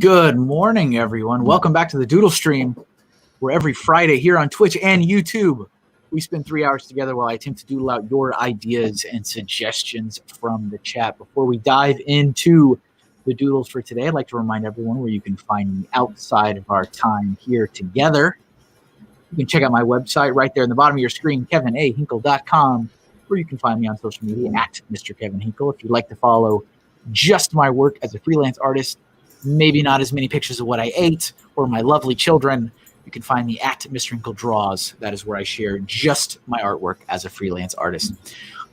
Good morning, everyone. Welcome back to the Doodle stream, where every Friday here on Twitch and YouTube, we spend 3 hours together while I attempt to doodle out your ideas and suggestions from the chat. Before we dive into the doodles for today, I'd like to remind everyone where you can find me outside of our time here together. You can check out my website right there in the bottom of your screen, KevinAHinkle.com, where you can find me on social media at Mr. Kevin Hinkle. If you'd like to follow just my work as a freelance artist, maybe not as many pictures of what I ate or my lovely children, you can find me at MrHinkleDraws. That is where I share just my artwork as a freelance artist.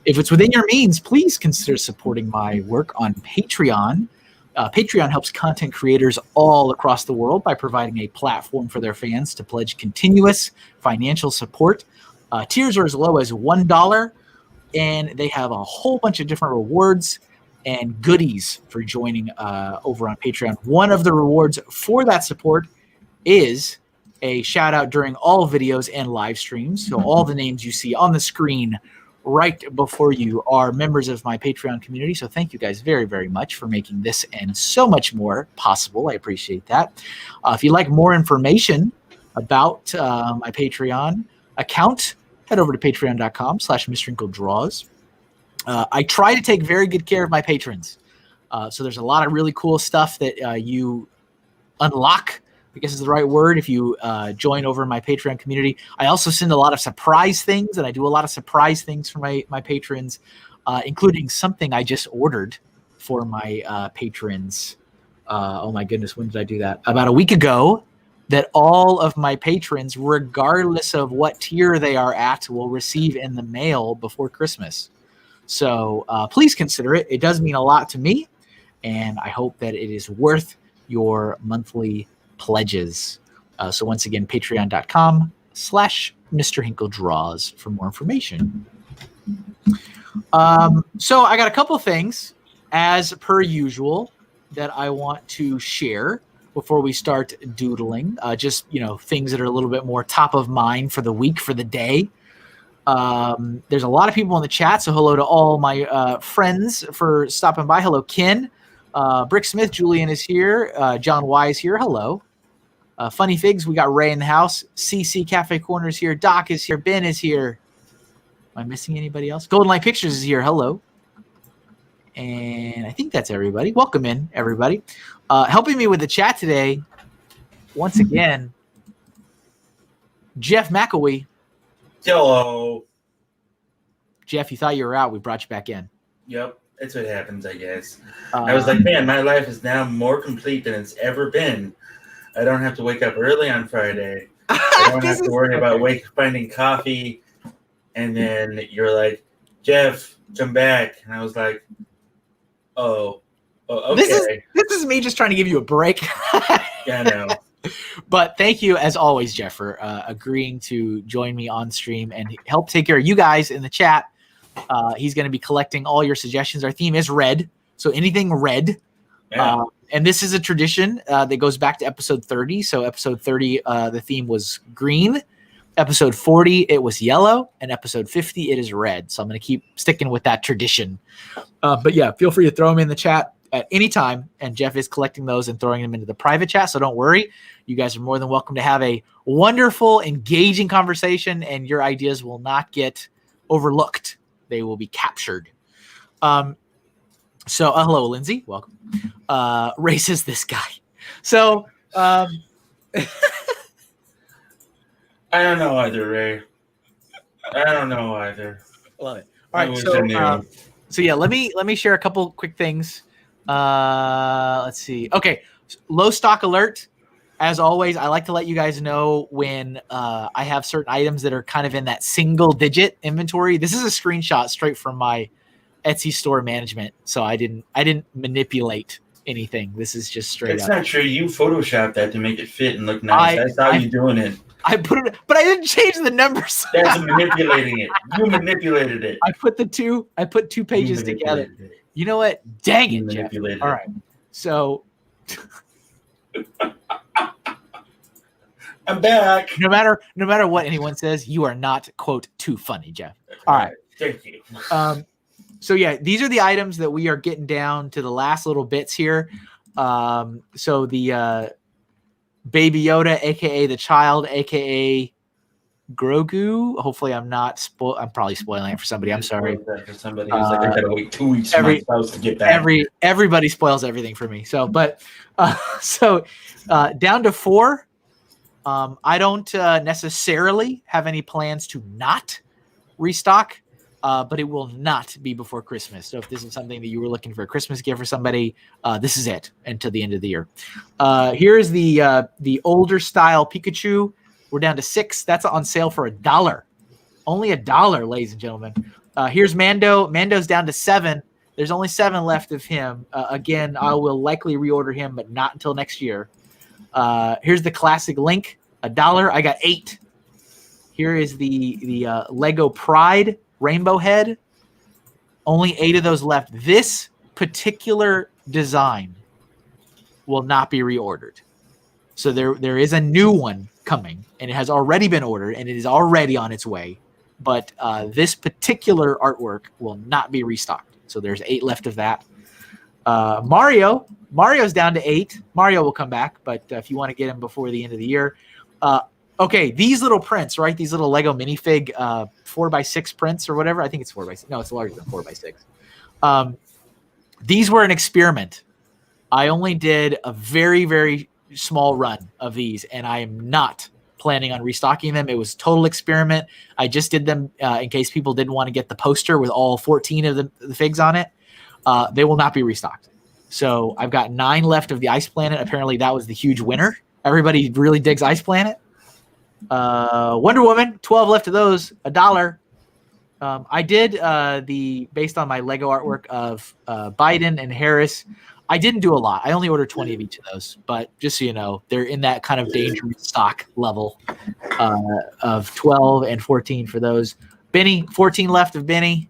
If it's within your means, please consider supporting my work on Patreon. Patreon helps content creators all across the world by providing a platform for their fans to pledge continuous financial support. Tiers are as low as $1, and they have a whole bunch of different rewards and goodies for joining over on Patreon. One of the rewards for that support is a shout out during all videos and live streams. So all the names you see on the screen right before you are members of my Patreon community. So thank you guys very, very much for making this and so much more possible. I appreciate that. If you'd like more information about my Patreon account, head over to patreon.com/MrHinkleDraws. I try to take very good care of my patrons. So there's a lot of really cool stuff that you unlock, I guess is the right word, if you join over in my Patreon community. I also send a lot of surprise things, and I do a lot of surprise things for my patrons, including something I just ordered for my patrons. Oh my goodness, when did I do that? About a week ago, that all of my patrons, regardless of what tier they are at, will receive in the mail before Christmas. So please consider it. It does mean a lot to me, and I hope that it is worth your monthly pledges. So once again, patreon.com/MrHinkleDraws for more information. So I got a couple things, as per usual, that I want to share before we start doodling. Just, things that are a little bit more top of mind for the week, for the day. There's a lot of people in the chat, so hello to all my friends for stopping by. Hello, Ken. Brick Smith, Julian is here. John Y is here. Hello. Funny Figs, we got Ray in the house. CC Cafe Corner is here. Doc is here. Ben is here. Am I missing anybody else? Golden Light Pictures is here. Hello. And I think that's everybody. Welcome in, everybody. Helping me with the chat today, once again, Jeff McElwee. Hello. Jeff, you thought you were out. We brought you back in. Yep. That's what happens, I guess. I was like, man, my life is now more complete than it's ever been. I don't have to wake up early on Friday. I don't have to worry about finding coffee. And then you're like, Jeff, come back. And I was like, oh okay. This is me just trying to give you a break. Yeah, I know. But thank you, as always, Jeff, for agreeing to join me on stream and help take care of you guys in the chat. He's going to be collecting all your suggestions. Our theme is red, so anything red. Yeah. And this is a tradition that goes back to episode 30. So episode 30, the theme was green. Episode 40, it was yellow. And episode 50, it is red. So I'm going to keep sticking with that tradition. But yeah, feel free to throw them in the chat at any time, and Jeff is collecting those and throwing them into the private chat, so don't worry. You guys are more than welcome to have a wonderful, engaging conversation, and your ideas will not get overlooked. They will be captured. So hello, Lindsay. Welcome. Racist, this guy. So I don't know either, Ray. I don't know either. Love it. All right, so yeah, let me share a couple quick things. Let's see. Okay, low stock alert. As always, I like to let you guys know when I have certain items that are kind of in that single-digit inventory. This is a screenshot straight from my Etsy store management, so I didn't manipulate anything. This is just straight up. It's not true. You photoshopped that to make it fit and look nice. I saw you doing it. I put it, but I didn't change the numbers. That's manipulating it. You manipulated it. I put two pages together. You know what? Dang it, Jeff. All right. So I'm back. No matter what anyone says, you are not, quote, too funny, Jeff. All right. Thank you. So yeah, these are the items that we are getting down to the last little bits here. So the Baby Yoda, aka the child, aka Grogu. Hopefully, I'm not I'm probably spoiling it for somebody. I'm sorry. For somebody who's like, I gotta wait 2 weeks for my spouse to get back. Everybody spoils everything for me. So, but down to 4. I don't necessarily have any plans to not restock, but it will not be before Christmas. So if this is something that you were looking for a Christmas gift for somebody, this is it until the end of the year. Here's the older style Pikachu. We're down to 6. That's on sale for $1. Only $1, ladies and gentlemen. Here's Mando. Mando's down to 7. There's only 7 left of him. Again, I will likely reorder him, but not until next year. Here's the classic Link, $1. I got 8. Here is the Lego Pride Rainbow Head. Only 8 of those left. This particular design will not be reordered. So there is a new one coming, and it has already been ordered, and it is already on its way. But this particular artwork will not be restocked. So there's 8 left of that. Mario's down to 8. Mario will come back, but if you want to get him before the end of the year. Okay, these little prints, right? These little Lego minifig 4x6 prints or whatever. I think it's 4x6. No, it's larger than 4x6. These were an experiment. I only did a very, very small run of these, and I am not planning on restocking them. It was a total experiment. I just did them in case people didn't want to get the poster with all 14 of the figs on it. They will not be restocked. So I've got 9 left of the Ice Planet. Apparently that was the huge winner. Everybody really digs Ice Planet. Wonder Woman, 12 left of those, $1. I did based on my Lego artwork of Biden and Harris. I didn't do a lot. I only ordered 20 of each of those, but just so you know, they're in that kind of dangerous stock level of 12 and 14 for those. Benny, 14 left of Benny.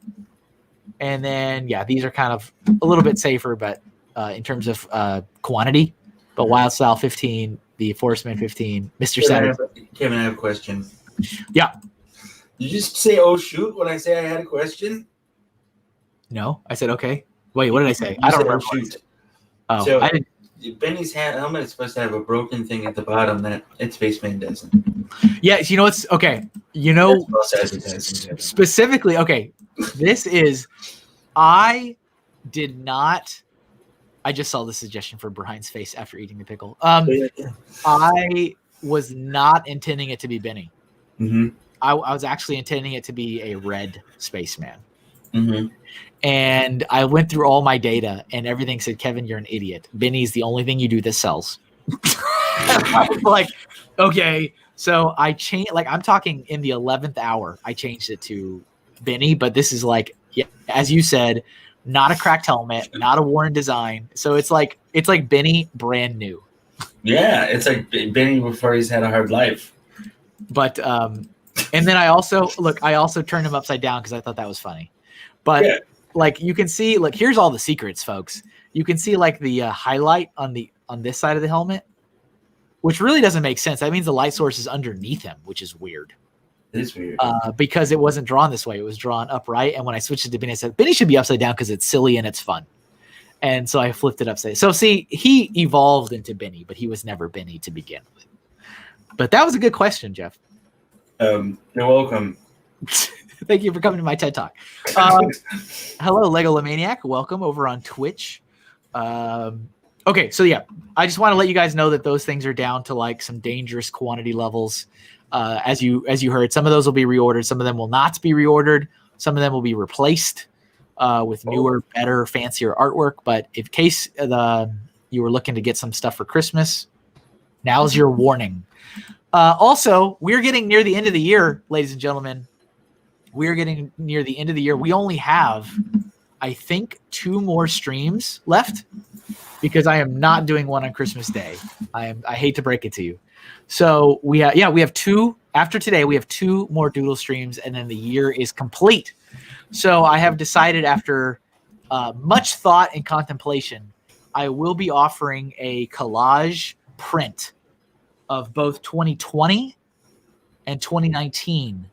And then, yeah, these are kind of a little bit safer, but in terms of quantity. But Wild Style, 15. The Forest Man, 15. Mr. Saturn. Kevin, I have a question. Yeah. Did you just say, oh, shoot, when I say I had a question? No, I said, okay. Wait, what did I say? I don't remember. Oh, shoot. Oh, so, I didn't. Benny's helmet is supposed to have a broken thing at the bottom that its Spaceman doesn't. Yeah, you know what's okay. You know, specifically, okay. This is, I did not. I just saw the suggestion for Brian's face after eating the pickle. I was not intending it to be Benny. Mm-hmm. I was actually intending it to be a red spaceman. Mm-hmm. And I went through all my data, and everything said, Kevin, you're an idiot. Benny's the only thing you do that sells. I was like, okay. So I changed, like, I'm talking in the 11th hour, I changed it to Benny, but this is like, yeah, as you said, not a cracked helmet, not a worn design. So it's like Benny brand new. Yeah, it's like Benny before he's had a hard life. But and then I also turned him upside down because I thought that was funny. But yeah. Like you can see, like here's all the secrets, folks. You can see like the highlight on this side of the helmet, which really doesn't make sense. That means the light source is underneath him, which is weird. It is weird. Because it wasn't drawn this way. It was drawn upright. And when I switched it to Benny, I said, Benny should be upside down because it's silly and it's fun. And so I flipped it upside. So see, he evolved into Benny, but he was never Benny to begin with. But that was a good question, Jeff. You're welcome. Thank you for coming to my TED Talk. Hello, Legolomaniac. Welcome over on Twitch. Okay, so yeah, I just want to let you guys know that those things are down to like some dangerous quantity levels. As you heard, some of those will be reordered. Some of them will not be reordered. Some of them will be replaced with newer, better, fancier artwork. But in case you were looking to get some stuff for Christmas, now's your warning. Also, we're getting near the end of the year, ladies and gentlemen. We're getting near the end of the year. We only have, I think, 2 more streams left because I am not doing one on Christmas Day. I hate to break it to you. So we have 2 after today. We have 2 more Doodle streams, and then the year is complete. So I have decided, after much thought and contemplation, I will be offering a collage print of both 2020 and 2019.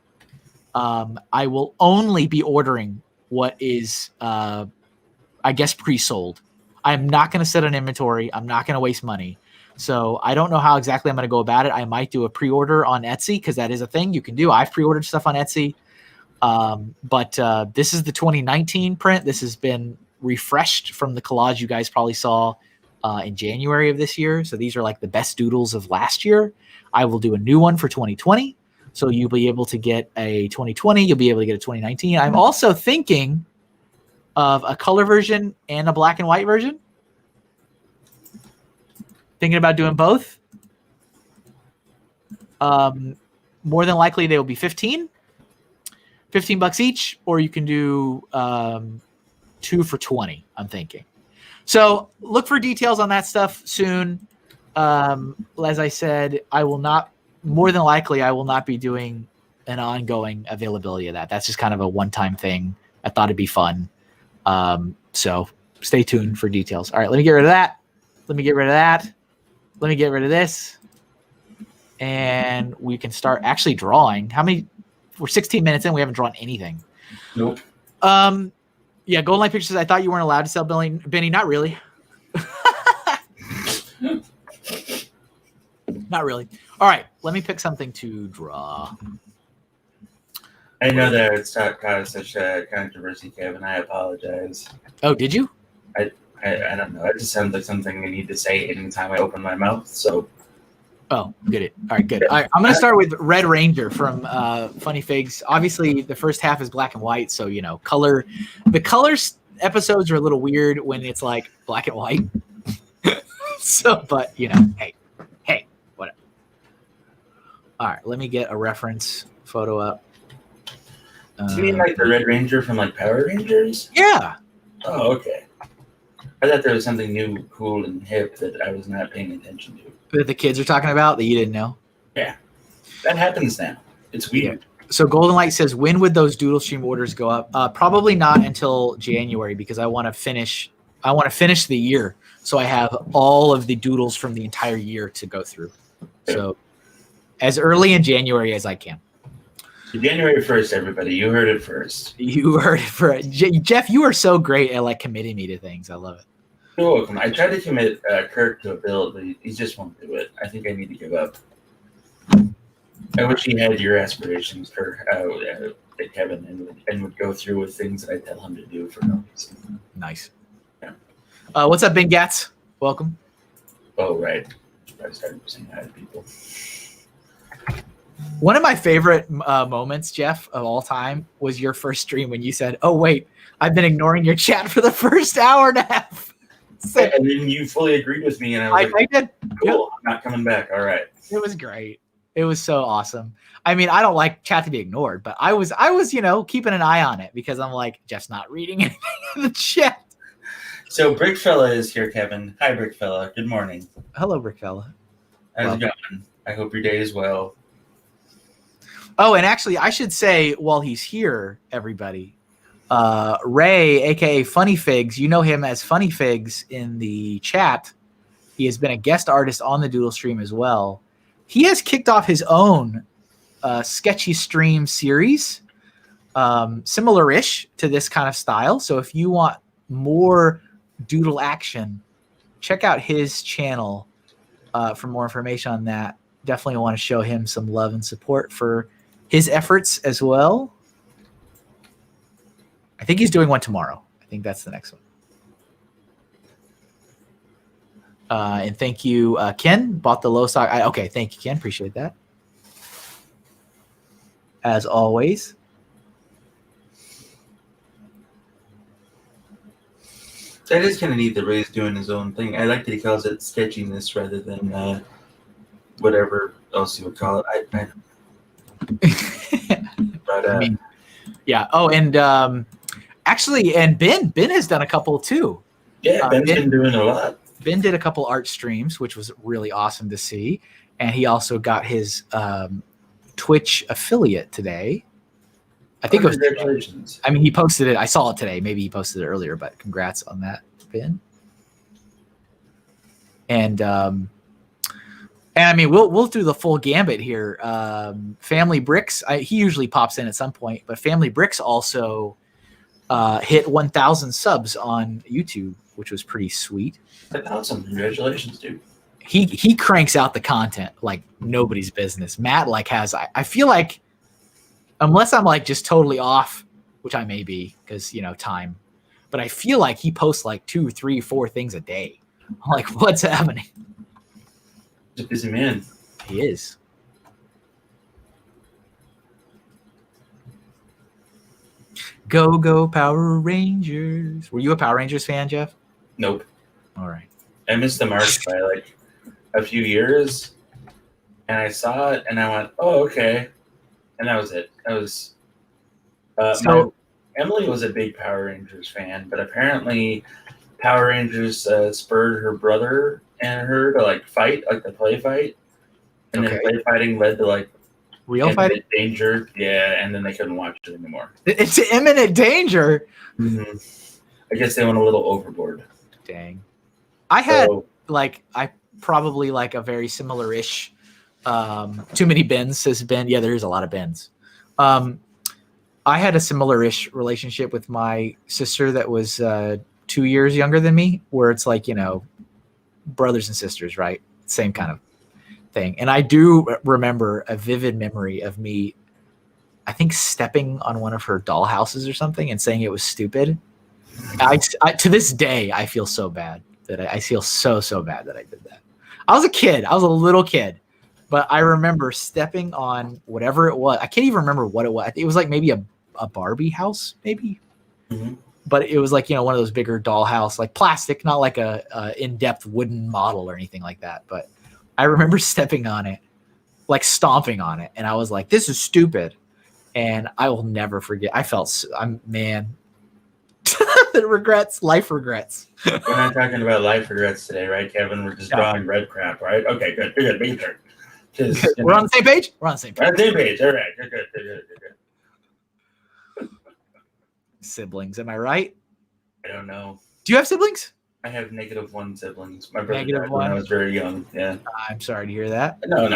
I will only be ordering what is, I guess, pre-sold. I'm not going to set an inventory. I'm not going to waste money. So I don't know how exactly I'm going to go about it. I might do a pre-order on Etsy because that is a thing you can do. I've pre-ordered stuff on Etsy. But this is the 2019 print. This has been refreshed from the collage you guys probably saw in January of this year. So these are like the best doodles of last year. I will do a new one for 2020. So you'll be able to get a 2020. You'll be able to get a 2019. I'm also thinking of a color version and a black and white version. Thinking about doing both. More than likely they will be $15 each, or you can do 2 for $20, I'm thinking. So look for details on that stuff soon. As I said, I will not be doing an ongoing availability of that. That's just kind of a one-time thing. I thought it'd be fun. So stay tuned for details. All right, let me get rid of that. Let me get rid of that. Let me get rid of this. And we can start actually drawing. We're 16 minutes in. We haven't drawn anything. Nope. Yeah, Golden Light Pictures, I thought you weren't allowed to sell Benny. Not really. Not really. All right, let me pick something to draw. I know that it's caused such a controversy, Kevin. I apologize. Oh, did you? I don't know. It just sounds like something I need to say anytime I open my mouth. So. Oh, get it. All right, good. All right, I'm going to start with Red Ranger from Funny Figs. Obviously, the first half is black and white, so, color. The colors episodes are a little weird when it's like black and white. So, but, hey, whatever. All right, let me get a reference photo up. You mean like the Red Ranger from like Power Rangers? Yeah. Oh, okay. I thought there was something new, cool, and hip that I was not paying attention to. That the kids are talking about that you didn't know? Yeah. That happens now. It's weird. Yeah. So Golden Light says, when would those Doodle Stream orders go up? Probably not until January because I want to finish the year. So I have all of the doodles from the entire year to go through. So as early in January as I can. So January 1st, everybody. You heard it first. You heard it first. Jeff, you are so great at like committing me to things. I love it. You're welcome. I tried to commit Kirk to a build, but he just won't do it. I think I need to give up. I wish he had your aspirations for Kevin and would go through with things that I tell him to do for no reason. Nice. Yeah. What's up, Ben Gatz? Welcome. Oh, right. I started saying hi to people. One of my favorite moments, Jeff, of all time was your first stream when you said, "Oh, wait, I've been ignoring your chat for the first hour and a half." And then you fully agreed with me, and I was like, I did. Cool, Yep. I'm not coming back. All right. It was great. It was so awesome. I mean, I don't like chat to be ignored, but I was, keeping an eye on it because I'm like, Jeff's not reading anything in the chat. So Brickfella is here, Kevin. Hi, Brickfella. Good morning. Hello, Brickfella. How's it going? I hope your day is well. Oh, and actually, I should say while he's here, everybody, Ray, aka Funny Figs, you know him as Funny Figs in the chat. He has been a guest artist on the Doodle stream as well. He has kicked off his own sketchy stream series, similar-ish to this kind of style. So if you want more Doodle action, check out his channel for more information on that. Definitely want to show him some love and support for his efforts as well. I think he's doing one tomorrow. I think that's the next one. And thank you, Ken. Bought the low stock. Okay, thank you, Ken. Appreciate that. As always. That is kind of neat that Ray's doing his own thing. I like that he calls it sketchiness rather than whatever else you would call it. But, I mean, yeah. Oh, and actually, and Ben has done a couple too. Yeah, Ben's been doing a lot. Ben did a couple art streams, which was really awesome to see. And he also got his Twitch affiliate today. I think it was. Congratulations. I mean, he posted it. I saw it today. Maybe he posted it earlier, but congrats on that, Ben. And I mean, we'll do the full gambit here. Family Bricks. He usually pops in at some point, but Family Bricks also hit 1,000 subs on YouTube, which was pretty sweet. 1,000, congratulations, dude. He cranks out the content like nobody's business. Matt like has I feel like, unless I'm like just totally off, which I may be because time, but I feel like he posts like 2, 3, 4 things a day. I'm like, what's happening? He's a busy man. He is. Go Power Rangers. Were you a Power Rangers fan, Jeff? Nope. All right. I missed the mark by like a few years, and I saw it, and I went, "Oh, okay," and that was it. That was. Emily was a big Power Rangers fan, but apparently, Power Rangers spurred her brother and her to like fight, like the play fight, and then play fighting led to like real fighting danger. Yeah, and then they couldn't watch it anymore. It's imminent danger. Mm-hmm. I guess they went a little overboard. Dang. I had I probably like a very similar-ish. Too many bins has been. Yeah, there's a lot of bins. I had a similar-ish relationship with my sister that was 2 years younger than me, where it's like, brothers and sisters, right? Same kind of thing. And I do remember a vivid memory of me, I think, stepping on one of her doll houses or something and saying it was stupid. I to this day, I feel so bad that I feel so bad that I did that. I was a kid. I was a little kid. But I remember stepping on whatever it was. I can't even remember what it was. It was like maybe a Barbie house, maybe. Mm-hmm. But it was like, one of those bigger doll house, like plastic, not like a in-depth wooden model or anything like that. But I remember stepping on it, like stomping on it. And I was like, this is stupid. And I will never forget. I felt, regrets, life regrets. We're not talking about life regrets today, right, Kevin? We're just drawing red crap, right? Okay, good. Make it We're on the same page? We're on the same page. We're on the same page. All right. Good. Siblings, am I right? I don't know. Do you have siblings? I have -1 siblings. My brother died when I was very young. Yeah. I'm sorry to hear that. No.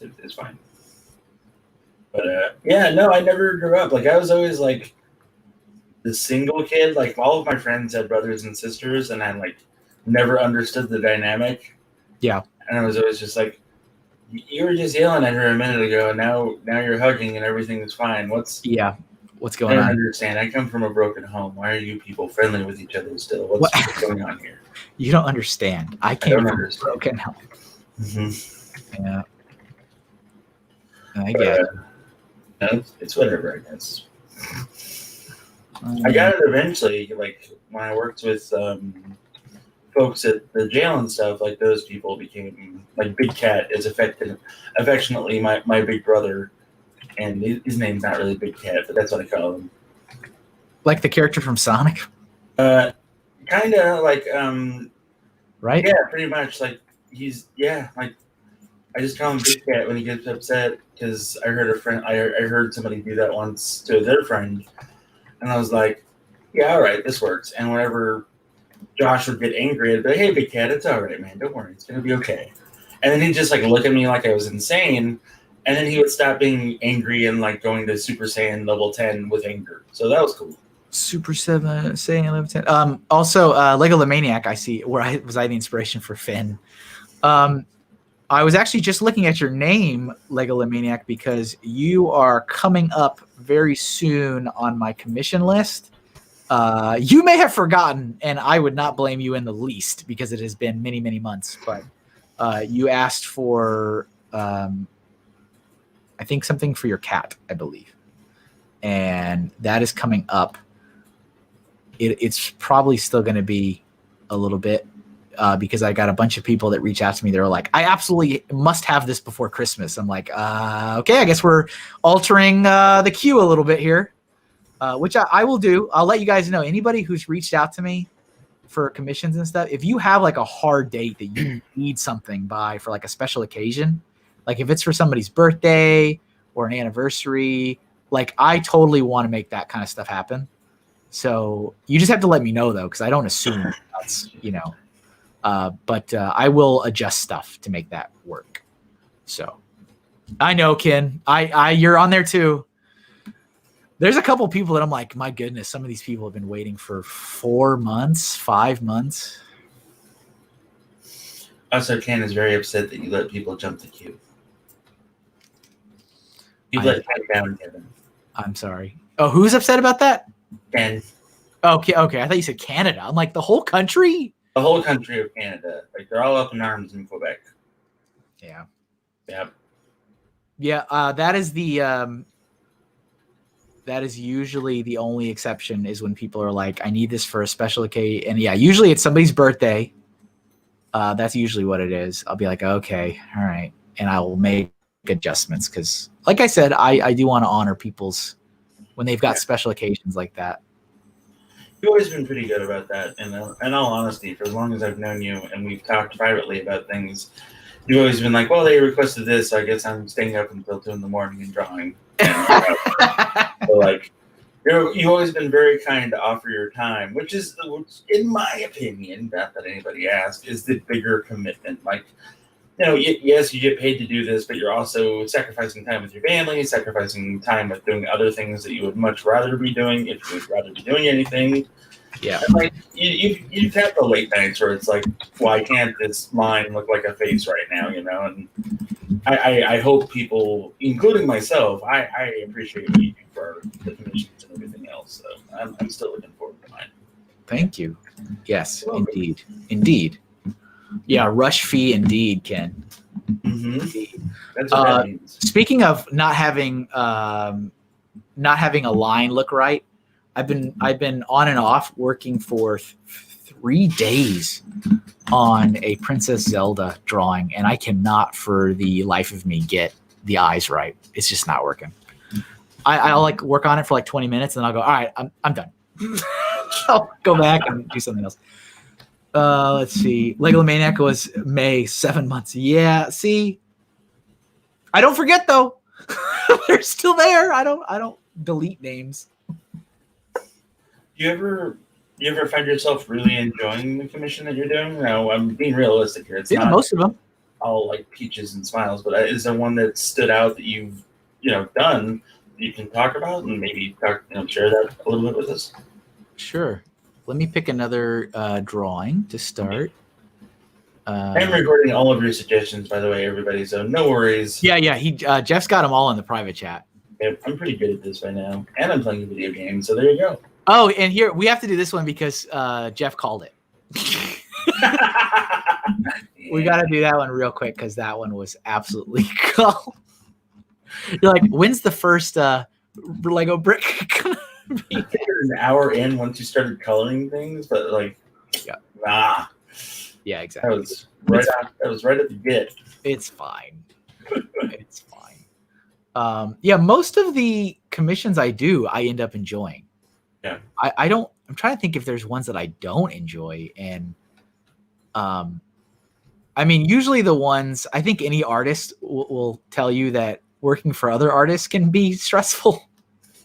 It's fine. But I never grew up. Like I was always like the single kid. Like all of my friends had brothers and sisters, and I like never understood the dynamic. Yeah. And I was always just like, you were just yelling at her a minute ago, and now you're hugging and everything is fine. What's going on? I don't understand. I come from a broken home. Why are you people friendly with each other still? What's going on here? You don't understand. I came from a broken home. Mm-hmm. Yeah. I get it. No, it's whatever, I guess. I got it eventually, like when I worked with folks at the jail and stuff, like those people became, like Big Cat is affectionately my big brother, and his name's not really Big Cat, but that's what I call him. Like the character from Sonic? Kind of like, right? Yeah, pretty much. Like like I just call him Big Cat when he gets upset, because I heard somebody do that once to their friend, and I was like, yeah, all right, this works. And whenever Josh would get angry, I'd be like, hey, Big Cat, it's all right, man. Don't worry. It's going to be okay. And then he'd just like look at me like I was insane. And then he would stop being angry and like going to Super Saiyan level 10 with anger. So that was cool. Super Saiyan level 10. Also, Lego the Maniac, I see, where I the inspiration for Finn. I was actually just looking at your name, Lego the Maniac, because you are coming up very soon on my commission list. You may have forgotten, and I would not blame you in the least, because it has been many, many months. But you asked for, I think, something for your cat, I believe. And that is coming up. It's probably still going to be a little bit, because I got a bunch of people that reach out to me. They're like, I absolutely must have this before Christmas. I'm like, okay, I guess we're altering the queue a little bit here. Which I will do. I'll let you guys know. Anybody who's reached out to me for commissions and stuff, if you have like a hard date that you need something by for like a special occasion, like if it's for somebody's birthday or an anniversary, like I totally want to make that kind of stuff happen. So you just have to let me know though, because I don't assume that's, but I will adjust stuff to make that work. So I know, Ken, you're on there too. There's a couple people that I'm like, my goodness, some of these people have been waiting for 4 months, 5 months. Also, Ken is very upset that you let people jump the queue. You let Ken down, Kevin. I'm sorry. Oh, who's upset about that? Ken. Okay. I thought you said Canada. I'm like, the whole country? The whole country of Canada. Like, they're all up in arms in Quebec. Yeah. Yep. Yeah, that is usually the only exception is when people are like, I need this for a special occasion. And yeah, usually it's somebody's birthday. That's usually what it is. I'll be like, okay, all right. And I will make adjustments because, like I said, I do want to honor people's when they've got special occasions like that. You've always been pretty good about that. And in all honesty, for as long as I've known you and we've talked privately about things, you've always been like, well, they requested this, so I guess I'm staying up until 2 a.m. and drawing. So, like, you've always been very kind to offer your time, which is, in my opinion, not that anybody asked, is the bigger commitment. Like, you know, yes, you get paid to do this, but you're also sacrificing time with your family, sacrificing time with doing other things that you would much rather be doing if you would rather be doing anything. Yeah. And like, you've had the late nights where it's like, why can't this line look like a face right now, you know? And I hope people, including myself, I appreciate what you do for the commissions and everything else. So I'm still looking forward to mine. Thank you. Yes, indeed. Yeah, rush fee indeed, Ken. Mm-hmm. Indeed. That's what that means. Speaking of not having a line look right, I've been on and off working for 3 days on a Princess Zelda drawing, and I cannot for the life of me get the eyes right. It's just not working. I'll like work on it for like 20 minutes, and I'll go, all right, I'm done. I'll go back and do something else. Let's see. Lego Maniac was May, 7 months. Yeah, see, I don't forget though. They're still there. I don't delete names. Do you ever find yourself really enjoying the commission that you're doing? No, I'm being realistic here. It's not most of them all like peaches and smiles, but is there one that stood out that you've done that you can talk about and maybe share that a little bit with us? Sure. Let me pick another drawing to start. I'm recording all of your suggestions, by the way, everybody. So no worries. Yeah. Jeff's got them all in the private chat. Yeah, I'm pretty good at this right now, and I'm playing video games. So there you go. Oh, and here we have to do this one because Jeff called it. We got to do that one real quick because that one was absolutely cool. You're like, when's the first Lego brick? I figured an hour in once you started coloring things, but like, nah. Yeah, exactly. That was right at the get. It's fine. It's fine. Yeah, most of the commissions I do, I end up enjoying. Yeah. I'm trying to think if there's ones that I don't enjoy. And I mean, usually the ones, I think any artist will tell you that working for other artists can be stressful.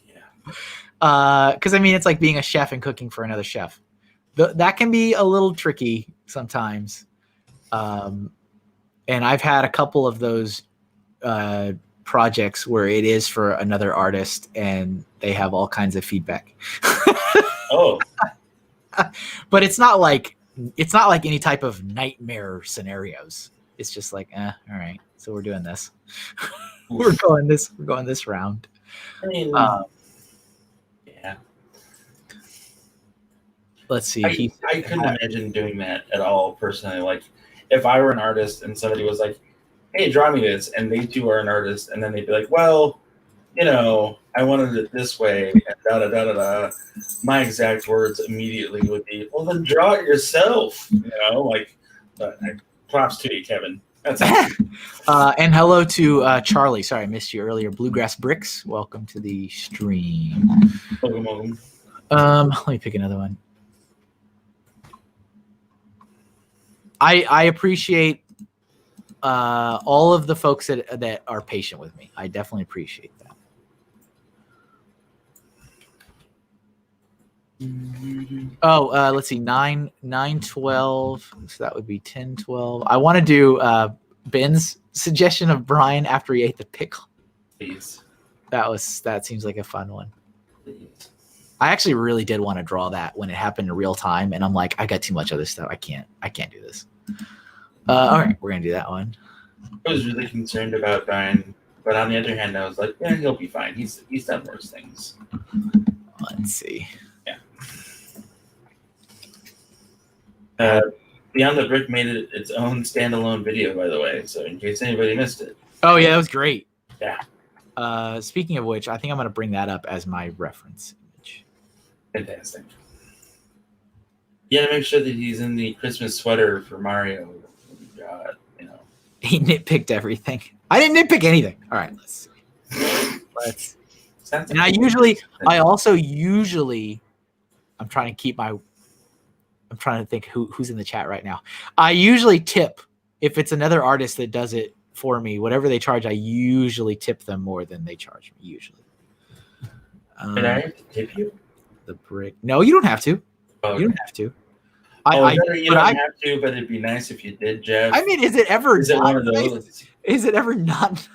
Yeah. Because I mean, it's like being a chef and cooking for another chef. That can be a little tricky sometimes. And I've had a couple of those projects where it is for another artist and they have all kinds of feedback. Oh. But it's not like any type of nightmare scenarios. It's just like, all right, so we're doing this. we're going this round. I mean, yeah. Let's see. I couldn't imagine doing that at all personally. Like, if I were an artist and somebody was like, hey, draw me this, and they too are an artist, and then they'd be like, well, I wanted it this way, and da-da-da-da-da. My exact words immediately would be, well, then draw it yourself, but props to you, Kevin. That's and hello to Charlie. Sorry, I missed you earlier. Bluegrass Bricks, welcome to the stream. Welcome. Let me pick another one. I appreciate all of the folks that are patient with me. I definitely appreciate that. Oh, let's see, 9, 12. So that would be 10, 12. I want to do Ben's suggestion of Brian after he ate the pickle. Please. That seems like a fun one. please. I actually really did want to draw that when it happened in real time, and I'm like, I got too much other stuff. I can't do this. All right, we're gonna do that one. I was really concerned about Brian, but on the other hand, I was like, yeah, he'll be fine. He's done worse things. Let's see. Yeah. Beyond the Brick made it its own standalone video, by the way. So in case anybody missed it. Oh yeah, that was great. Yeah. Speaking of which, I think I'm gonna bring that up as my reference image. Fantastic. Yeah, to make sure that he's in the Christmas sweater for Mario. God, you know. He nitpicked everything. I didn't nitpick anything. All right, let's see. And I also usually, I'm trying to think who's in the chat right now. I usually tip if it's another artist that does it for me. Whatever they charge, I usually tip them more than they charge me. Usually. Can I tip you? The Brick. No, you don't have to. Okay. You don't have to. You don't have to, but it'd be nice if you did, Jeff. I mean, is it ever? Is it one of those? Is it ever not?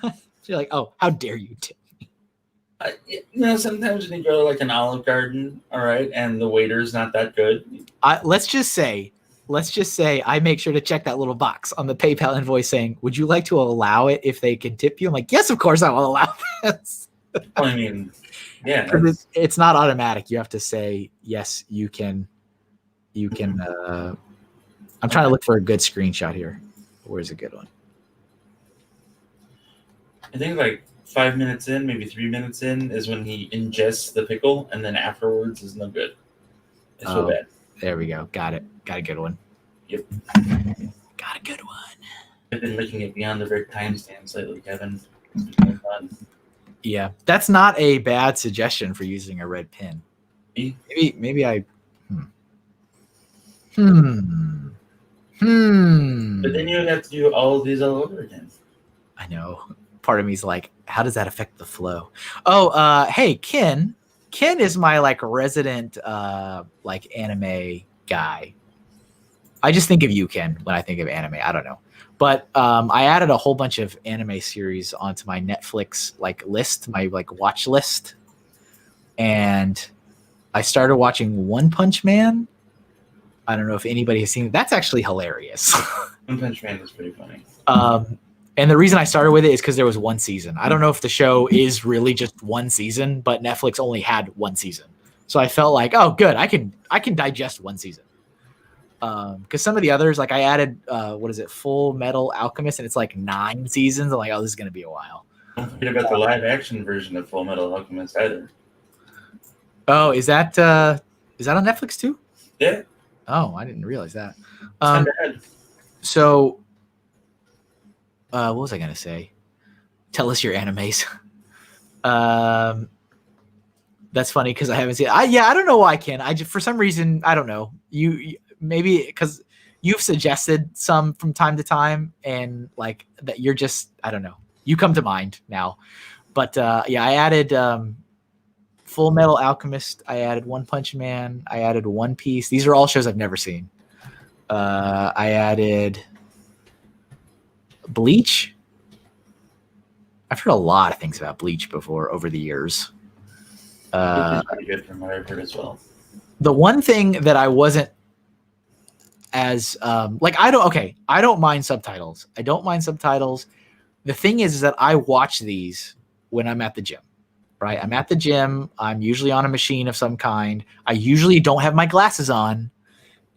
You're like, oh, how dare you tip me? Sometimes when you go to like an Olive Garden, all right, and the waiter's not that good. Let's just say I make sure to check that little box on the PayPal invoice saying, would you like to allow it if they can tip you? I'm like, yes, of course I will allow this. Well, I mean, yeah. It's not automatic. You have to say, yes, you can. I'm trying to look for a good screenshot here. Where's a good one? I think like 5 minutes in, maybe 3 minutes in, is when he ingests the pickle, and then afterwards is no good. It's so bad. There we go. Got it. Got a good one. Yep. Got a good one. I've been looking at Beyond the Brick timestamps lately, Kevin. It's been fun. Yeah, that's not a bad suggestion for using a red pin. Maybe I. But then you would have to do all of these all over again. I know. Part of me is like, how does that affect the flow? Oh, hey, Ken. Ken is my like resident like anime guy. I just think of you, Ken, when I think of anime. I don't know. But I added a whole bunch of anime series onto my Netflix like list, my like watch list. And I started watching One Punch Man. I don't know if anybody has seen it. That's actually hilarious. One Punch Man is pretty funny. And the reason I started with it is because there was one season. I don't know if the show is really just one season, but Netflix only had one season. So I felt like, oh, good. I can digest one season. Because some of the others, like I added, Full Metal Alchemist, and it's like 9 seasons. I'm like, oh, this is going to be a while. Don't forget about the live action version of Full Metal Alchemist either. Oh, is that on Netflix too? Yeah. Oh, I didn't realize that. So, what was I going to say? Tell us your animes. That's funny because I haven't seen it. I don't know why I can. For some reason, I don't know. You maybe because you've suggested some from time to time, and like that you're just, I don't know. You come to mind now. But I added Full Metal Alchemist. I added One Punch Man. I added One Piece. These are all shows I've never seen. I added Bleach. I've heard a lot of things about Bleach before over the years. It's pretty good from what I've heard as well. The one thing that I wasn't as I don't mind subtitles. I don't mind subtitles. The thing is that I watch these when I'm at the gym. Right? I'm at the gym. I'm usually on a machine of some kind. I usually don't have my glasses on,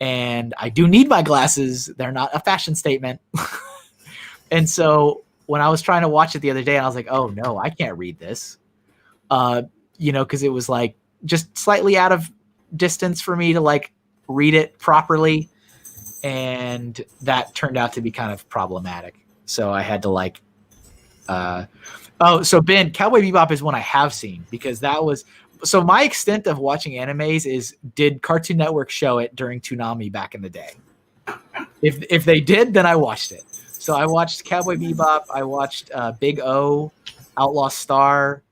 and I do need my glasses. They're not a fashion statement. And so when I was trying to watch it the other day, and I was like, oh no, I can't read this. Because it was like just slightly out of distance for me to like read it properly. And that turned out to be kind of problematic. So I had to like, so Ben, Cowboy Bebop is one I have seen because that was, so my extent of watching animes is, did Cartoon Network show it during Toonami back in the day? If they did, then I watched it. So I watched Cowboy Bebop. I watched Big O, Outlaw Star.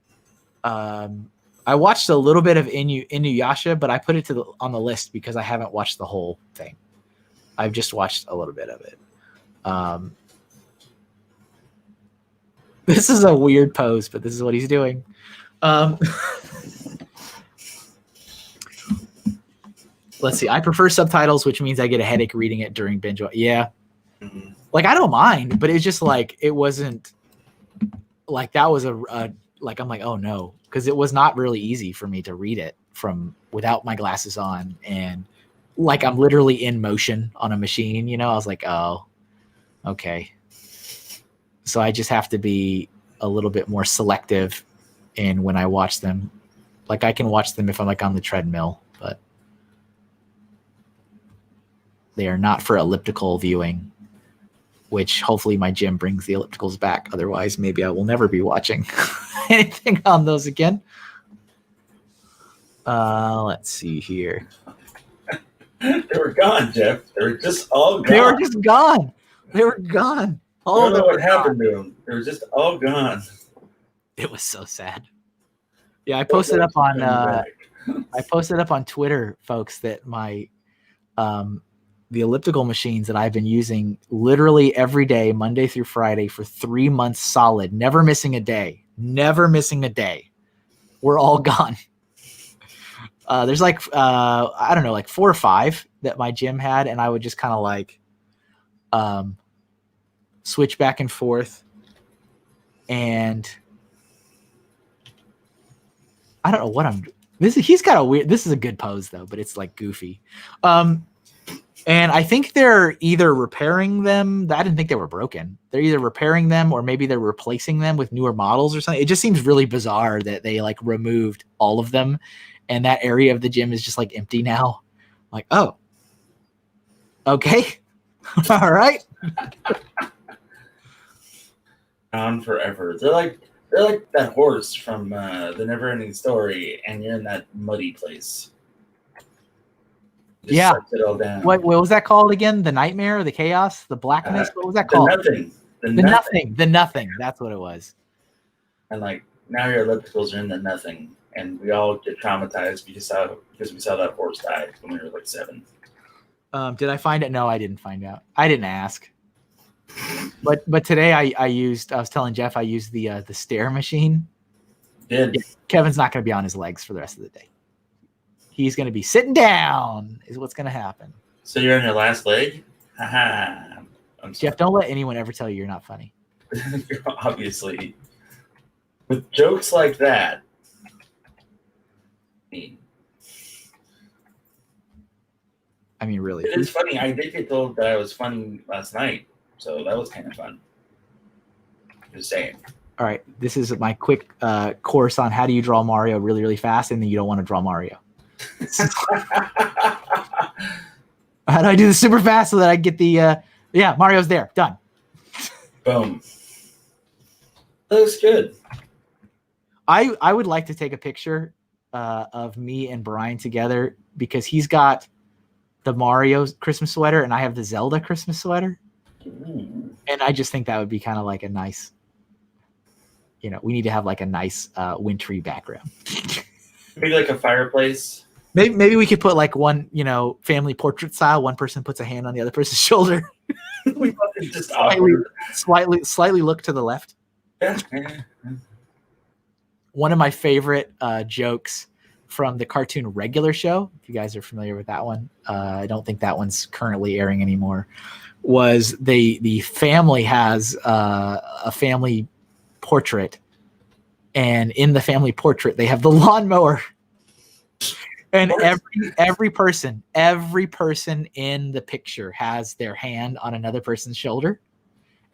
I watched a little bit of Inuyasha, but I put it on the list because I haven't watched the whole thing. I've just watched a little bit of it. This is a weird pose, but this is what he's doing. Let's see. I prefer subtitles, which means I get a headache reading it during binge. Yeah. Mhm. Like, I don't mind, but it's just like, it wasn't like, that was like, I'm like, oh no. Cause it was not really easy for me to read it from without my glasses on. And like, I'm literally in motion on a machine, you know, I was like, oh, okay. So I just have to be a little bit more selective in when I watch them. Like, I can watch them if I'm like on the treadmill, but they are not for elliptical viewing, which hopefully my gym brings the ellipticals back. Otherwise, maybe I will never be watching anything on those again. Let's see here. They were gone, Jeff. They were just all gone. They were just gone. They were gone. I don't know what happened to them. They were just all gone. It was so sad. Yeah, I posted up on Twitter, folks, that my the elliptical machines that I've been using literally every day, Monday through Friday, for 3 months solid, never missing a day, were all gone. There's like, I don't know, like 4 or 5 that my gym had, and I would just kind of like switch back and forth. And I don't know what I'm doing. He's got a weird, this is a good pose though, but it's like goofy. And I think they're either repairing them. I didn't think they were broken. They're either repairing them or maybe they're replacing them with newer models or something. It just seems really bizarre that they like removed all of them. And that area of the gym is just like empty now. Like, oh, okay. All right. On forever. They're like that horse from the Never-Ending Story, and you're in that muddy place. Just Yeah. sucks it all down. What was that called again? The nightmare, the chaos, the blackness? What was that called? The nothing. The nothing. That's what it was. And like now your ellipticals are in the nothing, and we all get traumatized because we saw that horse die when we were like 7. Did I find it? No, I didn't find out. I didn't ask. But today I was telling Jeff I used the stair machine. Yeah, Kevin's not going to be on his legs for the rest of the day. He's going to be sitting down is what's going to happen. So you're on your last leg? Haha. Jeff, don't let anyone ever tell you you're not funny. Obviously. With jokes like that. I mean, really. It is funny. I did get told that I was funny last night. So that was kind of fun. Just saying. All right. This is my quick course on how do you draw Mario really, really fast, and then you don't want to draw Mario. How do I do this super fast so that I get the Mario's there. Done. Boom. That looks good. I would like to take a picture of me and Brian together because he's got the Mario Christmas sweater and I have the Zelda Christmas sweater. Ooh. And I just think that would be kind of like a nice, we need to have like a nice wintry background. Maybe like a fireplace. Maybe we could put like one, family portrait style. One person puts a hand on the other person's shoulder. We just slightly look to the left. Yeah. One of my favorite jokes from the cartoon Regular Show, if you guys are familiar with that one, I don't think that one's currently airing anymore, was the family has a family portrait, and in the family portrait they have the lawnmower. And every person in the picture has their hand on another person's shoulder,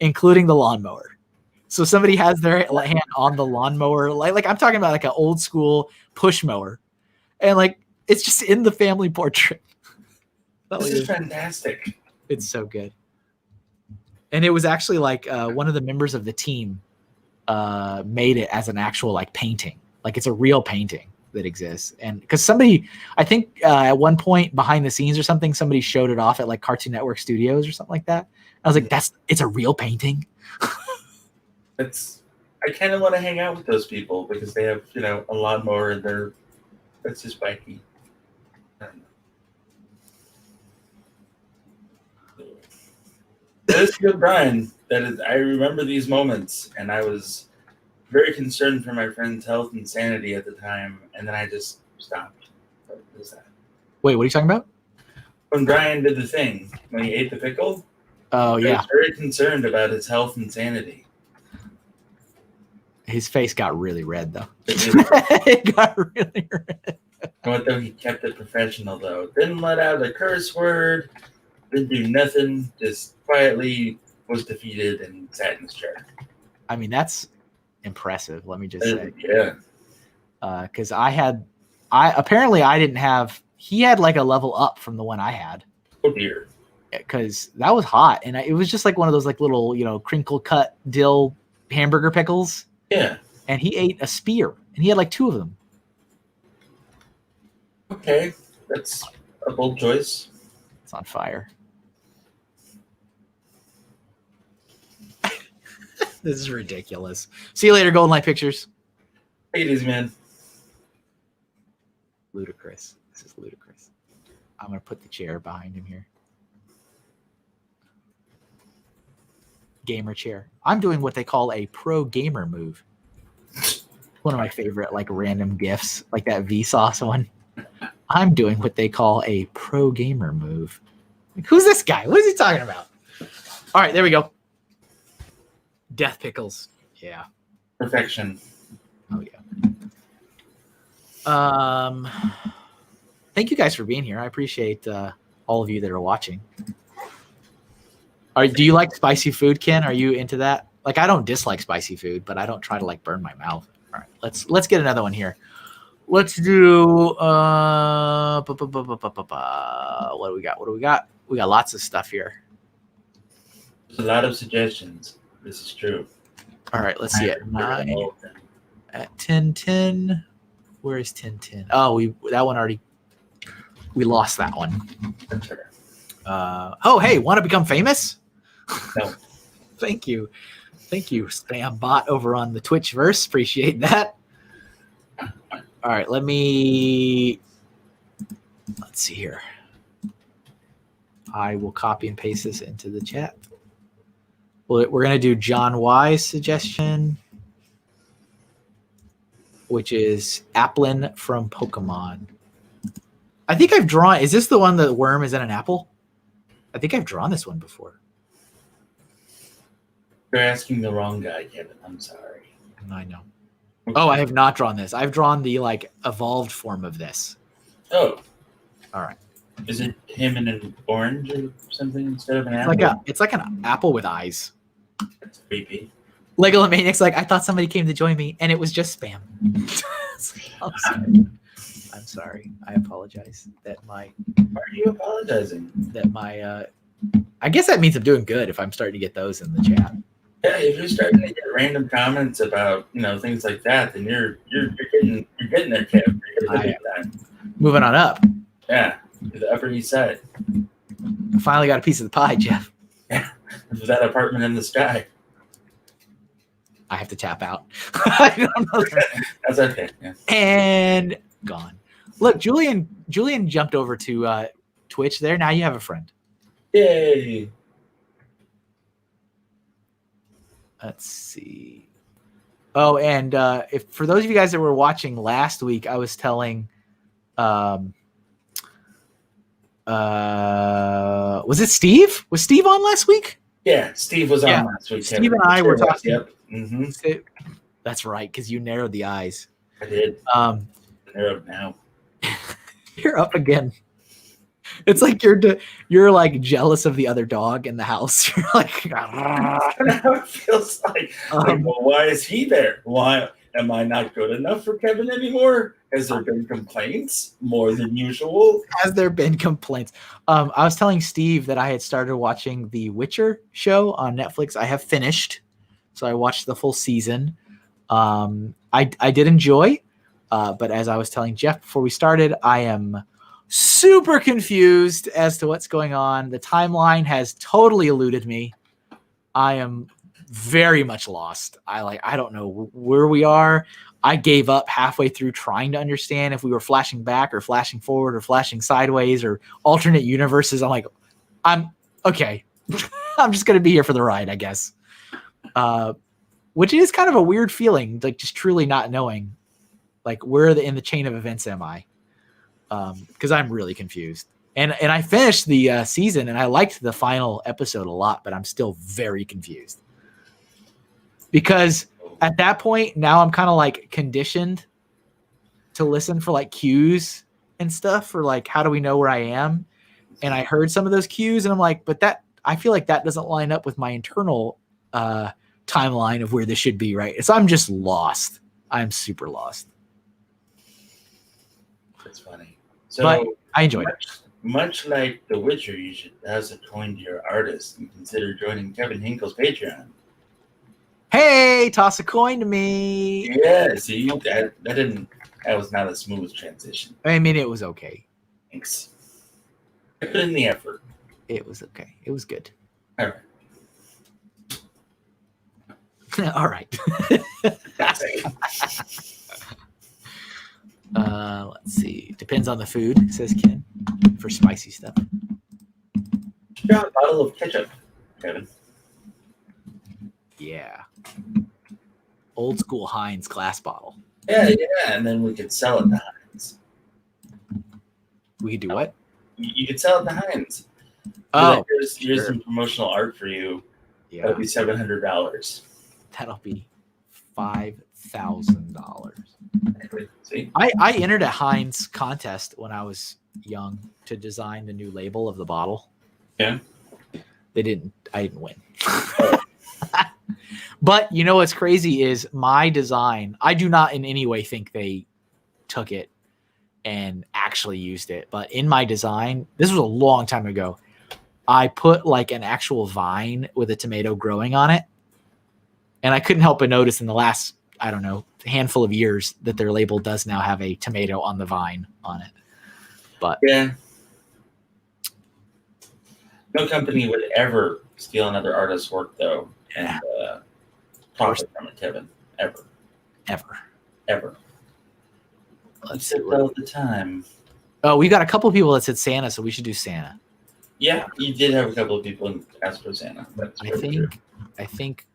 including the lawnmower. So somebody has their hand on the lawnmower, like I'm talking about like an old school push mower, and like it's just in the family portrait. This is fantastic. It's so good. And it was actually like one of the members of the team made it as an actual like painting, like it's a real painting that exists. And because somebody, I think at one point behind the scenes or something, somebody showed it off at like Cartoon Network Studios or something like that. I was like, it's a real painting. I kind of want to hang out with those people because they have, a lawnmower and that's just wacky. It's good, Brian. I remember these moments, and I was very concerned for my friend's health and sanity at the time, and then I just stopped. What is that? Wait, what are you talking about? when Brian did the thing, when he ate the pickle, Oh, I yeah. was very concerned about his health and sanity. His face got really red, though. It got really red. What though he kept it professional, though. Didn't let out a curse word, didn't do nothing, just quietly was defeated and sat in his chair. I mean, that's impressive, let me just say. Yeah. Because apparently I didn't have, he had like a level up from the one I had. Oh, dear. Because that was hot. And it was just like one of those like little, crinkle cut dill hamburger pickles. Yeah. And he ate a spear. And he had like 2 of them. Okay. That's a bold choice. It's on fire. This is ridiculous. See you later, Golden Light Pictures. Take it easy, man. Ludicrous. This is ludicrous. I'm going to put the chair behind him here. Gamer chair. I'm doing what they call a pro gamer move. One of my favorite like random gifs, like that Vsauce one. I'm doing what they call a pro gamer move. Like, who's this guy? What is he talking about? All right, there we go. Death pickles. Yeah. Perfection. Oh yeah. Thank you guys for being here. I appreciate all of you that are watching. Do you like spicy food, Ken? Are you into that? Like, I don't dislike spicy food, but I don't try to like burn my mouth. All right, let's get another one here. Let's do what do we got? What do we got? We got lots of stuff here. There's a lot of suggestions. This is true. All right, let's see it. 9 at 10:10. Where is 10:10? Oh, that one already. We lost that one. That's right. Oh, hey, want to become famous? No. Thank you, spam bot over on the Twitchverse. Appreciate that. All right, let's see here. I will copy and paste this into the chat. Well, we're going to do John Y's suggestion, which is Applin from Pokemon. I think I've drawn. Is this the one that worm is in an apple? I think I've drawn this one before. You're asking the wrong guy, Kevin. I'm sorry. I know. Oh, I have not drawn this. I've drawn the like evolved form of this. Oh. All right. Is it him in an orange or something instead of an apple? It's like an apple with eyes. That's creepy. Legoland Maniac's like, I thought somebody came to join me, and it was just spam. I'm sorry. I apologize. Why are you apologizing? I guess that means I'm doing good if I'm starting to get those in the chat. Yeah, if you're starting to get random comments about things like that, then you're getting there, Kev. Moving on up. Yeah, to the Upper East Side. I finally got a piece of the pie, Jeff. Yeah, that apartment in the sky. I have to tap out. I don't know. That's okay. Yeah. And gone. Look, Julian jumped over to Twitch there. Now you have a friend. Yay. Let's see. Oh, and if for those of you guys that were watching last week, I was telling was it Steve? Was Steve on last week? Yeah, Steve was on last week. Steve and I were talking. Yep. Mm-hmm. That's right, because you narrowed the eyes. I did. Narrowed now. You're up again. It's like you're like jealous of the other dog in the house. You're like, how it feels like. Well, why is he there? Why am I not good enough for Kevin anymore? Has there been complaints more than usual? Has there been complaints? I was telling Steve that I had started watching the Witcher show on Netflix. I have finished, so I watched the full season. I did enjoy, but as I was telling Jeff before we started, I am super confused as to what's going on. The timeline has totally eluded me. I am very much lost. I don't know where we are. I gave up halfway through trying to understand if we were flashing back or flashing forward or flashing sideways or alternate universes. I'm like, I'm okay. I'm just going to be here for the ride, I guess. Which is kind of a weird feeling, like just truly not knowing, like where in the chain of events am I? Because I'm really confused. And I finished the season, and I liked the final episode a lot, but I'm still very confused. Because at that point, now I'm kind of like conditioned to listen for like cues and stuff for like, how do we know where I am? And I heard some of those cues, and I'm like, but I feel like that doesn't line up with my internal timeline of where this should be, right? So I'm just lost. I'm super lost. That's funny. So but I enjoyed it. Much like The Witcher, you should toss a coin to your artist and consider joining Kevin Hinkle's Patreon. Hey, toss a coin to me. Yeah, see, that was not a smooth transition. I mean, it was okay. Thanks. I put in the effort. It was okay. It was good. All right. All right. Let's see. Depends on the food, says Ken, for spicy stuff. Got a bottle of ketchup, Kevin. Yeah. Old school Heinz glass bottle. Yeah, and then we could sell it to Heinz. We could do what? You could sell it to Heinz. Oh, here's some promotional art for you. Yeah. That'll be $700. That'll be $5,000. See? I entered a Heinz contest when I was young to design the new label of the bottle. Yeah. I didn't win. But you know what's crazy is my design. I do not in any way think they took it and actually used it. But in my design, this was a long time ago, I put like an actual vine with a tomato growing on it. And I couldn't help but notice in the last, I don't know, handful of years that their label does now have a tomato on the vine on it. But yeah. No company would ever steal another artist's work, though, and profit from it, Kevin. Ever. Let's see. All the time. Oh, we got a couple of people that said Santa, so we should do Santa. Yeah, you did have a couple of people ask for Santa. I think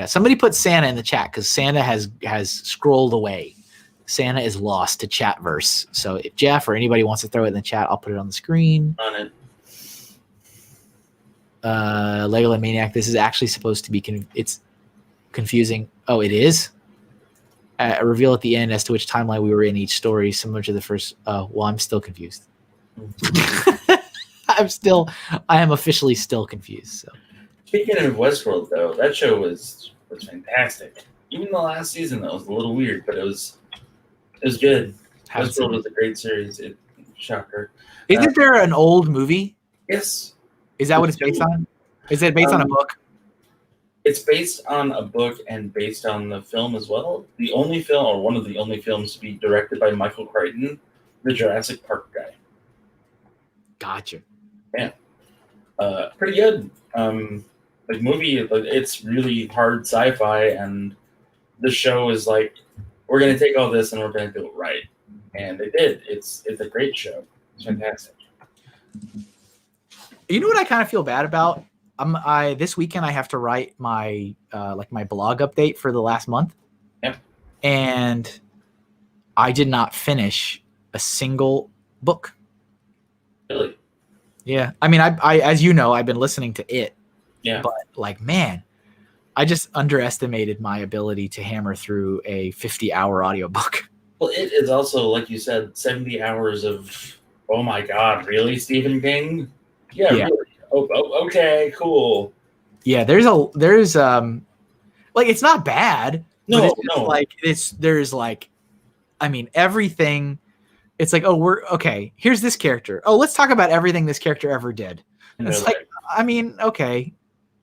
somebody put Santa in the chat because Santa has scrolled away. Santa is lost to Chatverse. So if Jeff or anybody wants to throw it in the chat, I'll put it on the screen. On it. Legoland Maniac, this is actually supposed to be it's confusing. Oh, it is? A reveal at the end as to which timeline we were in each story, similar to the first. Well, I'm still confused. I am officially still confused. So. Speaking of Westworld, though, that show was fantastic. Even the last season, that was a little weird, but it was good. Westworld was a great series. It shocker. Isn't there an old movie? Yes. Is that what it's based on? Is it based on a book? It's based on a book and based on the film as well. The only film, or one of the only films, to be directed by Michael Crichton, the Jurassic Park guy. Gotcha. Yeah. Pretty good. Like movie, it's really hard sci-fi, and the show is like, we're going to take all this and we're going to do it right. And they did. It's a great show. It's fantastic. You know what I kind of feel bad about? This weekend I have to write my my blog update for the last month. Yep. And I did not finish a single book. Really? Yeah. I mean, I as you know, I've been listening to it. Yeah. But like, man, I just underestimated my ability to hammer through a 50-hour audiobook. Well, it is also, like you said, 70 hours of, oh my God, really, Stephen King? Yeah. Really? Oh, okay, cool. Yeah, there's like, it's not bad. No, there's I mean, everything. It's like, oh, here's this character. Oh, let's talk about everything this character ever did. And it's like, I mean, okay.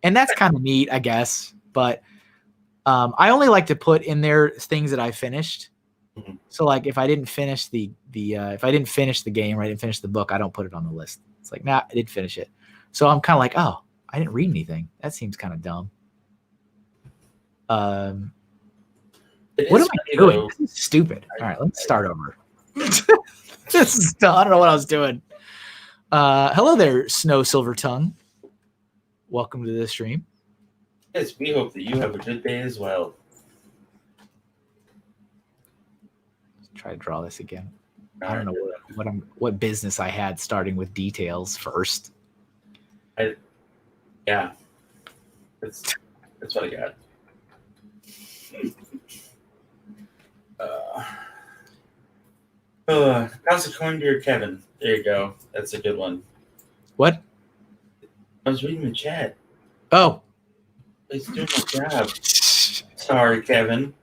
And that's kind of neat, I guess. But I only like to put in there things that I finished. Mm-hmm. So like, if I didn't finish if I didn't finish the game or I didn't finish the book, I don't put it on the list. It's like, nah, I did finish it. So I'm kind of like, oh, I didn't read anything. That seems kind of dumb. What am I doing? This is stupid. All right, let's start over. This is dumb. I don't know what I was doing. Hello there, Snow Silver Tongue. Welcome to the stream. Yes, we hope that you have a good day as well. Let's try to draw this again. I don't know what business I had, starting with details first. Yeah, that's what I got. How's it going, dear Kevin? There you go. That's a good one. What? I was reading the chat. Oh, He's doing my job. Sorry, Kevin.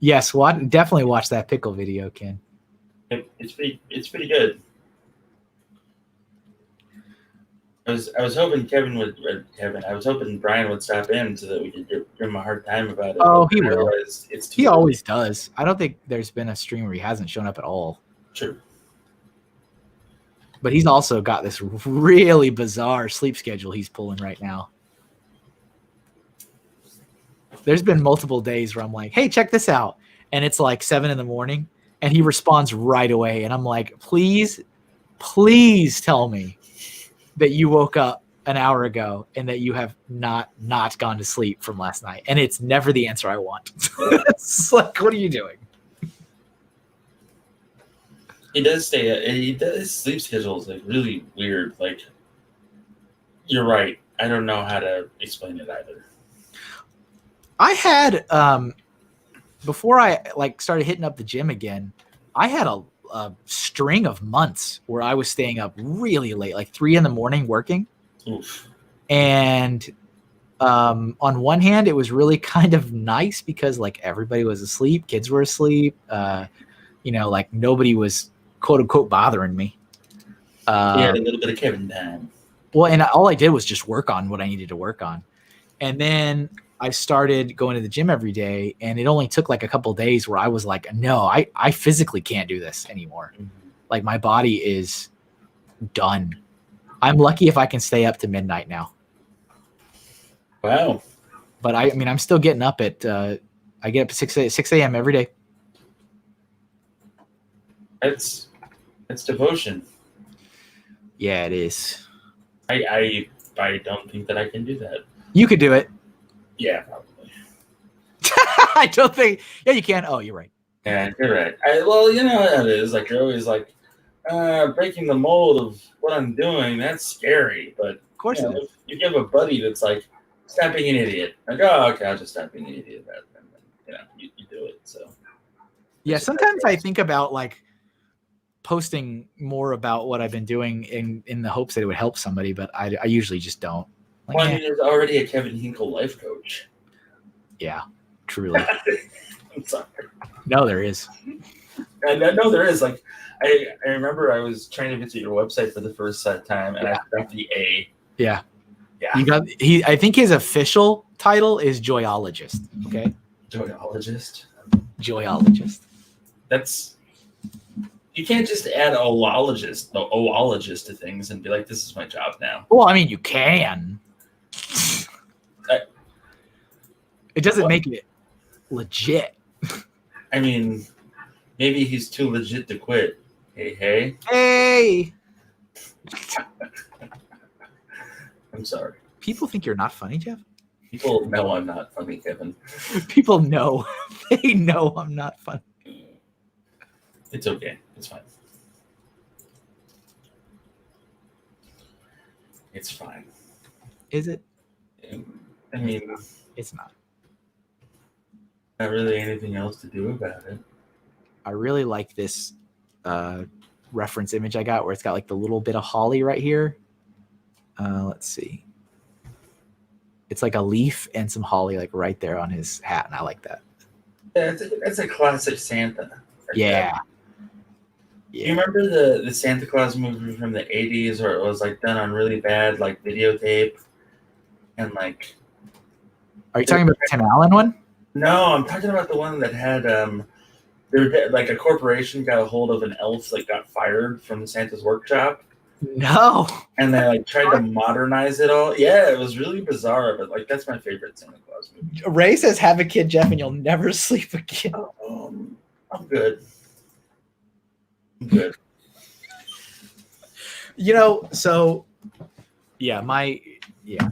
yes. Definitely watch that pickle video, Ken. It's pretty good. I was hoping I was hoping Brian would stop in so that we could give him a hard time about it. Oh, he will. He always does. I don't think there's been a stream where he hasn't shown up at all. True. But he's also got this really bizarre sleep schedule he's pulling right now. There's been multiple days where I'm like, hey, check this out. And it's like 7 a.m. and he responds right away. And I'm like, please tell me that you woke up an hour ago and that you have not gone to sleep from last night. And it's never the answer I want. It's like, what are you doing? His sleep schedule is like really weird. Like, you're right. I don't know how to explain it either. I had, before I started hitting up the gym again, I had a string of months where I was staying up really late, like 3 a.m. working. Oof. And on one hand, it was really kind of nice because like everybody was asleep, kids were asleep, like nobody was quote unquote bothering me. Yeah, a little bit of Kevin time. Well, and all I did was just work on what I needed to work on. And then I started going to the gym every day, and it only took like a couple of days where I was like, no, I physically can't do this anymore. Mm-hmm. Like my body is done. I'm lucky if I can stay up to midnight now. Wow. But I'm still getting up at, I get up at 6 a.m. every day. That's devotion. Yeah, it is. I don't think that I can do that. You could do it. Yeah, probably. I don't think. Yeah, you can. Oh, you're right. Yeah, you're right. You know how it is. Like, you're always like, breaking the mold of what I'm doing. That's scary. But of course, if you have a buddy that's like, stop being an idiot. Like, oh, okay, I'll just stop being an idiot. And then, you do it. So. Yeah, sometimes I think about like posting more about what I've been doing in the hopes that it would help somebody, but I usually just don't. Like, well, there's already a Kevin Hinkle life coach. Yeah, truly. I'm sorry. No, there is. No, there is. Like, I remember I was trying to visit your website for the first time, and I forgot the A. Yeah. Yeah. You got I think his official title is Joyologist. Okay. Joyologist. That's. You can't just add oologist to things and be like, this is my job now. Well, I mean, you can. It doesn't make it legit. I mean, maybe he's too legit to quit. Hey. I'm sorry. People think you're not funny, Jeff? People know I'm not funny, Kevin. People know. They know I'm not funny. It's okay. It's fine. It's fine. Is it? I mean, it's not. Not really anything else to do about it. I really like this reference image I got where it's got like the little bit of holly right here. Let's see. It's like a leaf and some holly like right there on his hat, and I like that. Yeah, that's a classic Santa. Yeah. Do you remember the Santa Claus movie from the 80s where it was like done on really bad like videotape and like? Are you talking about the Tim Allen one? No, I'm talking about the one that had like a corporation got a hold of an elf that got fired from Santa's workshop. No. And they like tried to modernize it all. Yeah, it was really bizarre, but like that's my favorite Santa Claus movie. Ray says, "Have a kid, Jeff, and you'll never sleep again." I'm good. Good. So yeah, yeah.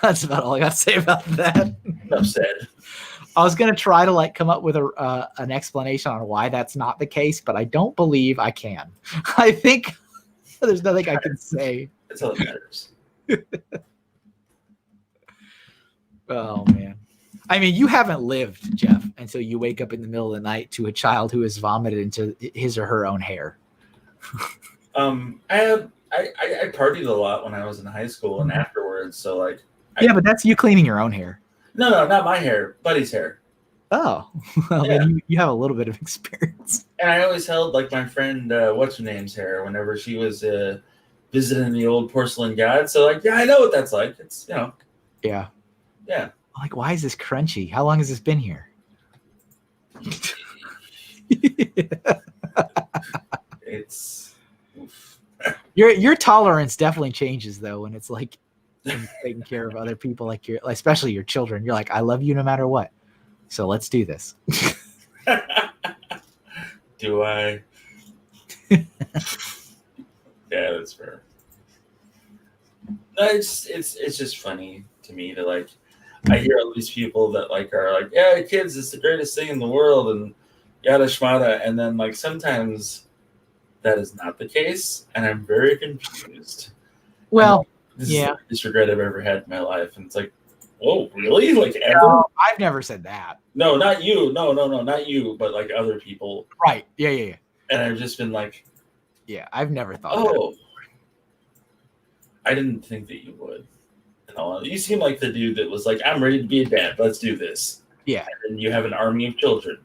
That's about all I got to say about that. Enough said. I was gonna try to like come up with an explanation on why that's not the case, but I don't believe I can. I think there's nothing I can say. That's all that matters. Oh man. I mean, you haven't lived, Jeff, until you wake up in the middle of the night to a child who has vomited into his or her own hair. I partied a lot when I was in high school and afterwards. So like, but that's you cleaning your own hair. No, not my hair, Buddy's hair. Oh, well, yeah. Then you have a little bit of experience. And I always held like my friend, what's her name's hair, whenever she was visiting the old porcelain god. So like, yeah, I know what that's like. It's Yeah. Yeah. Like, why is this crunchy? How long has this been here? It's oof. Your tolerance definitely changes though when it's like taking care of other people, like especially your children. You're like, I love you no matter what. So let's do this. Do I? Yeah, that's fair. No, it's just funny to me to like. I hear all these people that like are like, yeah, kids, it's the greatest thing in the world, and yada shmada, and then like sometimes that is not the case, and I'm very confused. Well, this is the biggest regret I've ever had in my life, and it's like, oh, really? Like ever? No, I've never said that. No, not you. No, not you, but like other people. Right? Yeah. And I've just been like, yeah, I've never thought. Oh, I didn't think that you would. You seem like the dude that was like, I'm ready to be a dad. Let's do this. Yeah. And you have an army of children.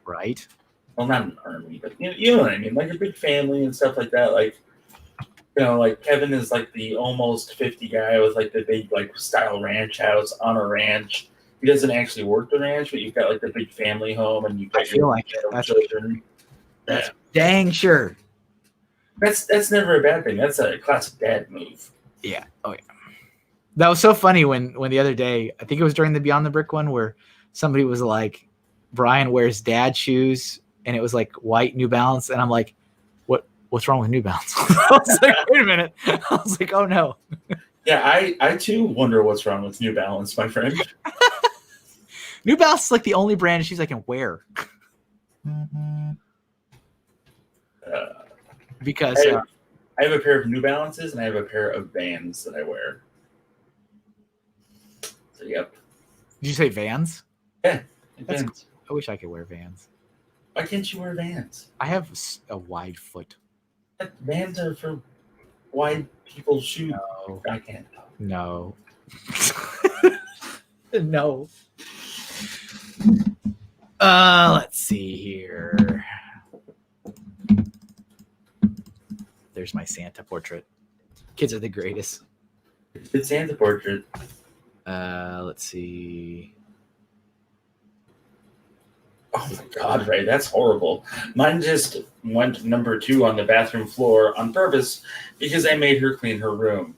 Right. Well, not an army, but you know what I mean? Like a big family and stuff like that. Like, like Kevin is like the almost 50 guy with like the big like style ranch house on a ranch. He doesn't actually work the ranch, but you've got like the big family home and you've got your children. That's dang sure. That's never a bad thing. That's a classic dad move. Yeah. Oh yeah. That was so funny when the other day, I think it was during the Beyond the Brick one, where somebody was like, Brian wears dad shoes, and it was like white New Balance, and I'm like, what's wrong with New Balance? I was like, wait a minute. I was like, oh no. Yeah, I too wonder what's wrong with New Balance, my friend. New Balance is like the only brand shoes I can wear. Because I have a pair of New Balances and I have a pair of Vans that I wear. So, yep. Did you say Vans? Yeah, Vans. I wish I could wear Vans. Why can't you wear Vans? I have a wide foot. Vans are for wide people's shoes. No. I can't. No. No. Let's see here. There's my Santa portrait. Kids are the greatest. It's Santa portrait. Let's see. Oh my God, Ray, that's horrible. Mine just went number 2 on the bathroom floor on purpose because I made her clean her room.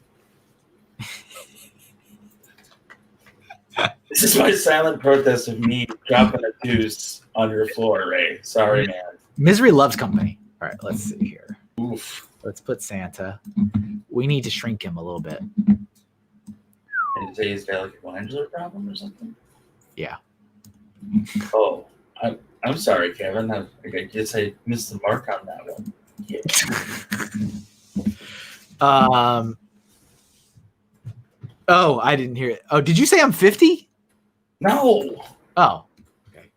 This is my silent protest of me dropping a deuce on your floor, Ray. Sorry, man. Misery loves company. All right, let's see here. Oof. Let's put Santa. We need to shrink him a little bit. Did you say he's got like a glandular problem or something? Yeah. Oh, I'm sorry, Kevin. I guess I missed the mark on that one. Yeah. Oh, I didn't hear it. Oh, did you say I'm 50? No. Oh. Okay.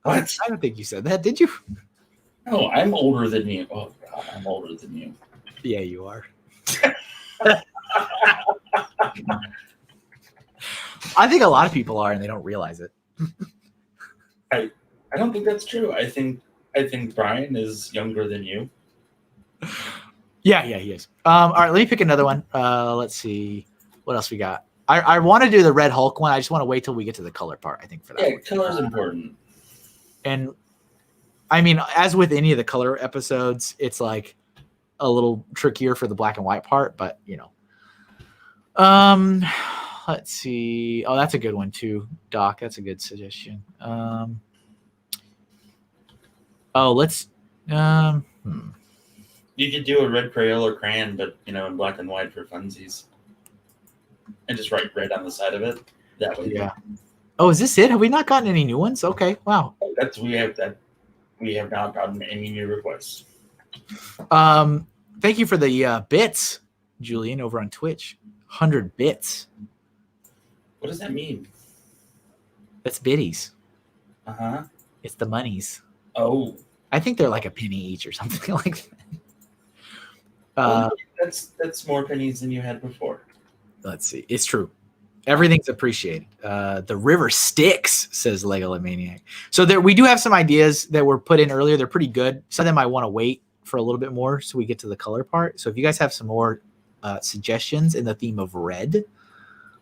What? I don't think you said that, did you? No, I'm older than you. Oh God, I'm older than you. Yeah, you are. I think a lot of people are, and they don't realize it. I don't think that's true. I think Brian is younger than you. Yeah, he is. All right, let me pick another one. Let's see what else we got. I want to do the Red Hulk one. I just want to wait till we get to the color part, I think, for that. Yeah, color's important. And I mean, as with any of the color episodes, it's like a little trickier for the black and white part, but let's see. Oh, that's a good one too, Doc. That's a good suggestion. Let's you could do a red Crayola crayon, but in black and white for funsies, and just write red on the side of it. That way, yeah. Oh, is this it? Have we not gotten any new ones? Okay, wow. We have not gotten any new requests. Thank you for the bits, Julian, over on Twitch. 100 bits. What does that mean? That's biddies. Uh-huh. It's the monies. Oh. I think they're like a penny each or something like that. That's more pennies than you had before. Let's see. It's true. Everything's appreciated. The river sticks, says Legalomaniac. So we do have some ideas that were put in earlier. They're pretty good. Some of them I want to wait for a little bit more so we get to the color part. So if you guys have some more suggestions in the theme of red,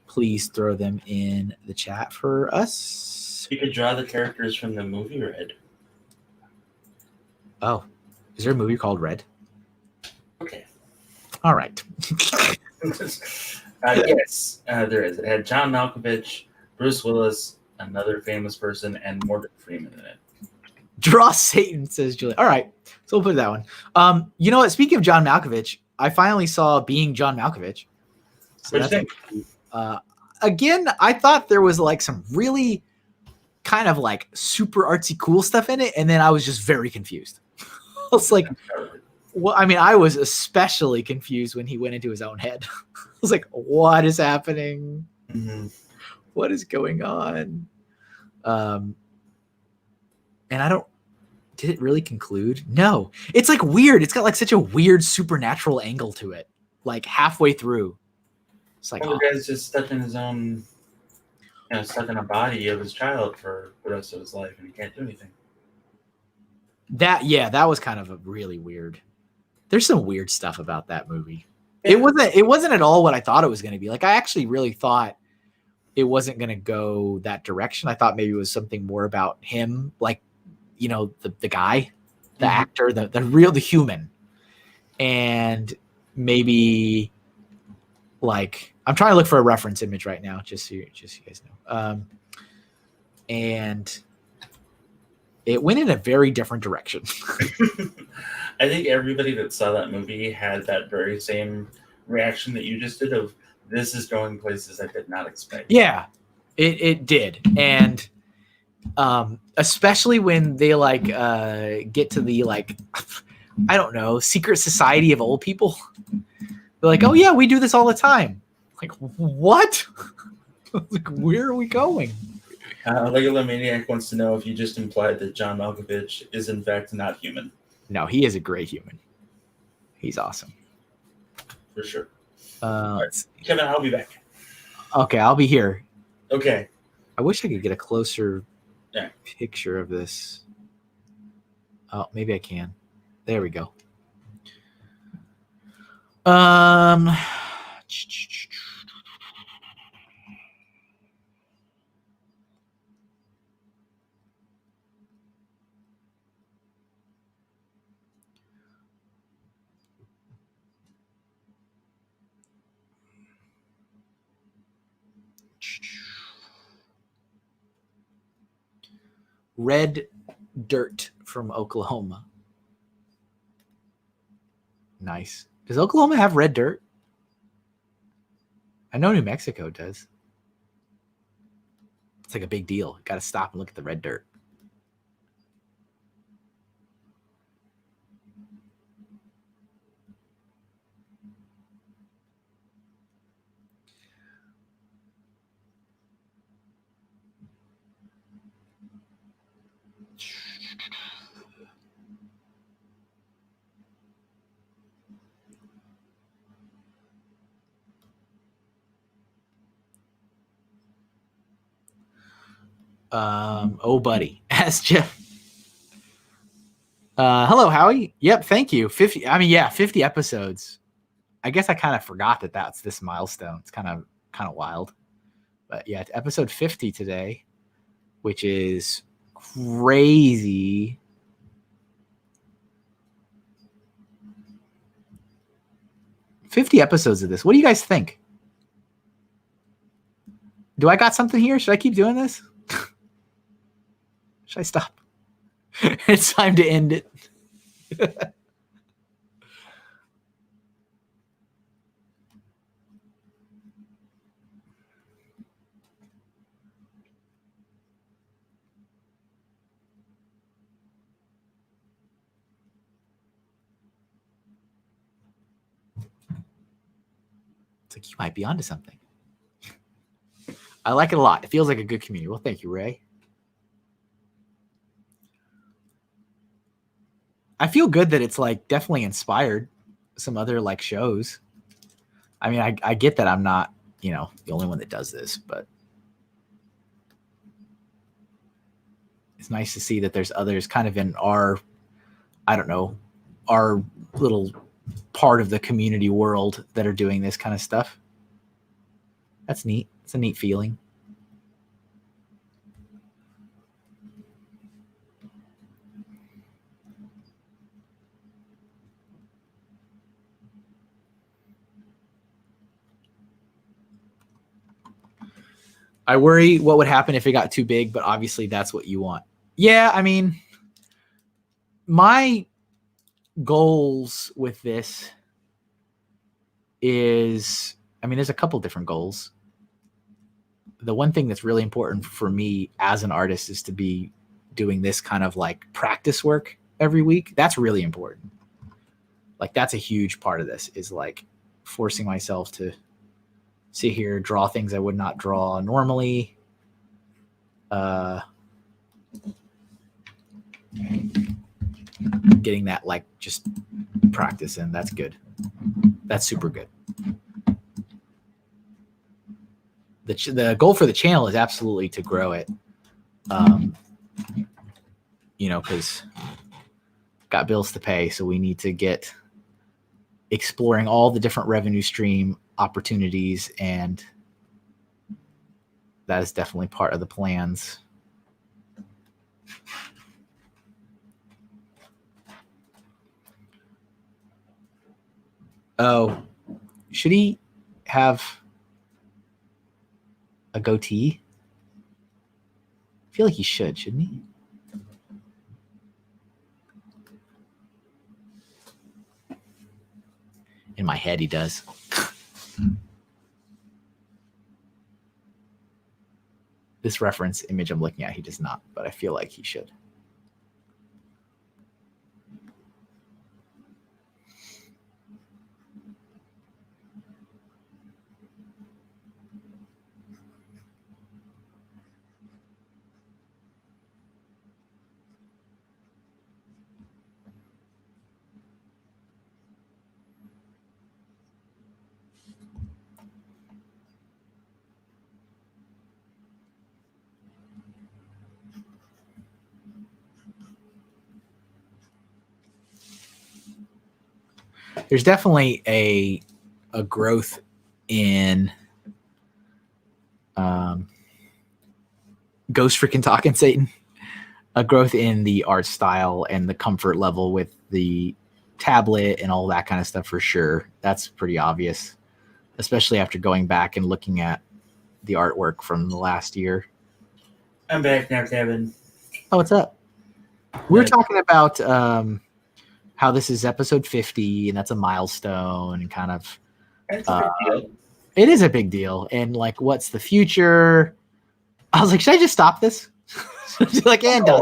please throw them in the chat for us. You could draw the characters from the movie Red. Oh, is there a movie called Red? Okay. All right. Yes, there is. It had John Malkovich, Bruce Willis, another famous person, and Morgan Freeman in it. Draw Satan, says Julie. All right, so we'll put that one. You know what? Speaking of John Malkovich, I finally saw Being John Malkovich. So What do you think? Again, I thought there was like some really kind of like super artsy cool stuff in it, and then I was just very confused. I was like, well, I mean, I was especially confused when he went into his own head. I was like, what is happening? Mm-hmm. What is going on? And did it really conclude? No. It's like weird. It's got like such a weird supernatural angle to it. Like halfway through. It's like, the guy's just stuck in his own, stuck in a body of his child for the rest of his life, and he can't do anything. That was kind of a really weird. There's some weird stuff about that movie. Yeah. It wasn't at all what I thought it was going to be. Like I actually really thought it wasn't going to go that direction. I thought maybe it was something more about him, like, the guy, the actor, the human. And maybe like, I'm trying to look for a reference image right now, just so you guys know. And it went in a very different direction. I think everybody that saw that movie had that very same reaction that you just did of, this is going places I did not expect. Yeah, it did. And especially when they like get to the like, I don't know, secret society of old people. They're like, oh yeah, we do this all the time. Like, what? Like, where are we going? Legalomaniac wants to know if you just implied that John Malkovich is in fact not human. No, he is a great human. He's awesome. For sure. Right. Kevin, I'll be back. Okay, I'll be here. Okay. I wish I could get a closer picture of this. Oh, maybe I can. There we go. Red dirt from Oklahoma. Nice. Does Oklahoma have red dirt? I know New Mexico does. It's like a big deal. Got to stop and look at the red dirt. Oh, buddy. Ask Jeff. Hello, Howie. Yep, thank you. 50. I mean, yeah, 50 episodes. I guess I kind of forgot that that's this milestone. It's kind of wild. But yeah, it's episode 50 today, which is crazy. $50 episodes of this. What do you guys think? Do I got something here? Should I keep doing this? Should I stop? It's time to end it. like, you might be onto something. I like it a lot. It feels like a good community. Well, thank you, Ray. I feel good that it's like definitely inspired some other like shows. I mean, I get that I'm not, the only one that does this, but it's nice to see that there's others kind of in our little part of the community world that are doing this kind of stuff. That's neat. It's a neat feeling. I worry what would happen if it got too big, but obviously that's what you want. Yeah, I mean, my goals with this is, there's a couple different goals. The one thing that's really important for me as an artist is to be doing this kind of like practice work every week. That's really important. Like, that's a huge part of this, is like forcing myself to sit here, draw things I would not draw normally. Getting that like just practice in, that's good. That's super good. The goal for the channel is absolutely to grow it. Because got bills to pay, so we need to get exploring all the different revenue stream opportunities, and that is definitely part of the plans. Oh, should he have a goatee? I feel like he should, shouldn't he? In my head, he does. This reference image I'm looking at, he does not, but I feel like he should. There's definitely a growth in Ghost freaking talking Satan, a growth in the art style and the comfort level with the tablet and all that kind of stuff for sure. That's pretty obvious, especially after going back and looking at the artwork from the last year. I'm back now, Kevin. Oh, what's up? We were talking about how this is episode 50, and that's a milestone, and kind of That's a big deal. It is a big deal. And like, what's the future? I was like, should I just stop this? She's like, and done.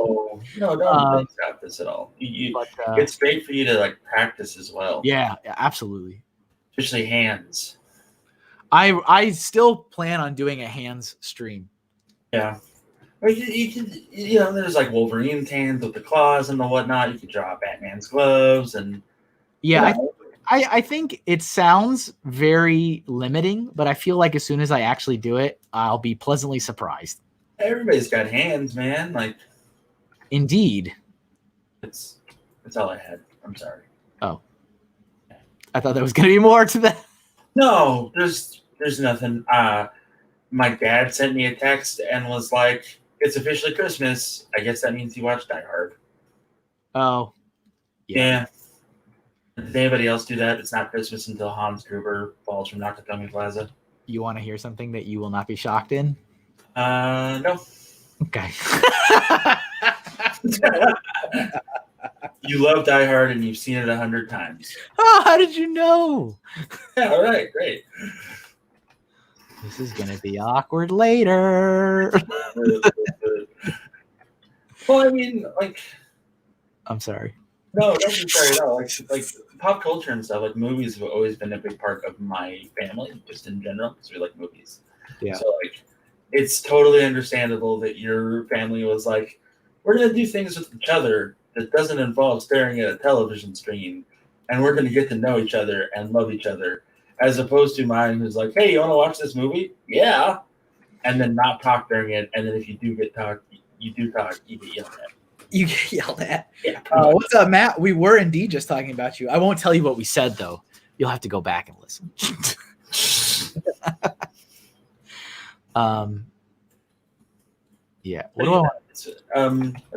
No, don't stop this at all. It's great for you to like practice as well. Yeah, absolutely. Especially hands. I still plan on doing a hands stream. Yeah. Or you can, there's like Wolverine's hands with the claws and the whatnot. You could draw Batman's gloves and. Yeah, I think it sounds very limiting, but I feel like as soon as I actually do it, I'll be pleasantly surprised. Everybody's got hands, man. Like, indeed. That's all I had. I'm sorry. Oh, I thought there was going to be more to that. No, there's nothing. My dad sent me a text and was like, "It's officially Christmas." I guess that means he watched Die Hard. Oh, yeah. Does anybody else do that? It's not Christmas until Hans Gruber falls from Nakatomi Plaza. You want to hear something that you will not be shocked in? No. Okay. You love Die Hard and you've seen it 100 times. Oh, how did you know? Yeah, all right, great. This is going to be awkward later. Well, I mean, like... I'm sorry. No, don't be sorry at all. Like pop culture and stuff, like movies have always been a big part of my family, just in general, because we like movies. Yeah. So like, it's totally understandable that your family was like, we're gonna do things with each other that doesn't involve staring at a television screen, and we're gonna get to know each other and love each other, as opposed to mine, who's like, hey, you want to watch this movie? Yeah, and then not talk during it, and then if you do get talk, you get yelled at. You get yelled at. Yeah. What's up, Matt? We were indeed just talking about you. I won't tell you what we said, though. You'll have to go back and listen. Yeah. What do I want? Let's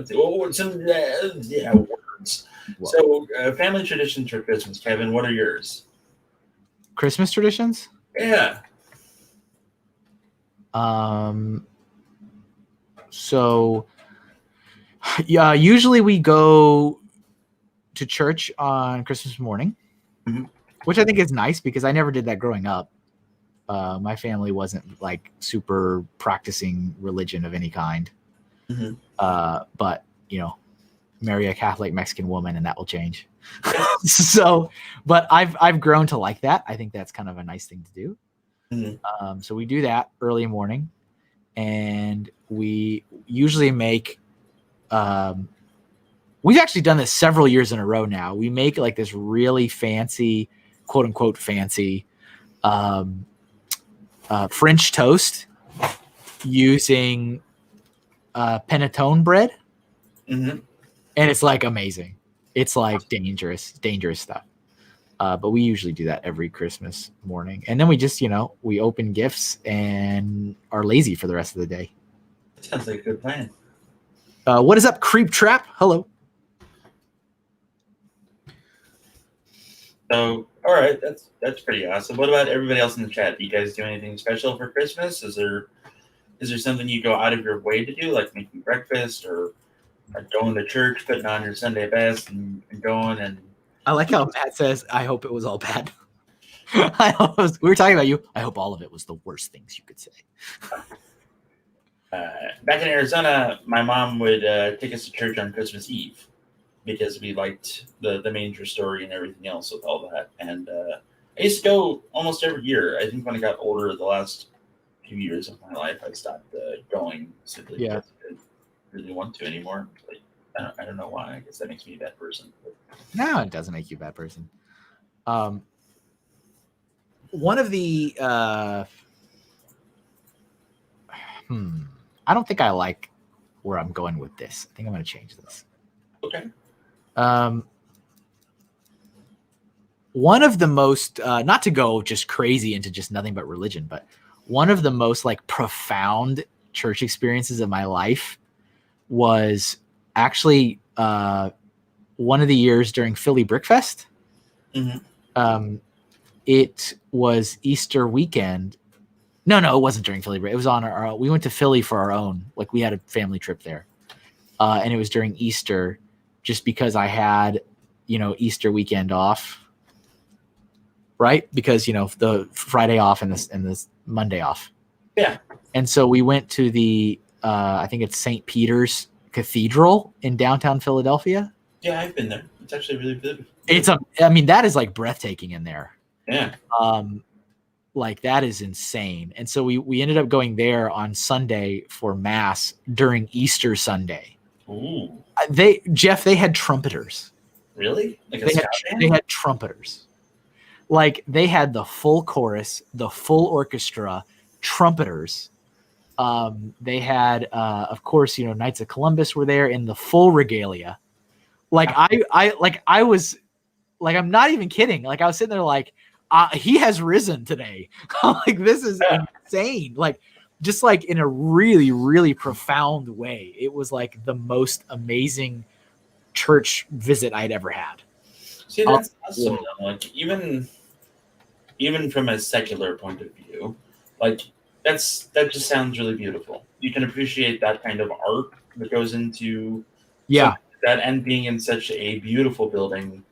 see. Well, words. What? So, family traditions for Christmas, Kevin. What are yours? Christmas traditions? Yeah. So, yeah, usually we go to church on Christmas morning, which I think is nice because I never did that growing up. My family wasn't like super practicing religion of any kind. But marry a Catholic Mexican woman and that will change. So, but I've grown to like that. I think that's kind of a nice thing to do. So we do that early morning, and we usually make, we've actually done this several years in a row now. We make like this really fancy, quote unquote fancy, French toast using panettone bread. And it's like amazing. It's like dangerous stuff. But we usually do that every Christmas morning. And then we just, we open gifts and are lazy for the rest of the day. That sounds like a good plan. What is up, Creep Trap? Hello. So, all right, that's pretty awesome. What about everybody else in the chat? Do you guys do anything special for Christmas? Is there something you go out of your way to do, like making breakfast or going to church, putting on your Sunday best and going and... I like how Matt says, I hope it was all bad. We were talking about you. I hope all of it was the worst things you could say. Back in Arizona, my mom would take us to church on Christmas Eve because we liked the manger story and everything else with all that. And I used to go almost every year. I think when I got older, the last few years of my life, I stopped going simply because I didn't really want to anymore. Like, I don't know why. I guess that makes me a bad person. No, it doesn't make you a bad person. One of the I don't think I like where I'm going with this. I think I'm going to change this. Okay. One of the most, not to go just crazy into just nothing but religion, but one of the most like profound church experiences of my life was actually one of the years during Philly Brickfest. It was Easter weekend. No, it wasn't during Philly Brick. It was on our, we went to Philly for our own, like we had a family trip there. And it was during Easter just because I had, Easter weekend off. Right? Because, the Friday off and this Monday off. Yeah. And so we went to the, I think it's St. Peter's Cathedral in downtown Philadelphia. Yeah, I've been there. It's actually really beautiful. That is like breathtaking in there. Yeah. Like that is insane. And so we ended up going there on Sunday for mass during Easter Sunday. Ooh. They had trumpeters. Really? Like they had trumpeters. Like they had the full chorus, the full orchestra, trumpeters. They had, of course, Knights of Columbus were there in the full regalia. Like I was like, I'm not even kidding. Like I was sitting there like, he has risen today. Like this is insane. Like just like in a really, really profound way. It was like the most amazing church visit I'd ever had. See, that's awesome. Like even from a secular point of view, like that just sounds really beautiful. You can appreciate that kind of art that goes into that, and being in such a beautiful building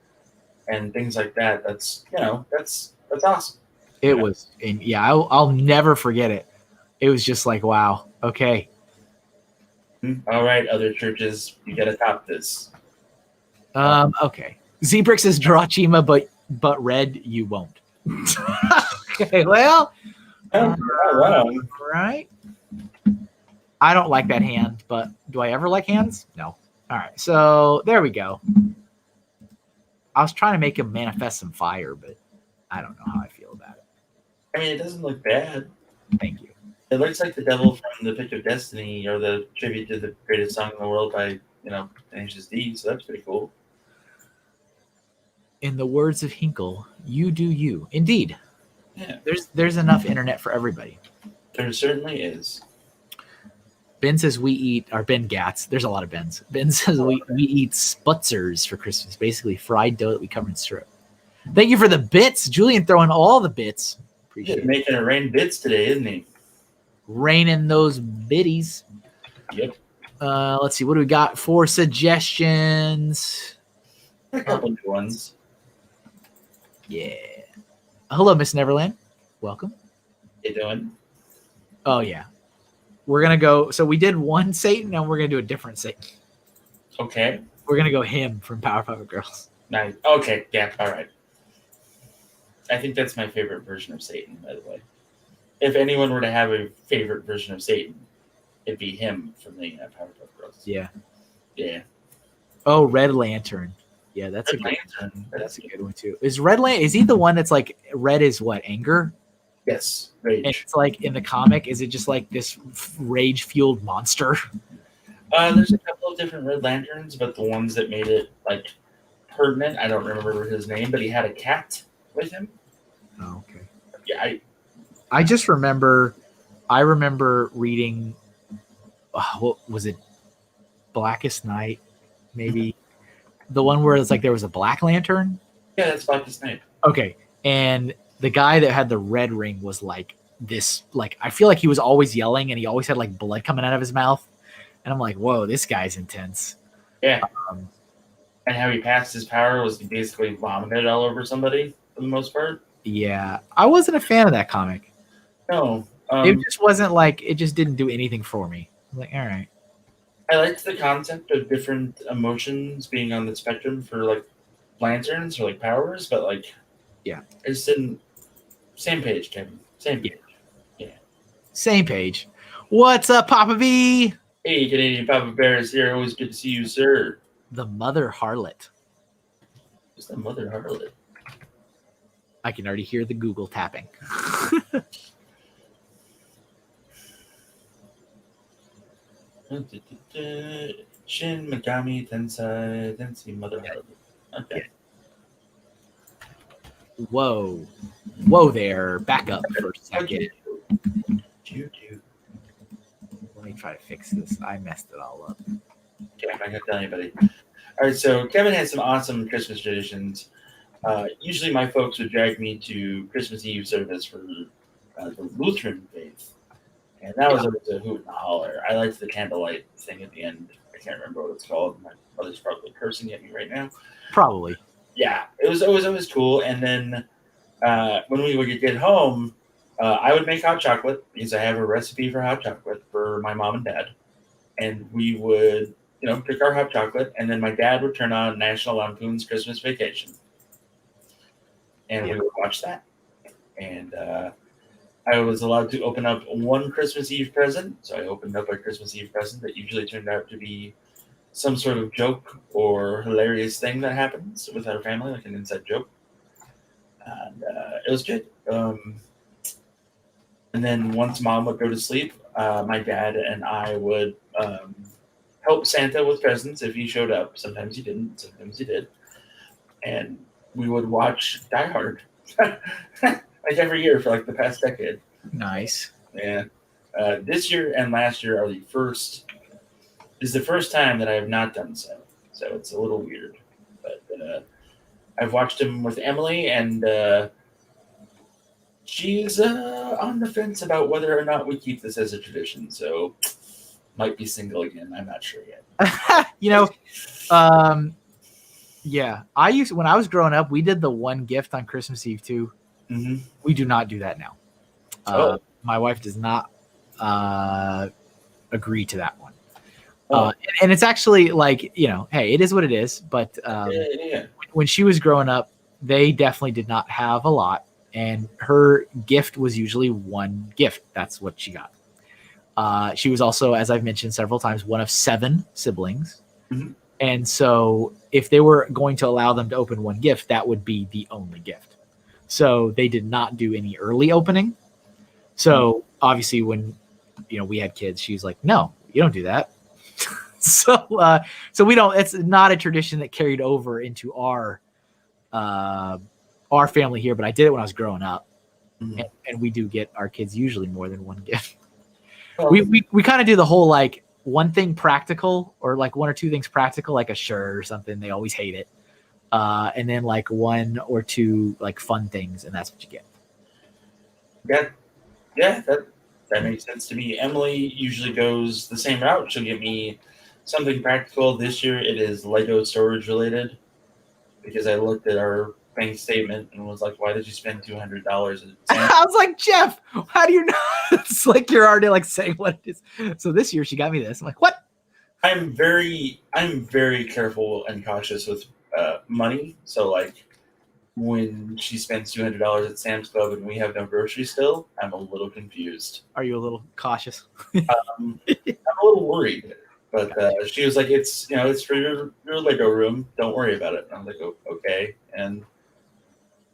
and things like that. That's awesome. It was, and I'll never forget it. It was just like, wow, okay. All right, other churches, you got to top this. Okay. Zebrix says draw Chima, but red you won't. Okay, well, right. I don't like that hand, but do I ever like hands? No. All right, so there we go. I was trying to make him manifest some fire, but I don't know how I feel about it. I mean, it doesn't look bad. Thank you. It looks like the devil from the Pick of Destiny, or the tribute to the greatest song in the world by, Tenacious D, so that's pretty cool. In the words of Hinkle, you do you. Indeed. Yeah. There's enough internet for everybody. There certainly is. Ben says we eat, or Ben Gats. There's a lot of Bens. Ben says we eat sputzers for Christmas, basically fried dough that we cover in syrup. Thank you for the bits. Julian throwing all the bits. Appreciate it. Making it rain bits today, isn't he? Raining those biddies. Yep. Let's see. What do we got for suggestions? A couple new ones. Yeah. Hello, Miss Neverland. Welcome. How you doing? Oh, yeah. We're going to go. So we did one Satan, and we're going to do a different Satan. Okay. We're going to go him from Powerpuff Girls. Nice. Okay. Yeah. All right. I think that's my favorite version of Satan, by the way. If anyone were to have a favorite version of Satan, it'd be him from the Powerpuff Girls. Yeah. Yeah. Oh, Red Lantern. Yeah, that's Red a good Lantern. That's a good one too. Is Red Lantern? Is he the one that's like red is what, anger? Yes, And rage. it's like in the comic, is it just like this rage fueled monster? There's a couple of different Red Lanterns, but the ones that made it like pertinent, I don't remember his name, but he had a cat with him. Oh, okay. Yeah, I just remember. I remember reading. What was it? Blackest Night, maybe. The one where it's like there was a Black Lantern. Yeah, that's Blackest Night. Okay, and the guy that had the red ring was like this. Like I feel like he was always yelling, and he always had like blood coming out of his mouth. And I'm like, whoa, this guy's intense. Yeah. And how he passed his power was he basically vomited all over somebody for the most part. Yeah, I wasn't a fan of that comic. No. It just wasn't like it just didn't do anything for me. I'm like, all right. I liked the concept of different emotions being on the spectrum for like lanterns or like powers, but like, yeah, I just didn't. Same page, Kevin. Same page. Yeah. Same page. What's up, Papa B? Hey, Canadian Papa Bear is here. Always good to see you, sir. The Mother Harlot. Who's the Mother Harlot? I can already hear the Google tapping. Shin Megami Tensei Mother Harlot. Okay. Whoa. Whoa there. Back up for a second. Let me try to fix this. I messed it all up. Okay, I'm not going to tell anybody. All right, so Kevin has some awesome Christmas traditions. Usually my folks would drag me to Christmas Eve service for the Lutheran faith. And that was always a hoot and a holler. I liked the candlelight thing at the end. I can't remember what it's called. My brother's probably cursing at me right now. Probably. Yeah, it was always cool. And then when we would get home, I would make hot chocolate because I have a recipe for hot chocolate for my mom and dad. And we would, pick our hot chocolate. And then my dad would turn on National Lampoon's Christmas Vacation. And we would watch that. And I was allowed to open up one Christmas Eve present. So I opened up a Christmas Eve present that usually turned out to be some sort of joke or hilarious thing that happens with our family, like an inside joke. And it was good. And then once mom would go to sleep, my dad and I would help Santa with presents if he showed up. Sometimes he didn't, sometimes he did. And we would watch Die Hard like every year for like the past decade. Nice. Yeah. This year and last year are is the first time that I have not done so. So it's a little weird. But I've watched him with Emily, and she's on the fence about whether or not we keep this as a tradition. So might be single again. I'm not sure yet. Yeah. When I was growing up, we did the one gift on Christmas Eve too. Mm-hmm. We do not do that now. My wife does not agree to that one. And it's actually like, hey, it is what it is. But when when she was growing up, they definitely did not have a lot, and her gift was usually one gift. That's what she got. She was also, as I've mentioned several times, one of 7 siblings. Mhm. And so if they were going to allow them to open one gift, that would be the only gift. So they did not do any early opening. So obviously when, we had kids, she was like, no, you don't do that. So we don't, it's not a tradition that carried over into our family here, but I did it when I was growing up. Mhm. And we do get our kids usually more than one gift. Well, We kind of do the whole like one thing practical, or like 1 or 2 things practical, like a shirt or something. They always hate it. And then like 1 or 2 like fun things, and that's what you get. yeah, that makes sense to me. Emily usually goes the same route. She'll get me something practical. This year it is Lego storage related, because I looked at our bank statement and was like, why did you spend $200 at I was like, Jeff, how do you know? It's like you're already like saying what it is. So this year she got me this. I'm like, what? I'm very careful and cautious with money. So like when she spends $200 at Sam's Club and we have no groceries still, I'm a little confused. Are you a little cautious? I'm a little worried. But she was like, it's it's for your Lego room. Don't worry about it. And I'm like, oh, okay. And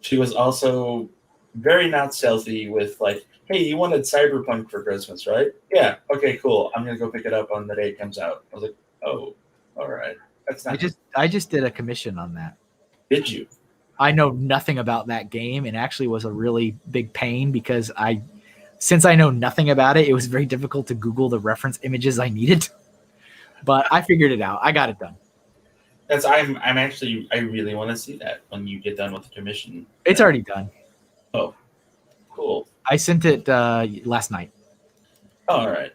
she was also very not stealthy with like, hey, you wanted Cyberpunk for Christmas, right? Yeah. Okay, cool. I'm gonna go pick it up on the day it comes out. I was like, oh, all right. That's not. I just did a commission on that. Did you? I know nothing about that game, and actually was a really big pain because since I know nothing about it, it was very difficult to Google the reference images I needed. But I figured it out. I got it done. I really want to see that when you get done with the commission. It's already done. Oh, cool. I sent it last night. Oh, all right.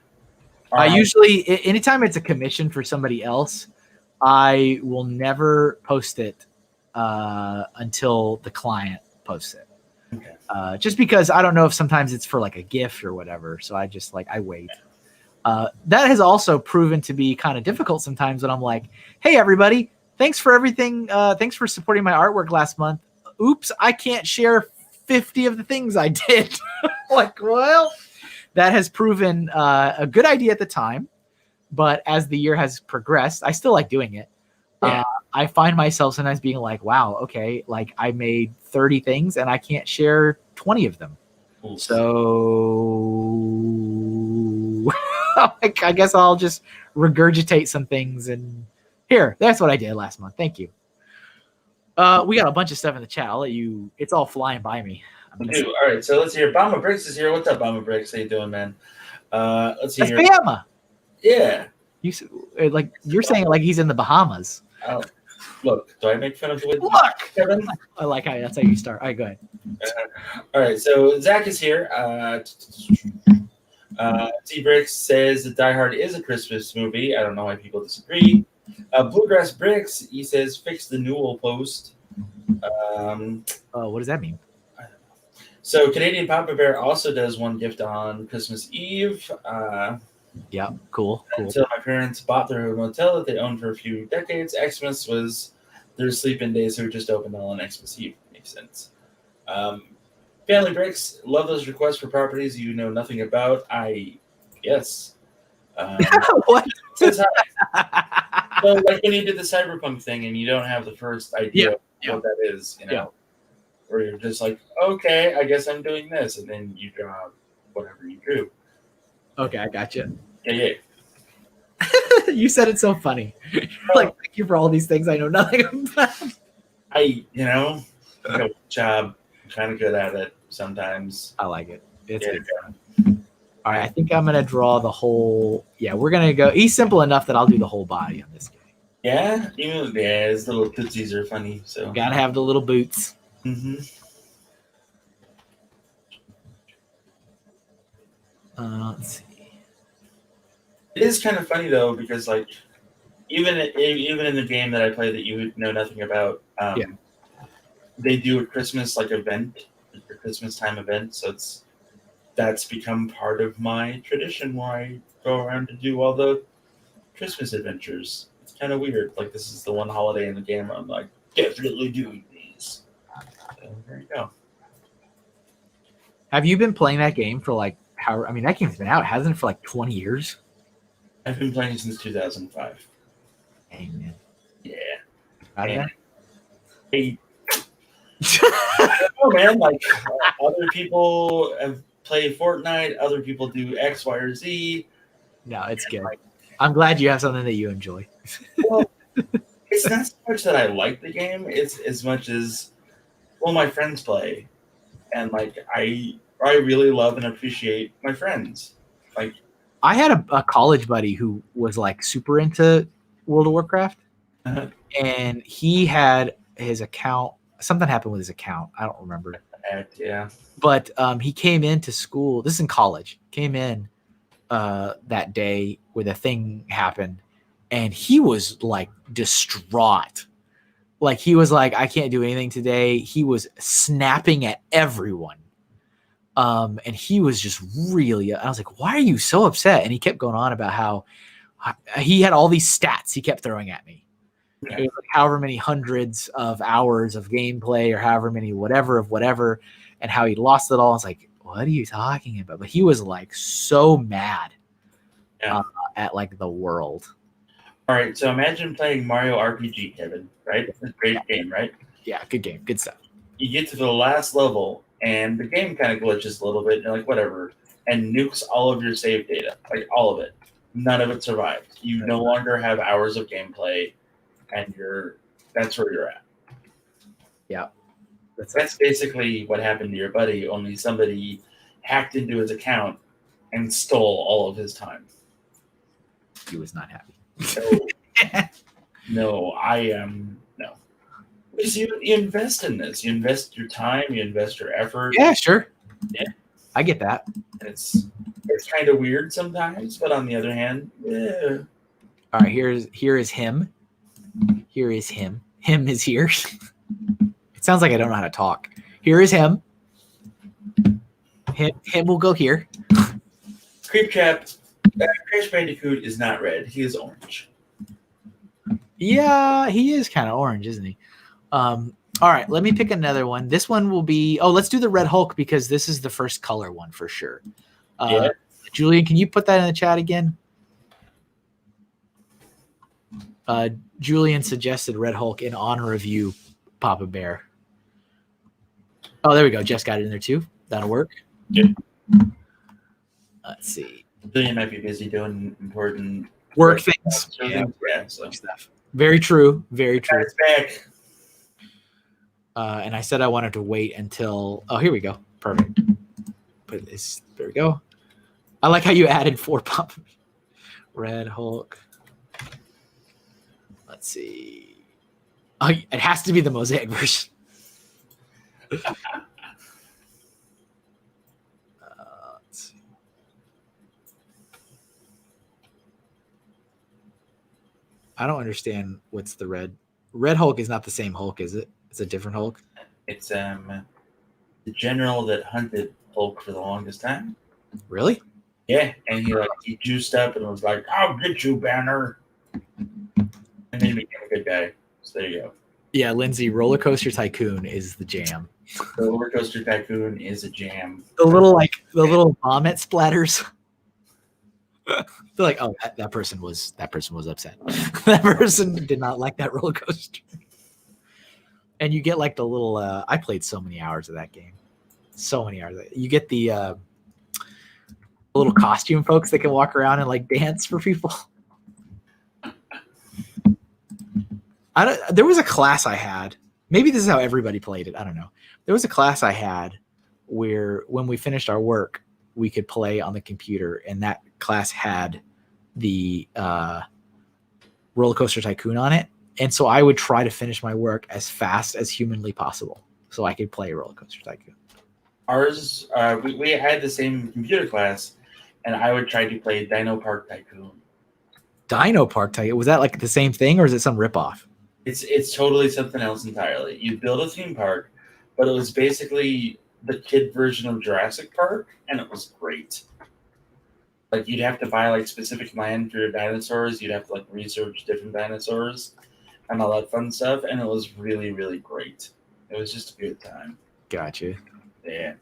I usually, anytime it's a commission for somebody else, I will never post it until the client posts it. Okay. Just because I don't know if sometimes it's for like a gift or whatever. So I just I wait. That has also proven to be kind of difficult sometimes when I'm like, hey, everybody, thanks for everything. Thanks for supporting my artwork last month. Oops, I can't share 50 of the things I did. Like, well, that has proven a good idea at the time. But as the year has progressed, I still like doing it. Yeah. I find myself sometimes being like, wow, okay, like I made 30 things and I can't share 20 of them. Oof. So I guess I'll just regurgitate some things. And here, that's what I did last month. Thank you. We got a bunch of stuff in the chat. I'll let you. It's all flying by me. We do. All right, so let's hear. Bama Bricks is here. What's up, Bama Bricks? How you doing, man? Let's see. That's Bama. Yeah. You're saying it like he's in the Bahamas. Oh, look, do I make fun of the way? Look, Kevin? I like how that's how you start. All right, go ahead. All right, so Zach is here. T Bricks says that Die Hard is a Christmas movie. I don't know why people disagree. Bluegrass Bricks, he says, fix the Newell post. What does that mean? So Canadian Papa Bear also does one gift on Christmas Eve. Yeah, cool. Until my parents bought their motel that they owned for a few decades, Xmas was their sleep-in day, so we just opened all on Xmas Eve. Makes sense. Family Bricks, love those requests for properties you know nothing about. Yes. What? So like when you did the Cyberpunk thing and you don't have the first idea of what that is, where you're just like, okay, I guess I'm doing this, and then you draw whatever you drew. Okay, I got you. Yeah. You said it so funny. Like, thank you for all these things I know nothing about. Good job. I'm kind of good at it sometimes. I like it. It's good. All right, I think I'm gonna draw the whole. Yeah, we're gonna go. He's simple enough that I'll do the whole body on this guy. Yeah, his little tootsies are funny. So you gotta have the little boots. Mm-hmm. Let's see. It is kind of funny though, because like even in the game that I play that you know nothing about, they do a Christmas event, a Christmas time event. So that's become part of my tradition where I go around to do all the Christmas adventures. It's kind of weird. Like this is the one holiday in the game where I'm like, definitely doing these. So there you go. Have you been playing that game for like how? I mean, that game's been out, hasn't it, for like 20 years? I've been playing since 2005. Dang, man. Yeah. Out of that? Hey, I don't know, man. Like other people have played Fortnite, other people do X, Y, or Z. No, it's good. I'm glad you have something that you enjoy. Well, it's not so much that I like the game; it's as much as my friends play, and like I really love and appreciate my friends. Like I had a college buddy who was like super into World of Warcraft, and he had his account. Something happened with his account. I don't remember. yeah. But he came into school. This is in college. Came in that day where the thing happened, and he was like distraught. Like he was like, I can't do anything today. He was snapping at everyone. And he was just really, I was like, why are you so upset? And he kept going on about how he had all these stats he kept throwing at me. Yeah. It was like however many hundreds of hours of gameplay or however many whatever of whatever, and how he lost it all. I was like, what are you talking about? But he was like so mad at like the world. All right, so imagine playing Mario RPG, Kevin, right? It's a great game, right? Yeah, good game. Good stuff. You get to the last level, and the game kind of glitches a little bit, and you're like, whatever, and nukes all of your save data, like all of it. None of it survived. You no longer have hours of gameplay, and that's where you're at. Yeah. That's basically what happened to your buddy, only somebody hacked into his account and stole all of his time. He was not happy. No, I am no. Because you invest in this. You invest your time, you invest your effort. Yeah, sure. Yeah. I get that. It's kind of weird sometimes, but on the other hand, yeah. All right, here is him. Here is him. Him is here. It sounds like I don't know how to talk. Here is him. Him will go here. Creep Trap, Crash Bandicoot is not red. He is orange. Yeah, he is kind of orange, isn't he? All right, let me pick another one. This one will be... Oh, let's do the Red Hulk because this is the first color one for sure. Yeah. Julian, can you put that in the chat again? Julian suggested Red Hulk in honor of you, Papa Bear. Oh, there we go. Jess got it in there too. That'll work. Yeah. Let's see. Julian might be busy doing important work things. Yeah, so. Stuff. Very true. Very true. It's back. And I said I wanted to wait until... Oh, here we go. Perfect. Put this... There we go. I like how you added 4 pop. Red Hulk. Let's see. Oh, it has to be the Mosaic version. Let's see. I don't understand what's the red. Red Hulk is not the same Hulk, is it? It's a different Hulk. It's the general that hunted Hulk for the longest time. Really? Yeah, and he juiced up and was like, "I'll get you, Banner," and then he became a good guy. So there you go. Yeah, Lindsay, Roller Coaster Tycoon is the jam. The Roller Coaster Tycoon is a jam. The little vomit splatters. They're like, oh, that person was upset. That person did not like that roller coaster. And you get like the little. I played so many hours of that game. So many hours. You get the little costume folks that can walk around and like dance for people. There was a class I had. Maybe this is how everybody played it. I don't know. There was a class I had where when we finished our work, we could play on the computer, and that class had the Roller Coaster Tycoon on it. And so I would try to finish my work as fast as humanly possible so I could play Roller Coaster Tycoon. Ours, we had the same computer class, and I would try to play Dino Park Tycoon. Dino Park Tycoon? Was that like the same thing, or is it some ripoff? It's totally something else entirely. You build a theme park, but it was basically the kid version of Jurassic Park, and it was great. Like, you'd have to buy like specific land for your dinosaurs. You'd have to like research different dinosaurs, and all that fun stuff, and it was really, really great. It was just a good time. Gotcha. Yeah.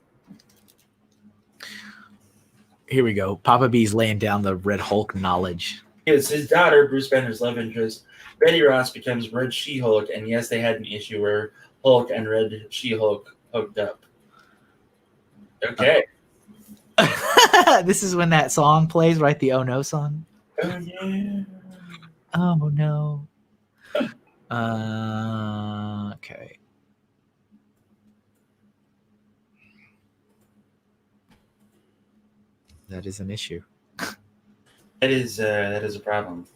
Here we go. Papa B's laying down the Red Hulk knowledge. Yes, his daughter, Bruce Banner's love interest, Betty Ross, becomes Red She-Hulk, and yes, they had an issue where Hulk and Red She-Hulk hooked up. Okay. This is when that song plays, right? The Oh No song. Oh, yeah. Oh, no. Okay. That is an issue. That is a problem.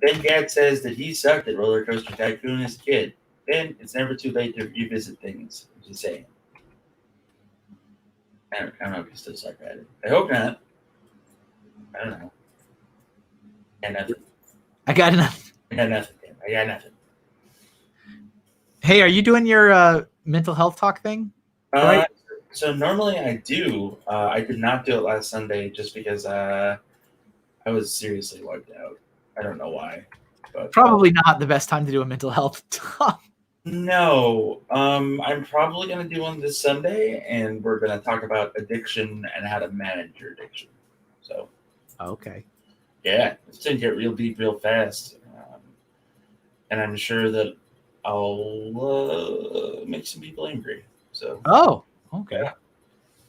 Ben Gad says that he sucked at Roller Coaster Tycoon as a kid. Ben, it's never too late to revisit things. I'm just saying. I don't know if you still suck at it. I hope not. I don't know. I got nothing. I got nothing. I got nothing. I got nothing. Hey, are you doing your mental health talk thing? Right? So normally I do. I did not do it last Sunday just because I was seriously wiped out. I don't know why. But Probably not the best time to do a mental health talk. No. I'm probably going to do one this Sunday, and we're going to talk about addiction and how to manage your addiction. So, Okay. yeah, it's going to get real deep real fast. And I'm sure that I'll make some people angry. So. Oh, okay. Yeah.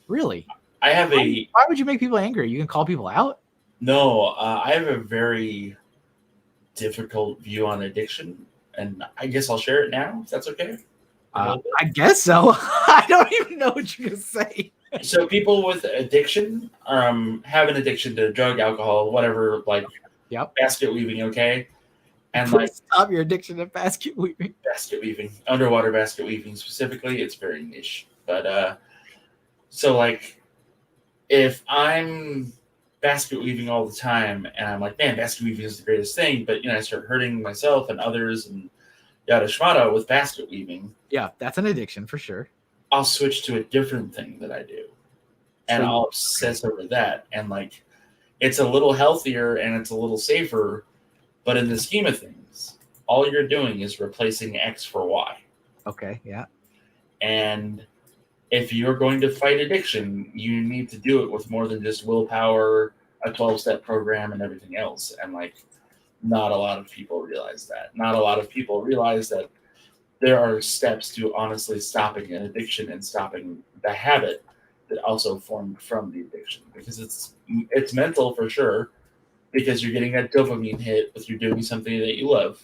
Really? I have Why would you make people angry? You can call people out? No, I have a very difficult view on addiction, and I guess I'll share it now, if that's okay. I guess so. I don't even know what you're going to say. So people with addiction have an addiction to drug, alcohol, whatever, like basket weaving, okay? And like stop your addiction to basket weaving. Basket weaving, underwater basket weaving specifically, it's very niche. But so like if I'm basket weaving all the time and I'm like, man, basket weaving is the greatest thing, but I start hurting myself and others and yada shmata with basket weaving. Yeah, that's an addiction for sure. I'll switch to a different thing that I do. And I'll obsess over that. And like it's a little healthier and it's a little safer, but in the scheme of things, all you're doing is replacing X for Y. Okay, yeah. And if you're going to fight addiction, you need to do it with more than just willpower, a 12-step program, and everything else. And like, not a lot of people realize that. Not a lot of people realize that there are steps to honestly stopping an addiction and stopping the habit that also formed from the addiction. Because it's mental for sure, because you're getting that dopamine hit if you're doing something that you love.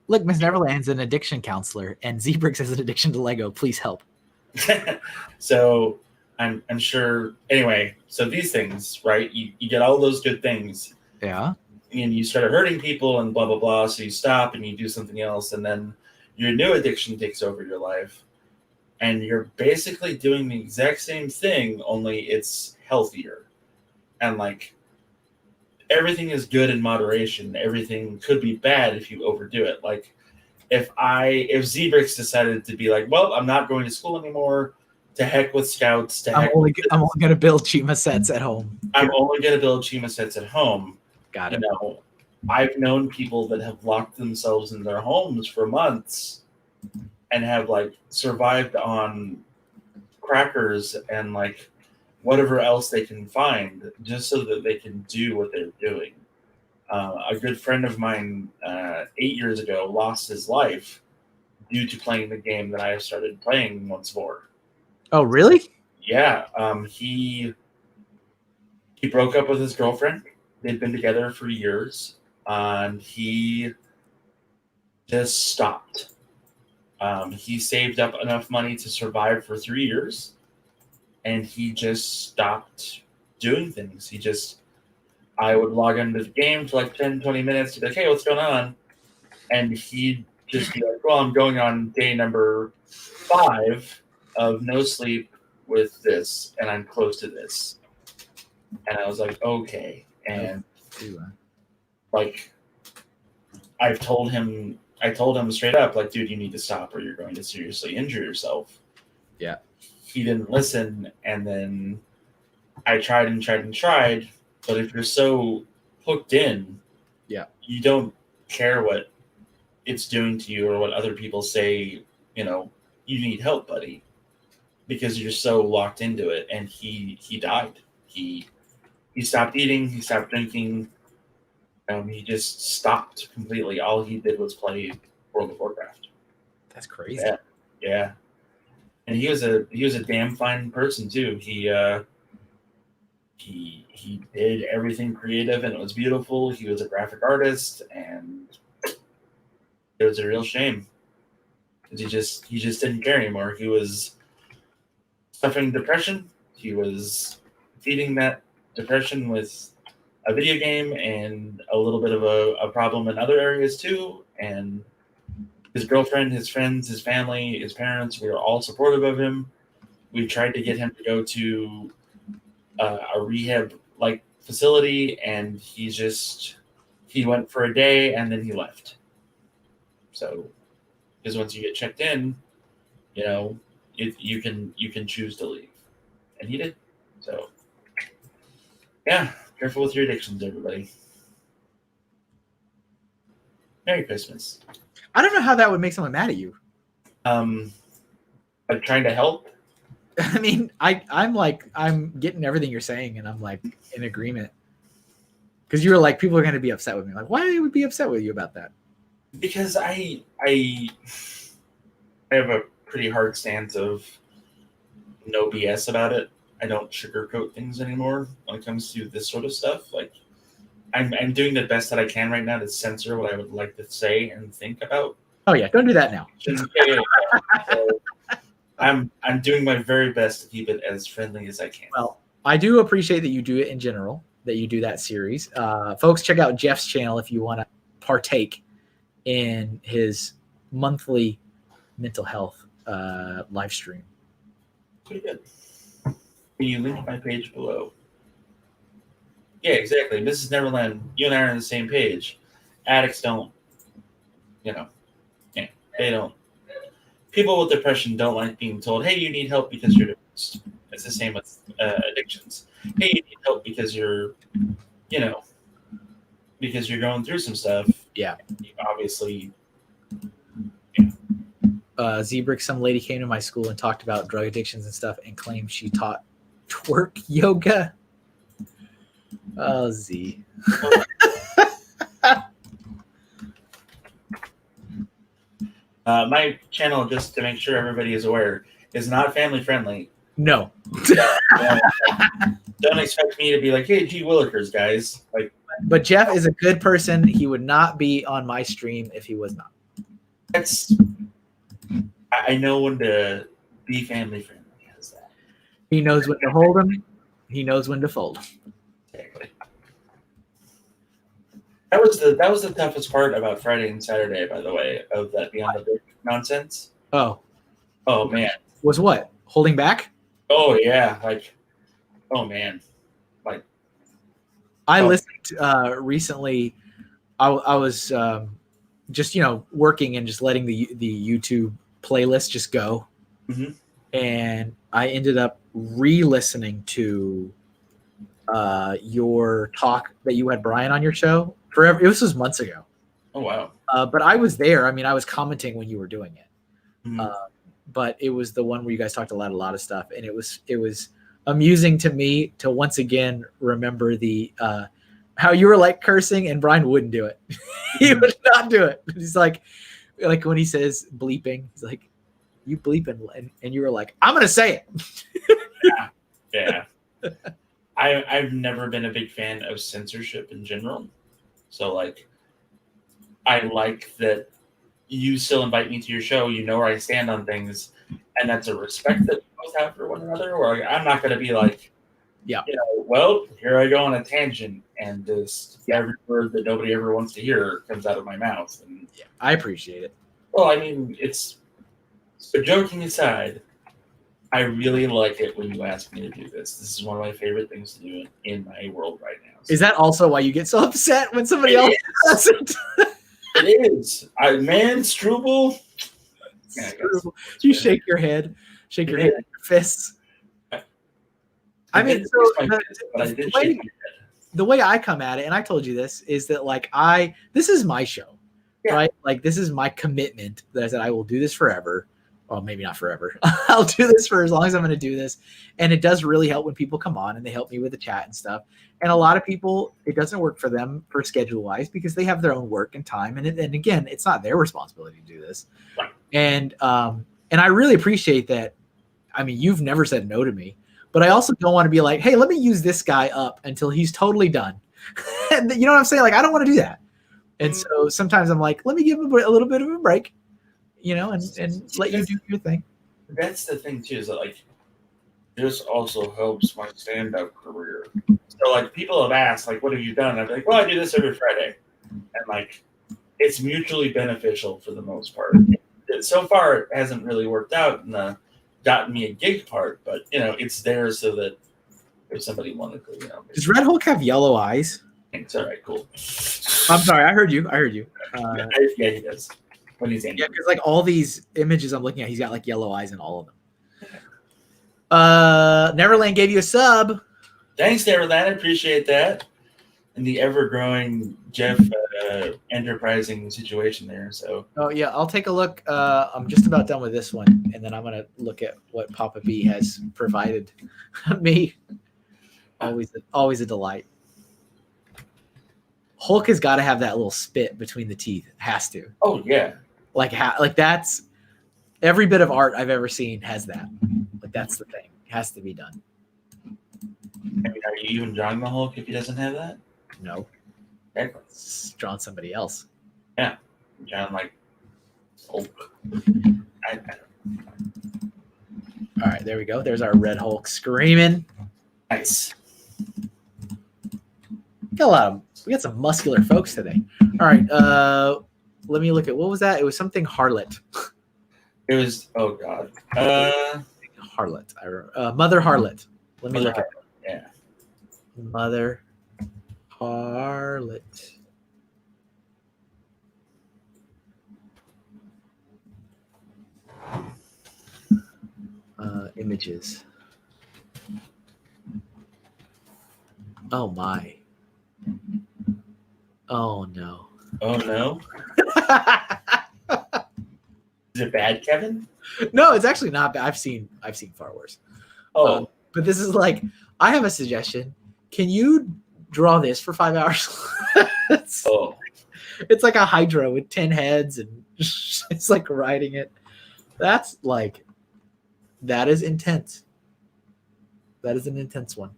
Look, Miss Neverland's an addiction counselor, and Zebrix has an addiction to Lego. Please help. So I'm sure. Anyway, so these things, right? You get all those good things. Yeah. And you start hurting people and blah, blah, blah. So you stop and you do something else. And then your new addiction takes over your life. And you're basically doing the exact same thing, only it's healthier. And like everything is good in moderation. Everything could be bad if you overdo it. Like if Zebrix decided to be like, well, I'm not going to school anymore, to heck with scouts, I'm only going to build Chima sets at home. I'm only going to build Chima sets at home. Got it. I've known people that have locked themselves in their homes for months and have like survived on crackers and like whatever else they can find just so that they can do what they're doing. A good friend of mine 8 years ago lost his life due to playing the game that I started playing once more. Oh, really? Yeah. He broke up with his girlfriend. They'd been together for years, and he just stopped. He saved up enough money to survive for 3 years, and he just stopped doing things. I would log into the game for like 10, 20 minutes to be like, hey, what's going on? And he'd just be like, well, I'm going on day number 5 of no sleep with this, and I'm close to this. And I was like, okay. And like, I told him straight up, like, dude, you need to stop or you're going to seriously injure yourself. Yeah. He didn't listen. And then I tried and tried and tried. But if you're so hooked in, yeah, you don't care what it's doing to you or what other people say, you know, you need help, buddy, because you're so locked into it. And he died. He stopped eating. He stopped drinking. He just stopped completely. All he did was play World of Warcraft. That's crazy. Yeah. And he was a damn fine person too. He did everything creative and it was beautiful. He was a graphic artist, and it was a real shame because he just didn't care anymore. He was suffering depression. He was feeding that depression with a video game and a little bit of a problem in other areas too. And his girlfriend, his friends, his family, his parents, we were all supportive of him. We tried to get him to go to a rehab like facility, and he went for a day and then he left. So, because once you get checked in, you know, you can choose to leave, and he did. So, yeah, careful with your addictions, everybody. Merry Christmas. I don't know how that would make someone mad at you. Like trying to help. I mean, I'm getting everything you're saying, and I'm like in agreement. Because you were like, people are going to be upset with me. Like, why would be upset with you about that? Because I have a pretty hard stance of no BS about it. I don't sugarcoat things anymore when it comes to this sort of stuff. Like, I'm doing the best that I can right now to censor what I would like to say and think about. Oh yeah, don't do that now. Yeah. So I'm doing my very best to keep it as friendly as I can. Well, I do appreciate that you do it in general, that you do that series. Folks, check out Jeff's channel if you want to partake in his monthly mental health live stream. Pretty good. Can you link my page below? Yeah, exactly. Mrs. Neverland, you and I are on the same page. Addicts don't, they don't. People with depression don't like being told, hey, you need help because you're depressed. It's the same with addictions. Hey, you need help because you're, because you're going through some stuff. Yeah. Obviously. Zebrick, some lady came to my school and talked about drug addictions and stuff and claimed she taught twerk yoga. Oh, Z. My channel, just to make sure everybody is aware, is not family friendly. No. Don't expect me to be like, hey, gee willikers, guys. Like, but Jeff is a good person. He would not be on my stream if he was not. I know when to be family friendly. How's that? He knows when to hold him. He knows when to fold. Exactly. That was the toughest part about Friday and Saturday, by the way, of that Beyond the Brick nonsense. Oh man. Was what? Holding back? Oh yeah, oh man, I listened recently. I was just working and just letting the YouTube playlist just go, and I ended up re-listening to your talk that you had Brian on your show. Forever, this was months ago. Oh wow! But I was there. I mean, I was commenting when you were doing it. But it was the one where you guys talked a lot of stuff, and it was amusing to me to once again remember the how you were like cursing and Brian wouldn't do it. He would not do it. He's like when he says bleeping, he's like, you bleeping, and you were like, I'm gonna say it. Yeah. I've never been a big fan of censorship in general. So I like that you still invite me to your show. You know where I stand on things, and that's a respect that we both have for one another. Or I'm not going to be like, well, here I go on a tangent, and just every word that nobody ever wants to hear comes out of my mouth. And I appreciate it. Well, I mean, so joking aside, I really like it when you ask me to do this. This is one of my favorite things to do in my world right now. So. Is that also why you get so upset when somebody else does it? It is. Struble. Yeah, you shake your head with your fists. I mean, the way I come at it, and I told you this, is that this is my show. right? Like this is my commitment that I said I will do this forever. Well, maybe not forever. I'll do this for as long as I'm going to do this. And it does really help when people come on and they help me with the chat and stuff. And a lot of people, it doesn't work for them for schedule wise because they have their own work and time. And again, it's not their responsibility to do this. And I really appreciate that. I mean, you've never said no to me, but I also don't want to be like, hey, let me use this guy up until he's totally done. You know what I'm saying? Like, I don't want to do that. And so sometimes I'm like, let me give him a little bit of a break, you know, and let you do your thing. That's the thing too, is that like this also helps my stand-up career. So like people have asked, like, what have you done? I'm like, well, I do this every Friday. And like it's mutually beneficial for the most part. So far it hasn't really worked out in the gotten me a gig part, but you know, it's there so that if somebody wanted to, you know. Does Red Hulk have yellow eyes? It's all right, cool. I'm sorry, I heard you. Yeah, he does. When he's angry. Yeah, because like all these images I'm looking at, he's got like yellow eyes in all of them. Neverland gave you a sub. Thanks, Neverland. I appreciate that. And the ever-growing Jeff enterprising situation there. So. Oh yeah, I'll take a look. I'm just about done with this one, and then I'm gonna look at what Papa B has provided me. Always a delight. Hulk has got to have that little spit between the teeth. It has to. Oh yeah. Like that's every bit of art I've ever seen has that. Like that's the thing. It has to be done. I mean, are you even drawing the Hulk if he doesn't have that? No. Okay. It's drawn somebody else. Yeah. John like Hulk. All right, there we go. There's our Red Hulk screaming. Nice. We got some muscular folks today. All right, let me look at what was that? It was something harlot. It was God. Harlot. Mother Harlot. Let me look at it. Yeah. Mother Harlot. Images. Oh my. Oh no. Oh no. Is it bad, Kevin? No, it's actually not bad. I've seen far worse. Oh. But this is like, I have a suggestion. Can you draw this for 5 hours? It's like a Hydra with 10 heads and it's like riding it. That's like, that is intense. That is an intense one.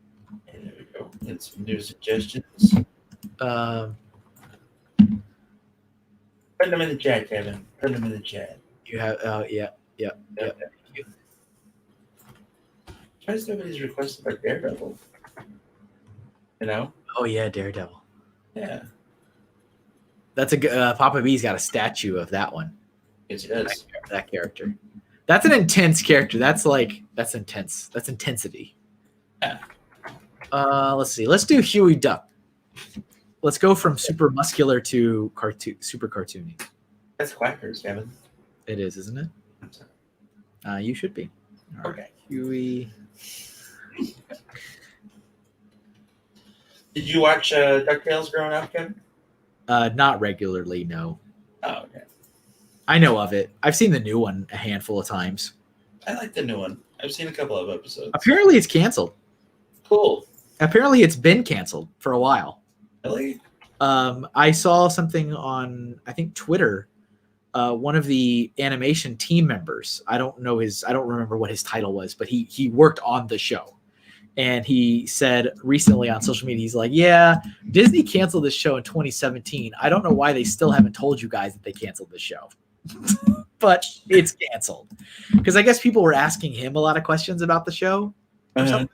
And there we go. And some new suggestions. Um, Put them in the chat, Kevin. Put them in the chat. You have, yeah. Why is nobody's requested by Daredevil? You know? Oh yeah, Daredevil. Yeah. That's a good. Papa B's got a statue of that one. Yes, he does. That character. That's an intense character. That's intense. That's intensity. Yeah. Let's see. Let's do Huey Duck. Let's go from super muscular to super cartoony. That's Quackers, Kevin. It is, isn't it? You should be. All Okay. Right. Huey. Did you watch DuckTales growing up, Kevin? Not regularly, no. Oh, okay. I know of it. I've seen the new one a handful of times. I like the new one. I've seen a couple of episodes. Apparently it's canceled. Cool. Apparently it's been canceled for a while. Really? I saw something on, I think, Twitter. One of the animation team members, I don't remember what his title was, but he worked on the show. And he said recently on social media, he's like, yeah, Disney canceled this show in 2017. I don't know why they still haven't told you guys that they canceled the show. But it's canceled. Because I guess people were asking him a lot of questions about the show. Or something.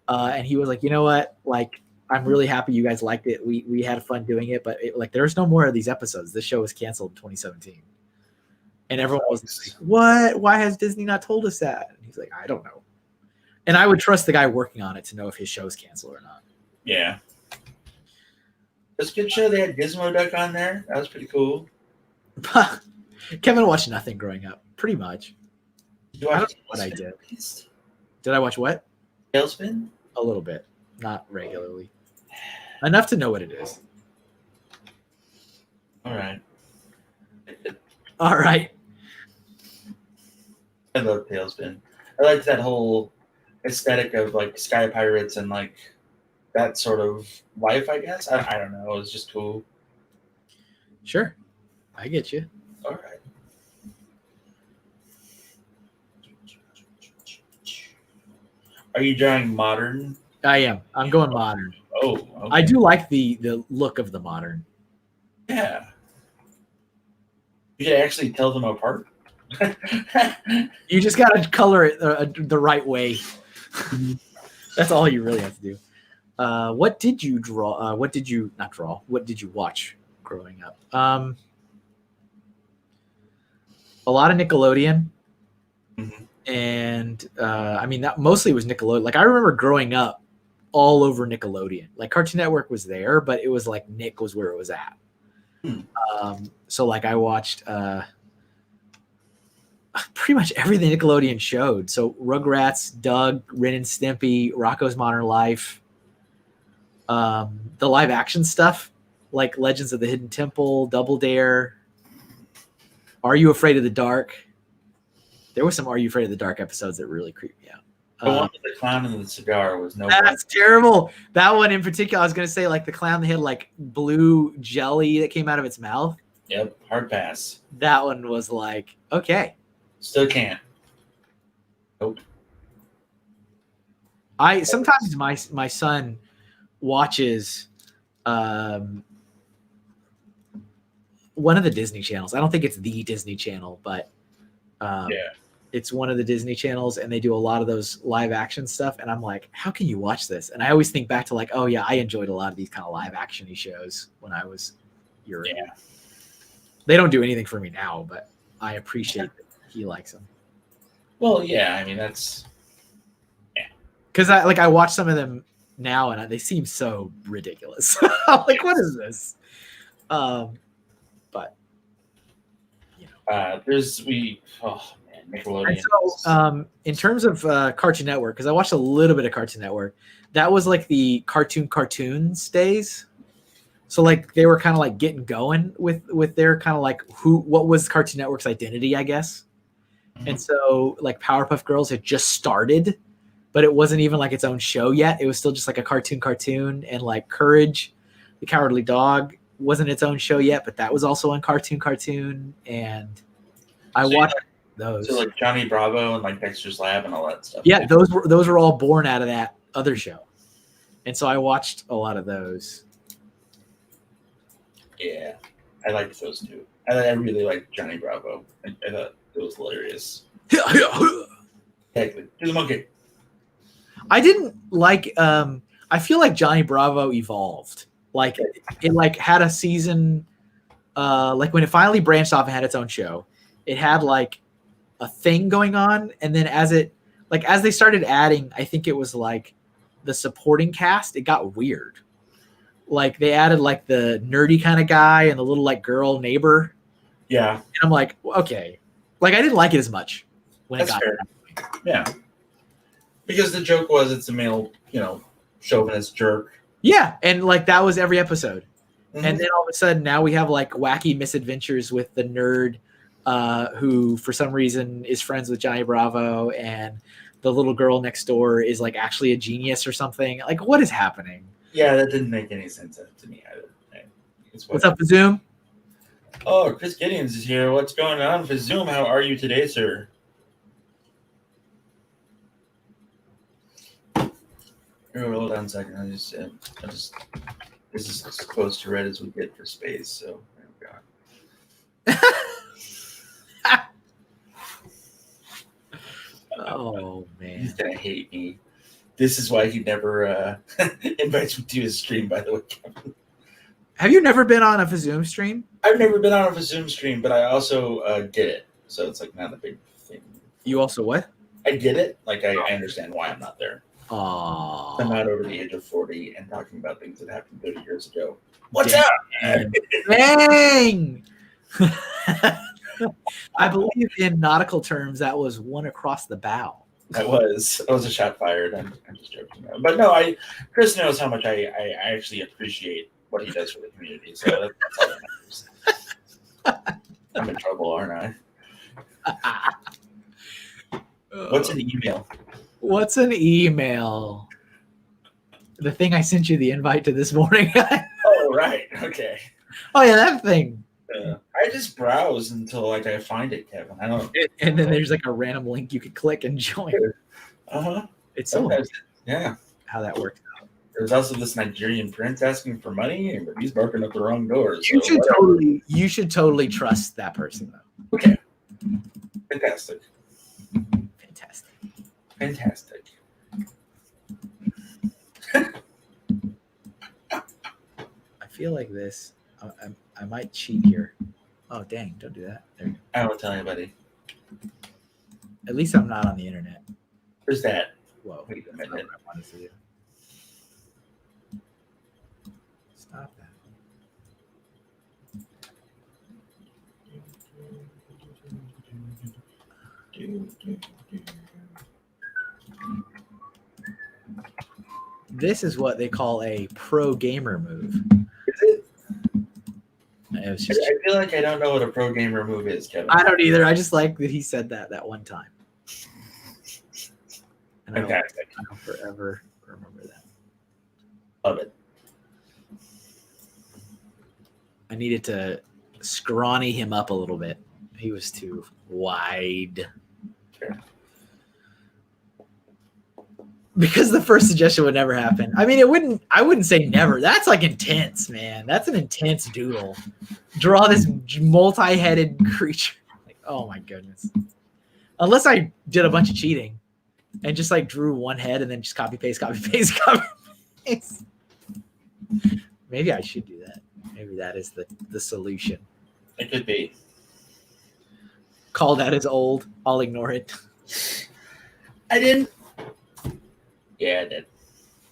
And he was like, you know what? Like, I'm really happy you guys liked it. We had fun doing it. But there's no more of these episodes. This show was canceled in 2017. And everyone was like, what? Why has Disney not told us that? And he's like, I don't know. And I would trust the guy working on it to know if his show's canceled or not. Yeah. That's a good show. They had Gizmo Duck on there. That was pretty cool. Kevin watched nothing growing up, pretty much. Did you watch I don't know what I did. Did I watch what? Tailspin? A little bit. Not regularly. Enough to know what it is. All right. All right. I love Tailspin. I like that whole aesthetic of like sky pirates and like that sort of life. I guess I don't know. It's just cool. Sure, I get you. All right. Are you drawing modern? I am. I'm going modern. Oh, okay. I do like the look of the modern. Yeah. You can actually tell them apart. You just got to color it the right way. That's all you really have to do. What did you draw? What did you not draw? What did you watch growing up? A lot of Nickelodeon. Mhm. And I mean, that mostly was Nickelodeon. Like, I remember growing up all over Nickelodeon. Like, Cartoon Network was there, but it was like Nick was where it was at. So like I watched pretty much everything Nickelodeon showed. So Rugrats, Doug, Ren and Stimpy, Rocko's Modern Life, the live action stuff like Legends of the Hidden Temple, Double Dare, Are You Afraid of the Dark? There was some Are You Afraid of the Dark episodes that really creeped me out. The one with the clown and the cigar was no. That's terrible. That one in particular, I was going to say, like the clown that had like blue jelly that came out of its mouth. Yep, hard pass. That one was like, okay. Still can't. Nope. Sometimes my son watches one of the Disney channels. I don't think it's the Disney Channel, but it's one of the Disney channels, and they do a lot of those live action stuff. And I'm like, how can you watch this? And I always think back to like, oh yeah, I enjoyed a lot of these kind of live action-y shows when I was your age. They don't do anything for me now, but I appreciate that he likes them. Well, yeah, I mean that's because I watch some of them now and they seem so ridiculous. I'm like, what is this? But you know, Nickelodeon. And so, in terms of Cartoon Network, because I watched a little bit of Cartoon Network, that was like the cartoons days. So like they were kind of like getting going with their kind of like what was Cartoon Network's identity, I guess. Mm-hmm. And so like Powerpuff Girls had just started, but it wasn't even like its own show yet. It was still just like a cartoon, and like Courage, the Cowardly Dog wasn't its own show yet, but that was also on cartoon, and I watched those. So like Johnny Bravo and like Dexter's Lab and all that stuff. Yeah, those were all born out of that other show, and so I watched a lot of those. Yeah, I liked those too. I really liked Johnny Bravo. I thought it was hilarious. Exactly. Do the monkey. I didn't like. I feel like Johnny Bravo evolved. Like it like had a season. Like when it finally branched off and had its own show, it had like a thing going on, and then as they started adding, I think it was like the supporting cast, it got weird. Like they added like the nerdy kind of guy and the little like girl neighbor. Yeah. And I'm like, okay. Like I didn't like it as much when That's it got fair. Yeah. Because the joke was it's a male, chauvinist jerk. Yeah, and like that was every episode. Mm-hmm. And then all of a sudden now we have like wacky misadventures with the nerd who for some reason is friends with Johnny Bravo, and the little girl next door is like actually a genius or something. Like what is happening? Yeah, that didn't make any sense to me either. What's up, Zoom? Oh, Chris Gideons is here. What's going on for Zoom? How are you today, sir? Here, hold on a second. I just this is as close to red as we get for space. So, oh god. Oh man, he's gonna hate me. This is why he never invites me to his stream. By the way, Kevin. Have you never been on a Zoom stream? I've never been on a Zoom stream, but I also get it. So it's like not a big thing. You also what? I get it. Like I understand why I'm not there. Oh, I'm not over the age of 40 and talking about things that happened 30 years ago. What's up? Dang! I believe in nautical terms that was one across the bow. That was a shot fired. I'm just joking. But no, Chris knows how much I actually appreciate what he does for the community. So that's all that matters. I'm in trouble, aren't I? What's an email? What's an email? The thing I sent you the invite to this morning. Oh, right. Okay. Oh yeah, that thing. I just browse until like I find it, Kevin. I don't. And then there's like a random link you could click and join. It's so yeah. How that works out. There's also this Nigerian prince asking for money, but he's barking up the wrong doors. You should totally trust that person though. Okay. Fantastic. I feel like this. I might cheat here. Oh dang! Don't do that. There you go. I won't tell anybody. At least I'm not on the internet. There's that. Whoa! Wait a minute. I wanted to do. Stop that. This is what they call a pro gamer move. Is it? I feel like I don't know what a pro gamer move is, Kevin. I don't either. I just like that he said that one time. And Fantastic. I'll forever remember that. Love it. I needed to scrawny him up a little bit. He was too wide. Fair. Because the first suggestion would never happen. I mean, I wouldn't say never. That's like intense, man. That's an intense doodle. Draw this multi-headed creature. Like, oh my goodness. Unless I did a bunch of cheating and just like drew one head and then just copy paste. Maybe I should do that. Maybe that is the solution. It could be. Call that as old. I'll ignore it. I didn't. Yeah, I did.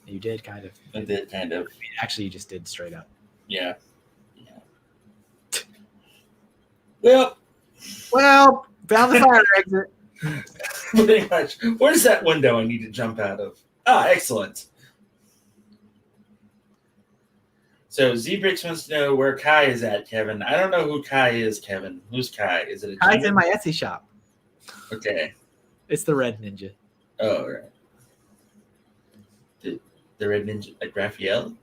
You did kind of. I did kind of. I mean, actually, you just did straight up. Yeah. Well, found the fire exit. Pretty much. Where's that window I need to jump out of? Ah, excellent. So Zebrix wants to know where Kai is at, Kevin. I don't know who Kai is, Kevin. Who's Kai? Is it a Kai's in my Etsy shop. Okay. It's the red ninja. Oh, right. The red ninja, like Raphael?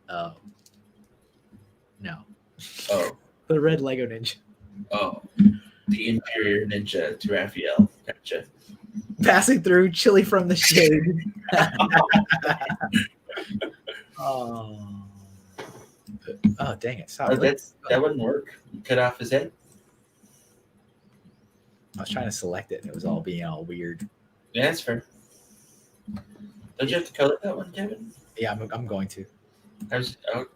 Oh. No. Oh. The red Lego ninja. Oh. The inferior ninja to Raphael. Gotcha. Passing through, chilly from the shade. Oh, dang it. Stop. That wouldn't work. You cut off his head? I was trying to select it and it was all being all weird. Yeah, that's fair. Don't you have to color that one, Kevin? Yeah, I'm going to.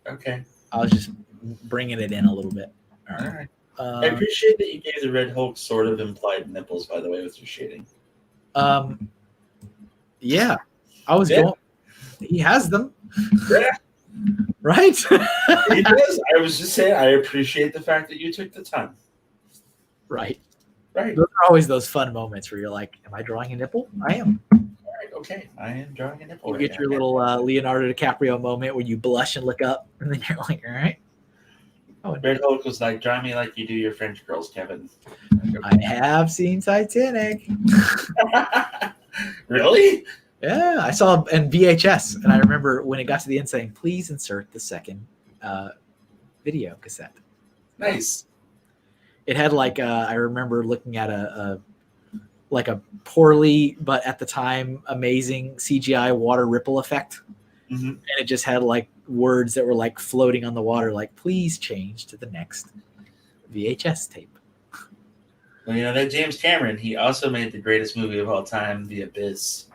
Okay. I was just bringing it in a little bit. All right. I appreciate that you gave the Red Hulk sort of implied nipples, by the way, with your shading. Yeah. I was going. He has them. Yeah. Right? He does. I was just saying, I appreciate the fact that you took the time. Right. Right. Those are always those fun moments where you're like, am I drawing a nipple? I am. All right. Okay. I am drawing a nipple. You get your little Leonardo DiCaprio moment where you blush and look up, and then you're like, all right. Oh, Red Hulk was like, draw me like you do your French girls, Kevin. I have seen Titanic. Really? Yeah, I saw in VHS, and I remember when it got to the end saying, please insert the second video cassette. Nice. It had like, I remember looking at a poorly, but at the time, amazing CGI water ripple effect. Mm-hmm. And it just had like words that were like floating on the water, like, please change to the next VHS tape. Well, you know, that James Cameron, he also made the greatest movie of all time, The Abyss.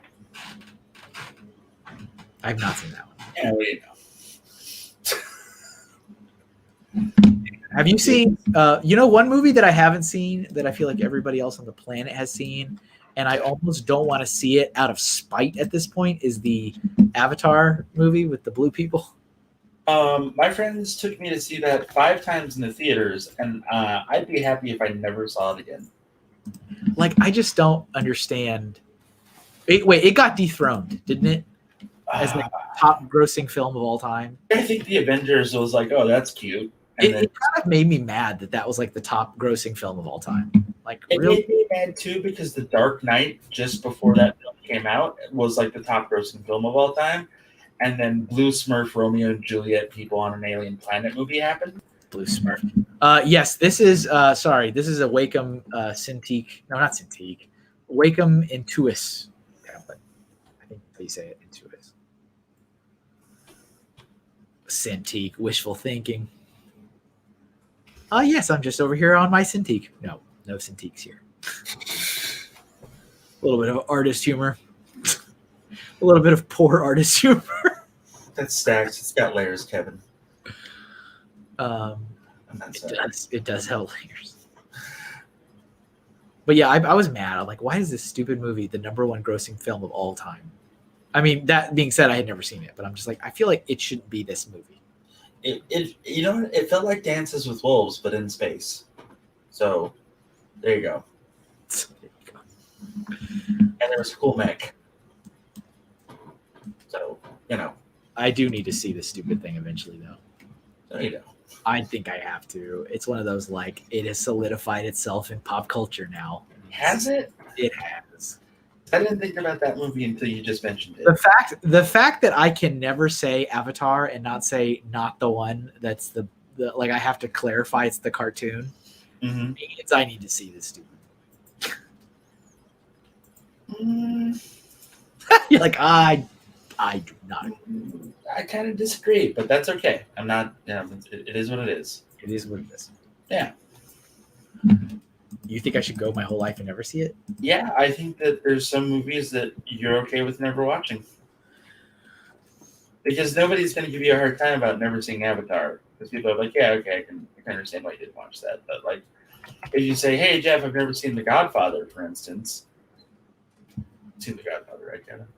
I've not seen that one. Yeah, we know. Have you seen, one movie that I haven't seen that I feel like everybody else on the planet has seen, and I almost don't want to see it out of spite at this point, is the Avatar movie with the blue people? My friends took me to see that 5 times in the theaters, and I'd be happy if I never saw it again. Like, I just don't understand. It got dethroned, didn't it? As the top grossing film of all time. I think The Avengers was like, oh, that's cute. And it kind of made me mad that was like the top grossing film of all time. Like, it really? made me mad too because The Dark Knight, just before that film came out, was like the top grossing film of all time. And then Blue Smurf, Romeo and Juliet, People on an Alien Planet movie happened. Blue Smurf. Yes, this is this is a Wacom Cintiq. No, not Cintiq. Wacom Intuos tablet. I think that's how you say it. Intuos. Cintiq. Wishful thinking. Yes, I'm just over here on my Cintiq. No Cintiqs here. A little bit of artist humor. A little bit of poor artist humor. That's stacked. It's got layers, Kevin. It does have layers. But yeah, I was mad. I'm like, why is this stupid movie the #1 grossing film of all time? I mean, that being said, I had never seen it, but I'm just like, I feel like it shouldn't be this movie. It felt like Dances with Wolves, but in space. So there you go. And there was a cool mech. So, I do need to see this stupid thing eventually, though. There you go. I think I have to. It's one of those, like, it has solidified itself in pop culture now. Has it? It has. I didn't think about that movie until you just mentioned it. The fact that I can never say Avatar and not say not the one that's the like, I have to clarify it's the cartoon. Mm-hmm. Means I need to see this stupid movie. You're like, I do not. I kind of disagree, but that's okay. I'm not. It is what it is. It is what it is. Yeah. You think I should go my whole life and never see it? Yeah, I think that there's some movies that you're okay with never watching. Because nobody's going to give you a hard time about never seeing Avatar. Because people are like, yeah, okay, I can understand why you didn't watch that. But, like, if you say, hey, Jeff, I've never seen The Godfather, for instance. Seen The Godfather, right, Kevin?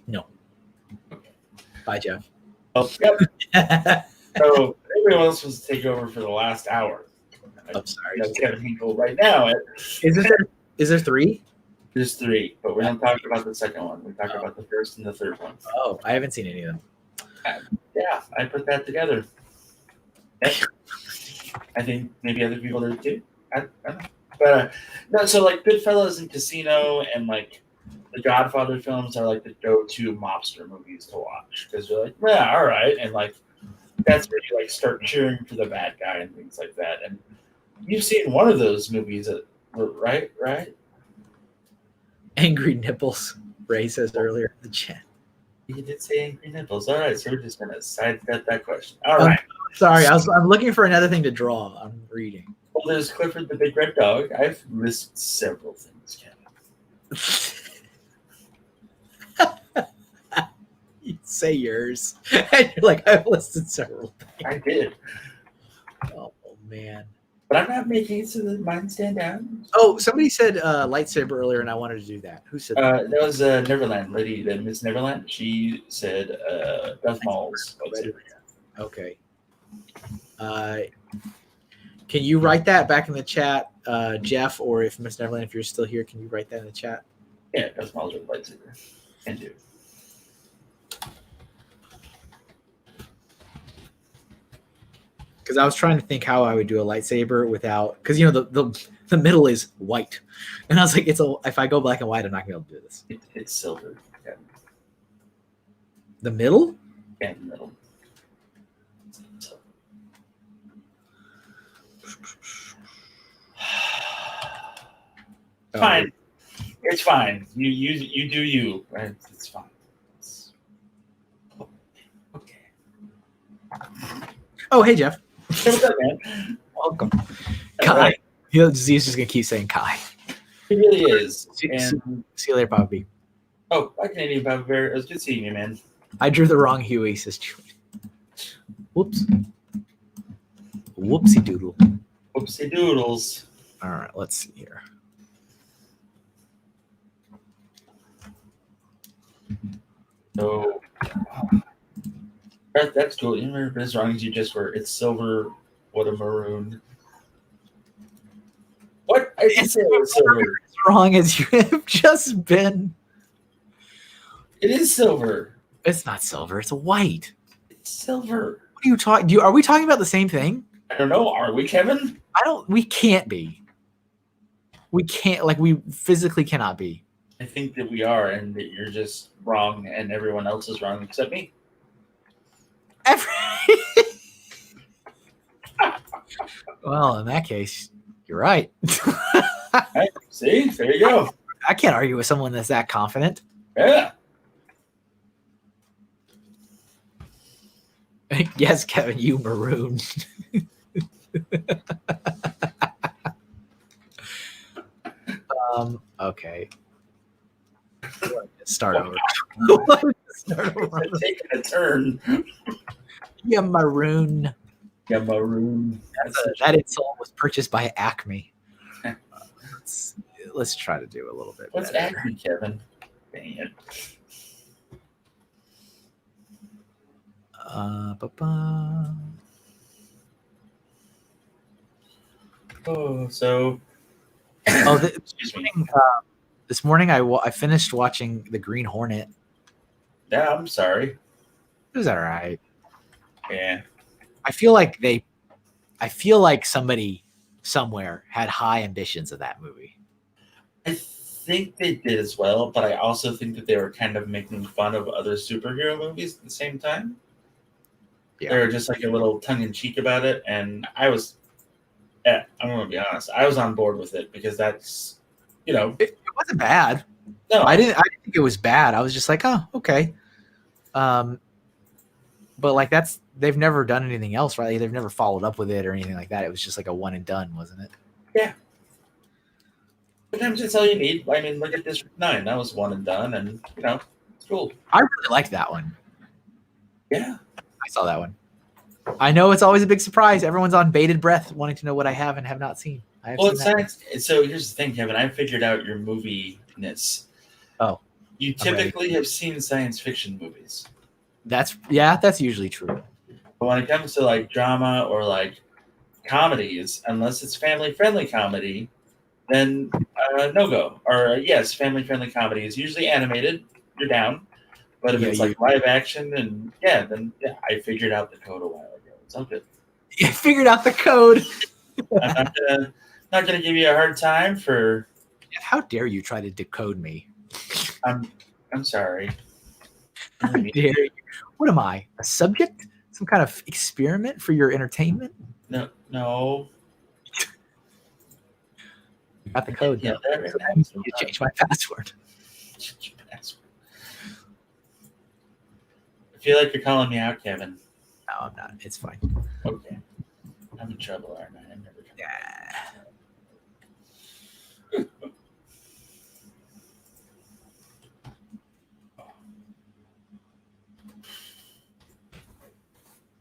No. Okay. Bye, Jeff. Oh, yep. So everyone else was to take over for the last hour. I'm sorry. That's Kevin Hinkle right now. Is there 3? There's 3, but we don't talk about the second one. We talk about the first and the third one. Oh, I haven't seen any of them. Yeah, I put that together. Yeah. I think maybe other people did too. I don't know. But no, so like Goodfellas and Casino and like the Godfather films are like the go-to mobster movies to watch because you're like, yeah, all right, and like that's where you like start cheering for the bad guy and things like that. And you've seen one of those movies, right? Angry Nipples, Ray says earlier in the chat. You did say Angry Nipples. All right, so we're just gonna sidestep that question. All right. Sorry, I'm looking for another thing to draw. I'm reading. Well, there's Clifford the Big Red Dog. I've listed several things, Kevin. You say yours. And you're like, I've listed several things. I did. Oh, man. But I'm not making it so that mine stand out. Oh, somebody said lightsaber earlier, and I wanted to do that. Who said that? That was Neverland lady, Miss Neverland. She said Darth Maul's lightsaber. Okay. Can you write that back in the chat, Jeff, or if Miss Neverland, if you're still here, can you write that in the chat? Yeah, Darth Maul's lightsaber. Can do. Because I was trying to think how I would do a lightsaber without, because the middle is white, and I was like, if I go black and white, I'm not gonna be able to do this. It's silver. Yeah. The middle? Yeah, the middle. So. Fine. It's fine. You do you. Right? It's fine. Okay. Oh, hey, Jeff. Hey, what's up, man? Welcome. Kai. Right. He's just going to keep saying Kai. He really is. See you later, Bobby. Oh, bye, Canadian Bobby Bear. It was good seeing you, man. I drew the wrong Huey, says Julie. Whoops. Whoopsie doodle. Whoopsie doodles. All right, let's see here. So, that's cool. You remember as wrong as you just were. It's silver. What a maroon. What? I didn't say it was silver. As wrong as you have just been. It is silver. It's not silver. It's white. It's silver. What are you talking? Are we talking about the same thing? I don't know. Are we, Kevin? We can't be. We can't, like, we physically cannot be. I think that we are, and that you're just wrong, and everyone else is wrong except me. Well, in that case, you're right. Right, see? There you go. I can't argue with someone that's that confident. Yeah. Yes, Kevin, you maroon. Okay. Start over. Taking a turn. Yeah, maroon. Yeah, maroon. That insult was purchased by Acme. Let's try to do a little bit. What's better. Acme, Kevin? Dang it. Oh, so. Excuse me. This morning I finished watching The Green Hornet. Yeah, I'm sorry. It was all right. Yeah. I feel like somebody somewhere had high ambitions of that movie. I think they did as well, but I also think that they were kind of making fun of other superhero movies at the same time. Yeah. They were just like a little tongue-in-cheek about it, and I'm going to be honest, I was on board with it because that's, it wasn't bad. No, I didn't think it was bad. I was just like, oh, okay. But like they've never done anything else, right? They've never followed up with it or anything like that. It was just like a one and done, wasn't it? Yeah. Sometimes that's all you need. I mean, look at District 9. That was one and done, and it's cool. I really liked that one. Yeah. I saw that one. I know it's always a big surprise. Everyone's on bated breath wanting to know what I have and have not seen. It's science. So here's the thing, Kevin. I figured out your movie-ness. Oh. You typically have seen science fiction movies. That's usually true. But when it comes to like drama or like comedies, unless it's family-friendly comedy, then no go. Or yes, family-friendly comedy is usually animated. You're down. But if it's like live action, and then I figured out the code a while ago. It's all good. You figured out the code. I'm not gonna give you a hard time for. How dare you try to decode me? I'm sorry. How dare you? What am I? A subject? Some kind of experiment for your entertainment? No. Got the code. Yeah, you change my password. I feel like you're calling me out, Kevin. No, I'm not. It's fine. Okay. I'm in trouble, aren't I? I'm never gonna...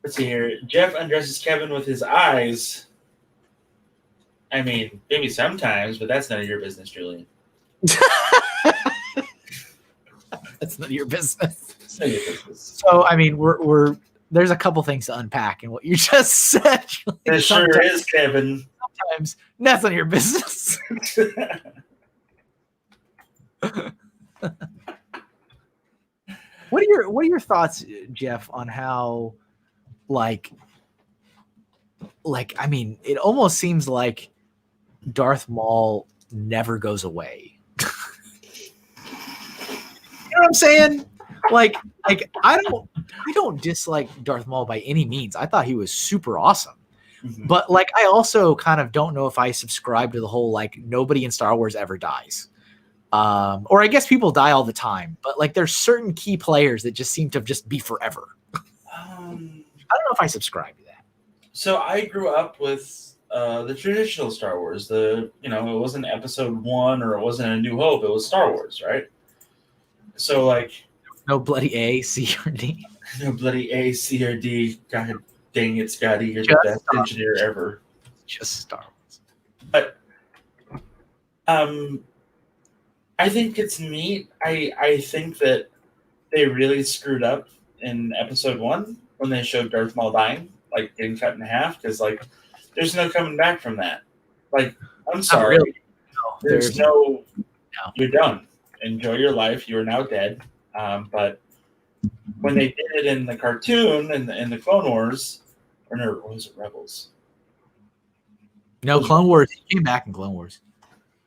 Let's see here. Jeff undresses Kevin with his eyes. I mean, maybe sometimes, but that's none of your business, Julian. That's none of your business. It's none of your business. So, I mean, we're there's a couple things to unpack in what you just said. There sure is, Kevin. Sometimes that's none of your business. What are your thoughts, Jeff, on how like I mean, it almost seems like Darth Maul never goes away. You know what I'm saying? Like I don't dislike Darth Maul by any means. I thought he was super awesome. Mm-hmm. But like I also kind of don't know if I subscribe to the whole like nobody in Star Wars ever dies. Or I guess people die all the time, but like there's certain key players that just seem to just be forever. I don't know if I subscribe to that. So I grew up with the traditional Star Wars. It wasn't Episode 1 or it wasn't A New Hope. It was Star Wars, right? So like no bloody A, C, or D. No bloody A, C, or D. God dang it, Scotty, you're the best engineer ever. Just Star Wars. But I think it's neat. I think that they really screwed up in Episode 1 when they showed Darth Maul dying, like getting cut in half, because like there's no coming back from that. Like, I'm sorry. Really. No, there's no. You're done. Enjoy your life. You are now dead. But when they did it in the cartoon and in the Clone Wars, or no, was it Rebels? No, Clone Wars. He came back in Clone Wars.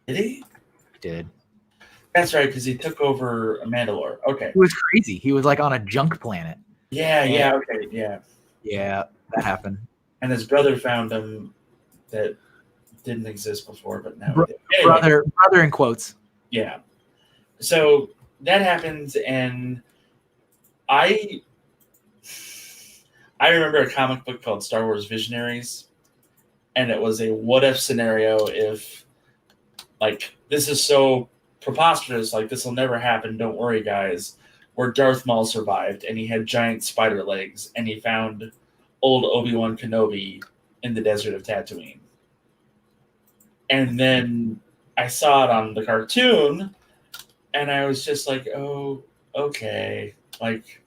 Did he? He did. That's right, because he took over Mandalore. Okay. It was crazy. He was like on a junk planet. Yeah, okay, yeah. Yeah, that happened. And his brother found him that didn't exist before, but now brother in quotes. Yeah. So that happens, and I remember a comic book called Star Wars Visionaries, and it was a what if scenario if, like, this is so preposterous, like this will never happen, don't worry guys, where Darth Maul survived and he had giant spider legs and he found old Obi-Wan Kenobi in the desert of Tatooine. And then I saw it on the cartoon and I was just like, oh, okay. Like,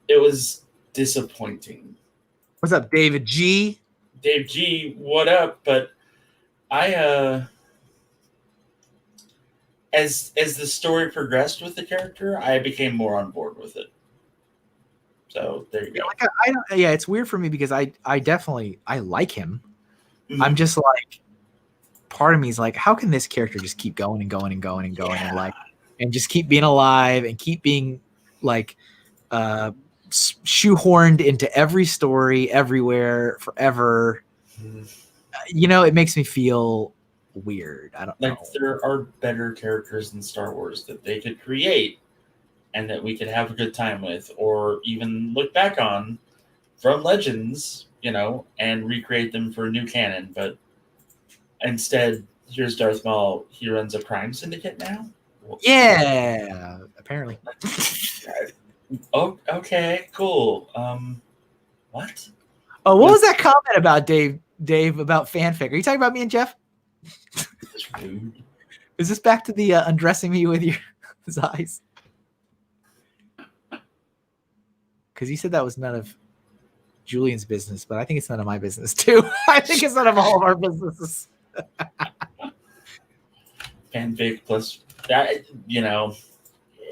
it was disappointing. What's up, David G? Dave G, what up? But I as the story progressed with the character, I became more on board with it. So there you go. Like I don't, yeah, it's weird for me because I definitely like him. Mm-hmm. I'm just like, part of me is like, how can this character just keep going and going and going and going and like, and just keep being alive and keep being like shoehorned into every story everywhere forever. Mm-hmm. You know, it makes me feel weird. I don't know. There are better characters in Star Wars that they could create and that we could have a good time with, or even look back on from Legends, you know, and recreate them for a new canon. But instead, here's Darth Maul. He runs a crime syndicate now. Yeah, apparently. Oh, okay, cool. What? Oh, what was that comment about Dave about fanfic? Are you talking about me and Jeff? Rude. Is this back to the undressing me with your his eyes? Because you said that was none of Julian's business, but I think it's none of my business too. I think it's none of all of our businesses. Fanfic plus that, you know.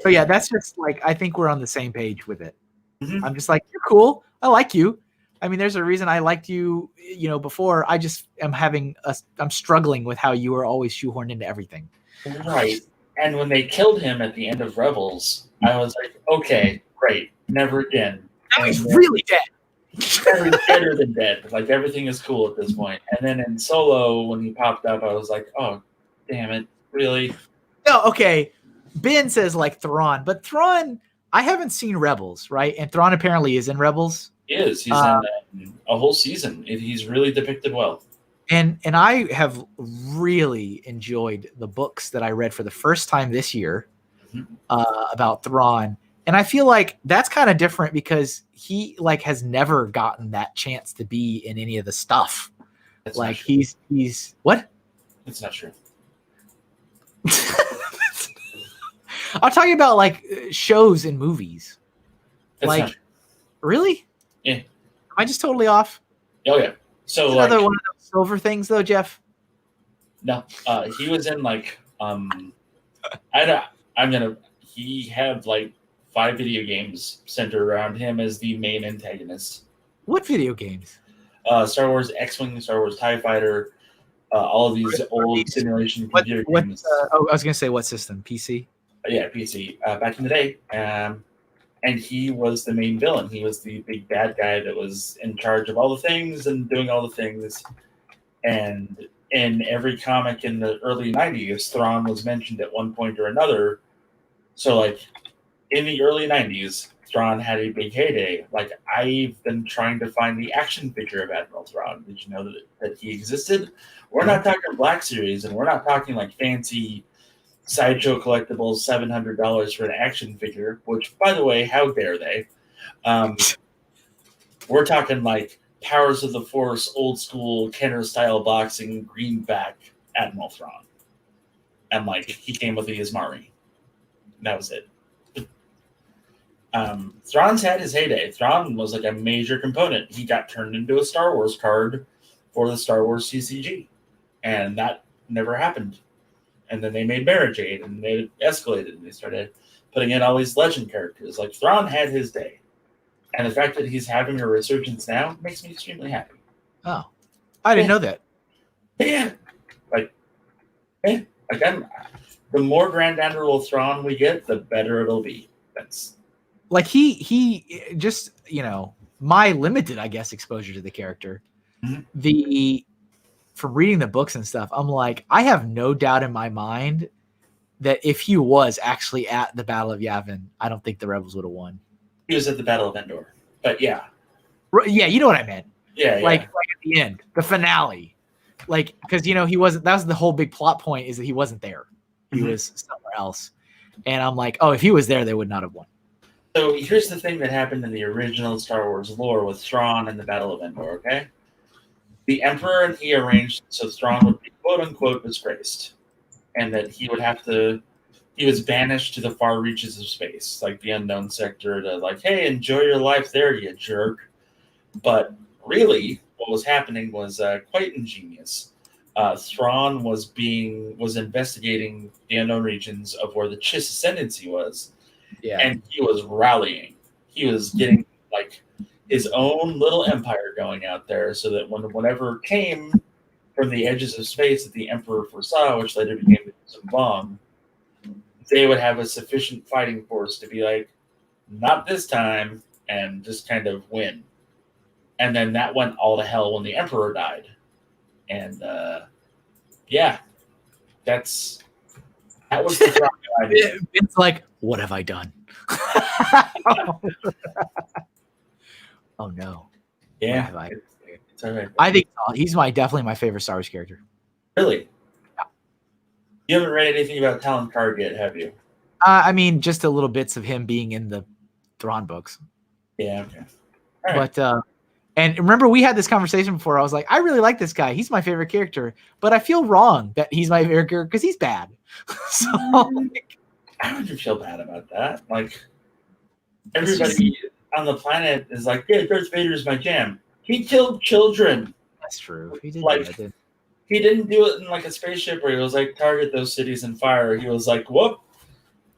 So yeah, that's just like, I think we're on the same page with it. Mm-hmm. I'm just like, you're cool. I like you. I mean, there's a reason I liked you, you know, before. I just am I'm struggling with how you are always shoehorned into everything. Right. And when they killed him at the end of Rebels, I was like, okay, great. Never again. Now he's really dead. He's better than dead. Like, everything is cool at this point. And then in Solo, when he popped up, I was like, oh, damn it. Really? No, okay. Ben says like Thrawn, but Thrawn, I haven't seen Rebels, right? And Thrawn apparently is in Rebels. He is. He's in a whole season. He's really depicted well. And I have really enjoyed the books that I read for the first time this year about Thrawn. And I feel like that's kind of different because he like has never gotten that chance to be in any of the stuff. That's like he's what? It's not true. I'm talking about like shows and movies. That's like, not true. Really? Yeah. Am I just totally off? Oh yeah. So like, another one of those silver things, though, Jeff. No, he was in like he had like 5 video games centered around him as the main antagonist. What video games? Star Wars X-Wing, Star Wars TIE Fighter, all of these old simulation computer games. I was gonna say, what system? PC? Yeah, PC. Back in the day. And he was the main villain. He was the big bad guy that was in charge of all the things and doing all the things. And in every comic in the early 90s, Thrawn was mentioned at one point or another. So, like, in the early 90s, Thrawn had a big heyday. Like, I've been trying to find the action figure of Admiral Thrawn. Did you know that he existed? We're not talking Black Series, and we're not talking, like, fancy Sideshow collectibles, $700 for an action figure, which, by the way, how dare they? We're talking like Powers of the Force, old school Kenner style boxing, greenback Admiral Thrawn. And like, he came with the Ismari. That was it. Thrawn's had his heyday. Thrawn was like a major component. He got turned into a Star Wars card for the Star Wars CCG. And that never happened. And then they made Mara Jade, and they escalated, and they started putting in all these legend characters. Like, Thrawn had his day. And the fact that he's having a resurgence now makes me extremely happy. Oh. I didn't know that. Yeah, like, yeah, like the more Grand Admiral Thrawn we get, the better it'll be. That's like he just, you know, my limited, I guess, exposure to the character. Mhm. From reading the books and stuff, I'm like, I have no doubt in my mind that if he was actually at the Battle of Yavin, I don't think the Rebels would have won. He was at the Battle of Endor, but yeah, Yeah, you know what I meant. yeah. Like at the end, the finale, like, because, you know, he wasn't. That was the whole big plot point, is that he wasn't there. He was somewhere else, and I'm like, oh, if he was there, they would not have won. So here's the thing that happened in the original Star Wars lore with Thrawn and the Battle of Endor. Okay, the Emperor and he arranged so Thrawn would be quote unquote disgraced, and that he would have to. He was banished to the far reaches of space, like the unknown sector, to like, hey, enjoy your life there, you jerk. But really, what was happening was quite ingenious. Thrawn was investigating the unknown regions of where the Chiss ascendancy was, and he was rallying. He was getting like his own little empire going out there, so that whenever came from the edges of space that the Emperor foresaw, which later became the Zambong, they would have a sufficient fighting force to be like, not this time, and just kind of win. And then that went all to hell when the Emperor died. And yeah, that was the idea. It's like, what have I done? Oh no. Yeah. It's all right. I think he's definitely my favorite Star Wars character. Really? Yeah. You haven't read anything about Talon Karrde yet, have you? I mean, just a little bits of him being in the Thrawn books. Yeah, okay. All right. But and remember, we had this conversation before. I was like, I really like this guy. He's my favorite character, but I feel wrong that he's my favorite character because he's bad. So like, I wouldn't feel bad about that. Like, everybody on the planet is like, yeah, Darth Vader is my jam. He killed children. That's true. He did. Like, he didn't do it in like a spaceship where he was like, target those cities in fire. He was like, whoop,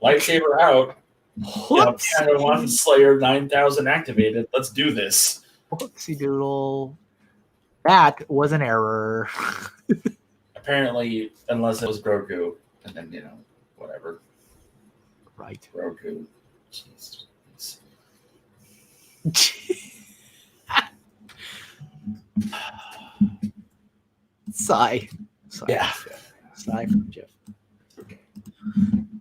lightsaber out. Padawan Slayer 9000 activated. Let's do this. Whoopsie doodle. That was an error. Apparently, unless it was Grogu, and then, you know, whatever. Right. Grogu. Jeez. Sigh. Yeah. Sigh from Jeff.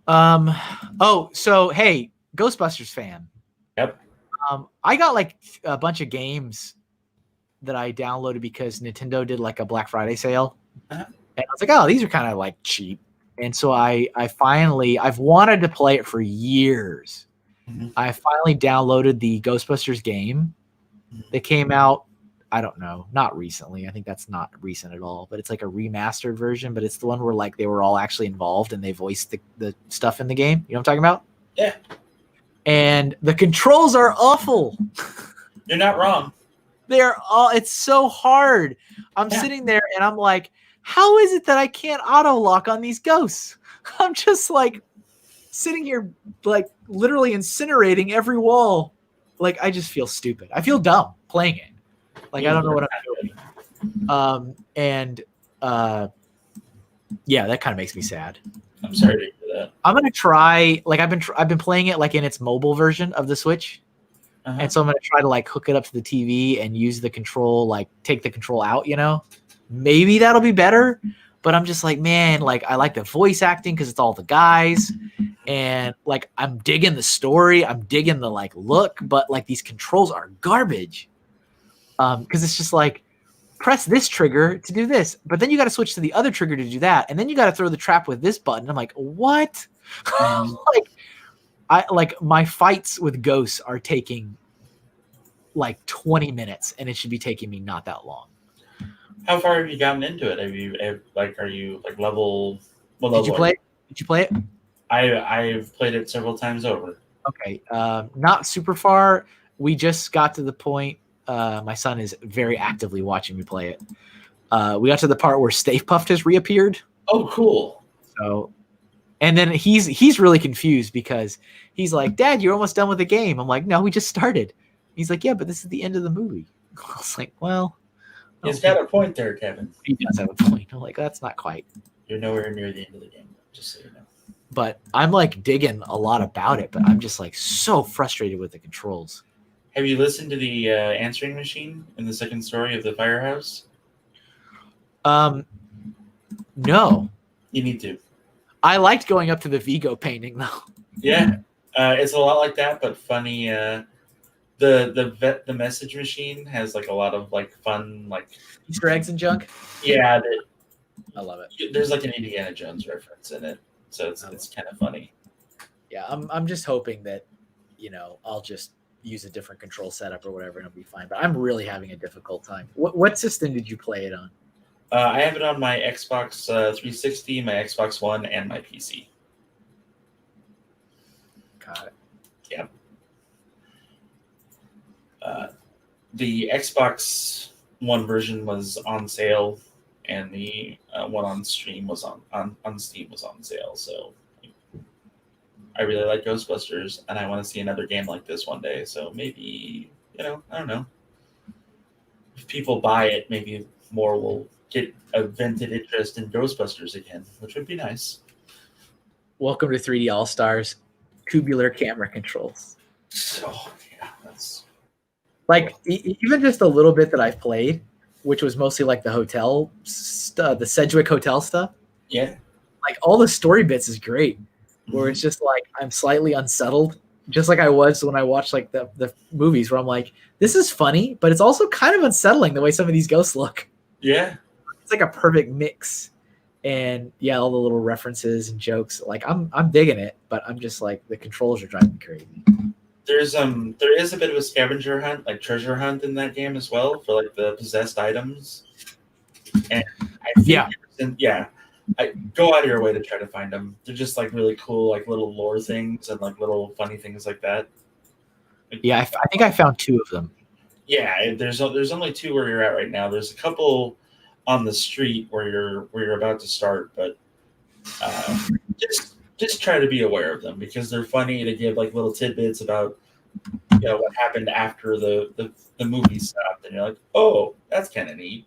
Oh, so hey, Ghostbusters fan. Yep. I got like a bunch of games that I downloaded because Nintendo did like a Black Friday sale. Uh-huh. And I was like, oh, these are kind of like cheap. And so I've wanted to play it for years. Mm-hmm. I finally downloaded the Ghostbusters game that came out. I don't know, not recently. I think that's not recent at all, but it's like a remastered version, but it's the one where like they were all actually involved and they voiced the stuff in the game. You know what I'm talking about? Yeah. And the controls are awful. You're not wrong. It's so hard. I'm sitting there and I'm like, how is it that I can't auto lock on these ghosts? I'm just like sitting here, like literally incinerating every wall. Like, I just feel stupid. I feel dumb playing it. Like, I don't know what I'm doing. Yeah, that kind of makes me sad. I'm sorry to hear that. I'm gonna try. Like, I've been playing it like in its mobile version of the Switch, and so I'm gonna try to like hook it up to the TV and use the control, like take the control out. You know, maybe that'll be better. But I'm just like, man, like I like the voice acting because it's all the guys, and like I'm digging the story, I'm digging the like look, but like these controls are garbage. Because it's just like, press this trigger to do this, but then you got to switch to the other trigger to do that, and then you got to throw the trap with this button. I'm like, what? Like my fights with ghosts are taking like 20 minutes, and it should be taking me not that long. How far have you gotten into it? Are you like level? Did you play it? Did you play it? I've played it several times over. Okay, not super far. We just got to the point. My son is very actively watching me play it. We got to the part where Stay Puft has reappeared. Oh, cool. So, and then he's really confused because he's like, Dad, you're almost done with the game. I'm like, no, we just started. He's like, yeah, but this is the end of the movie. I was like, well, He's got a point there, Kevin. He does have a point. I'm like, that's not quite. You're nowhere near the end of the game, just so you know. But I'm like digging a lot about it, but I'm just like so frustrated with the controls. Have you listened to the answering machine in the second story of the firehouse? No. You need to. I liked going up to the Vigo painting though. Yeah, it's a lot like that, but funny. The message machine has like a lot of like fun like Easter eggs and junk. Yeah, I love it. There's like an Indiana Jones reference in it, so it's kind of funny. Yeah, I'm just hoping that I'll just use a different control setup or whatever and it'll be fine. But I'm really having a difficult time. What system did you play it on? I have it on my Xbox 360, my Xbox One, and my PC. Got it. Yeah. The Xbox One version was on sale, and the one on Steam was on Steam was on sale. So I really like Ghostbusters, and I want to see another game like this one day. So maybe I don't know. If people buy it, maybe more will get a vented interest in Ghostbusters again, which would be nice. Welcome to 3D All Stars. Tubular camera controls. Oh yeah, that's like even just a little bit that I've played, which was mostly like the hotel stuff, the Sedgwick Hotel stuff. Yeah, like all the story bits is great. Where it's just like I'm slightly unsettled, just like I was when I watched like the movies, where I'm like, this is funny, but it's also kind of unsettling the way some of these ghosts look. Yeah. It's like a perfect mix. And yeah, all the little references and jokes. Like I'm digging it, but I'm just like the controls are driving me crazy. There is a bit of a scavenger hunt, like treasure hunt in that game as well for like the possessed items. And I think I go out of your way to try to find them. They're just like really cool, like little lore things and like little funny things like that. Yeah, I think I found 2 of them. Yeah, there's only 2 where you're at right now. There's a couple on the street where you're about to start, but just try to be aware of them because they're funny to give like little tidbits about what happened after the movie stopped, and you're like, oh, that's kind of neat.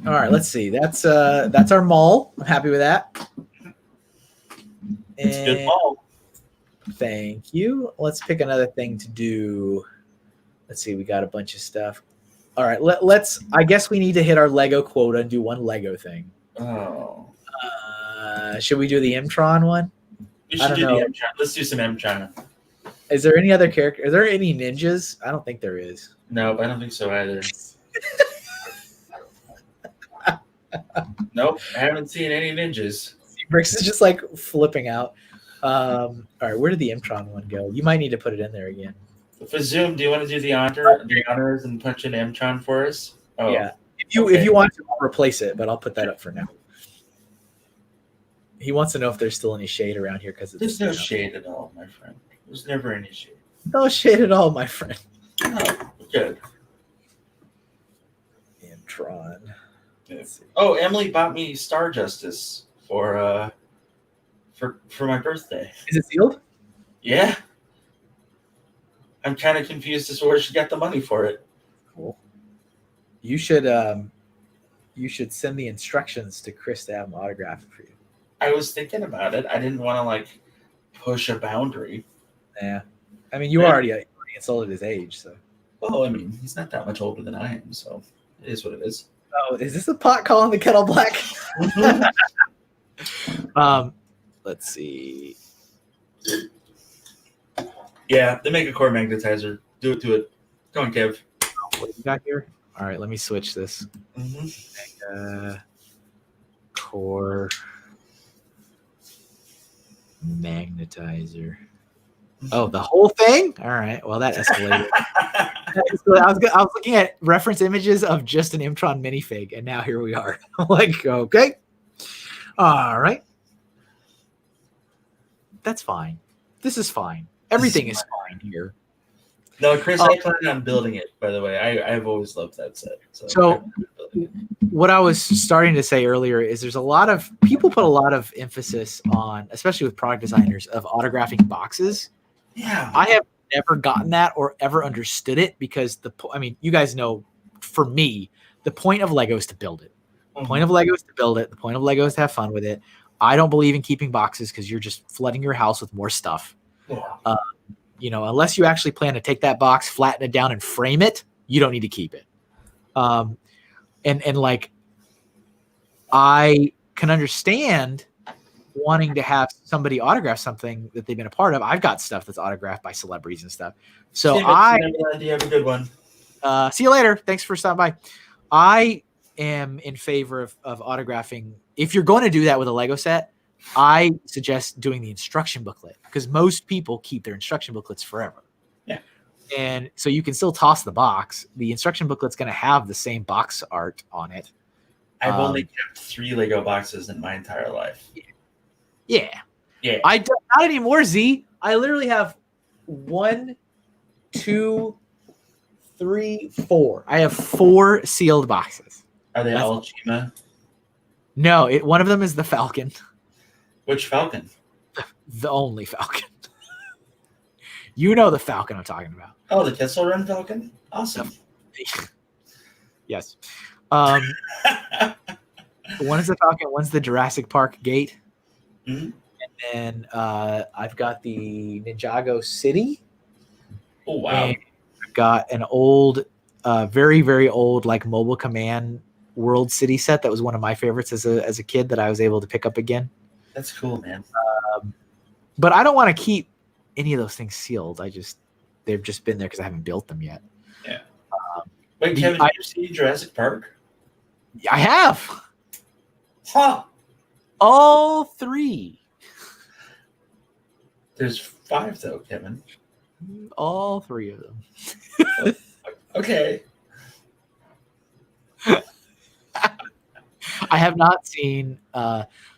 All right, let's see. That's our mall. I'm happy with that. It's a good mall. Thank you. Let's pick another thing to do. Let's see. We got a bunch of stuff. All right. Let's. I guess we need to hit our Lego quota and do one Lego thing. Oh. Should we do the M-Tron one? We should do the M-Tron. Let's do some M-Tron. Is there any other character? Are there any ninjas? I don't think there is. No, I don't think so either. Nope, I haven't seen any ninjas. Bricks is just like flipping out. All right, where did the M-Tron one go? You might need to put it in there again. For Zoom, do you want to do the honors and punch in M-Tron for us? Oh, yeah. If you want to, I'll replace it, but I'll put that up for now. He wants to know if there's still any shade around here because there's no shade at all, my friend. There's never any shade. No shade at all, my friend. No, good. M-Tron. Yeah. Oh, Emily bought me Star Justice for my birthday. Is it sealed? Yeah. I'm kind of confused as to where she got the money for it. Cool. You should send the instructions to Chris to have him autograph it for you. I was thinking about it. I didn't want to like push a boundary. Yeah. I mean, you already insulted his age, so. Well, I mean, he's not that much older than I am, so it is what it is. Oh, is this the pot calling the kettle black? Let's see. Yeah, the Mega Core Magnetizer. Do it to it. Go on, Kev. What you got here? All right, let me switch this. Mm-hmm. Core Magnetizer. Oh, the whole thing? All right. Well, that escalated. I was looking at reference images of just an M-Tron minifig, and now here we are. Like, okay. All right. That's fine. This is fine. Everything is fine here. No, Chris, I plan on building it, by the way. I've always loved that set. So what I was starting to say earlier is there's a lot of people put a lot of emphasis on, especially with product designers, of autographing boxes. Yeah. I have never gotten that or ever understood it because you guys know, for me, the point of Lego is to build it. The point of Lego is to build it. The point of Lego is to have fun with it. I don't believe in keeping boxes because you're just flooding your house with more stuff. Yeah. Unless you actually plan to take that box, flatten it down, and frame it, you don't need to keep it. And like, I can understand wanting to have somebody autograph something that they've been a part of. I've got stuff that's autographed by celebrities and stuff. So you have a good one. See you later. Thanks for stopping by. I am in favor of autographing. If you're going to do that with a Lego set, I suggest doing the instruction booklet because most people keep their instruction booklets forever. Yeah. And so you can still toss the box. The instruction booklet's going to have the same box art on it. I've only kept 3 Lego boxes in my entire life. Yeah. Yeah. I don't, not anymore, Z. I literally have 1, 2, 3, 4. I have 4 sealed boxes. Are they all Chima? No, one of them is the Falcon. Which Falcon? The only Falcon. You know the Falcon I'm talking about. Oh, the Kessel Run Falcon? Awesome. Yes. One is the Falcon, one's the Jurassic Park gate. Mm-hmm. And then I've got the Ninjago City. Oh, wow. And I've got an old, very, very old, like Mobile Command World City set that was one of my favorites as a kid that I was able to pick up again. That's cool, man. But I don't want to keep any of those things sealed. They've just been there because I haven't built them yet. Yeah. Wait, Kevin, did you see Jurassic Park? I have. Huh. All 3. There's 5 though, Kevin. All 3 of them. Okay. I have not seen.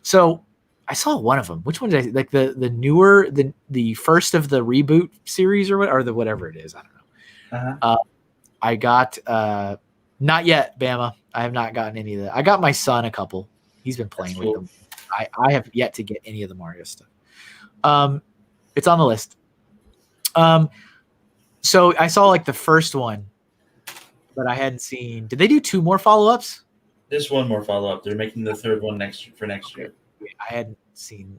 So I saw one of them. Which one did I see? Like the newer, the first of the reboot series or whatever it is. I don't know. Uh-huh. I got not yet, Bama. I have not gotten any of that. I got my son a couple. He's been playing with them. I have yet to get any of the Mario stuff. It's on the list. So I saw like the first one, but I hadn't seen. Did they do 2 more follow-ups? There's 1 more follow-up. They're making the 3rd one next year. I hadn't seen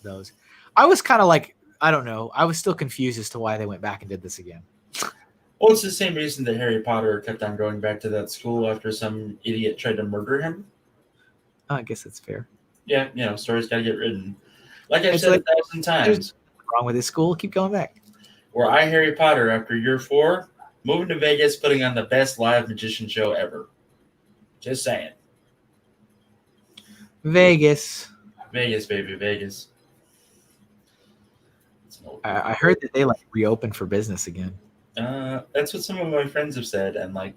those. I was kind of like, I don't know. I was still confused as to why they went back and did this again. Well, it's the same reason that Harry Potter kept on going back to that school after some idiot tried to murder him. I guess that's fair. Yeah, stories got to get written. Like I've said 1,000 times. Wrong with this school? Keep going back. Were I Harry Potter after year 4, moving to Vegas, putting on the best live magician show ever. Just saying. Vegas, baby, Vegas. I heard that they like reopened for business again. That's what some of my friends have said, and like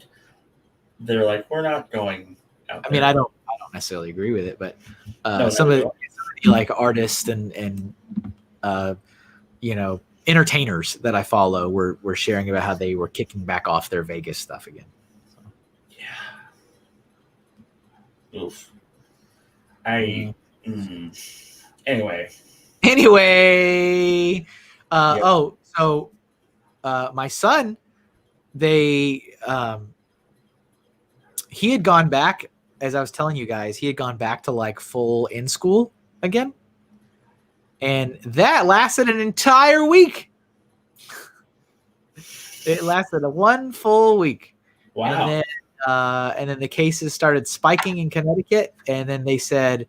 they're like, we're not going out there. I mean, I don't necessarily agree with it, but some of the like artists and entertainers that I follow were sharing about how they were kicking back off their Vegas stuff again. So. Yeah. Oof. Anyway. My son, he had gone back, as I was telling you guys, he had gone back to like full in school again. And that lasted an entire week. It lasted 1 full week. Wow. And then the cases started spiking in Connecticut. And then they said,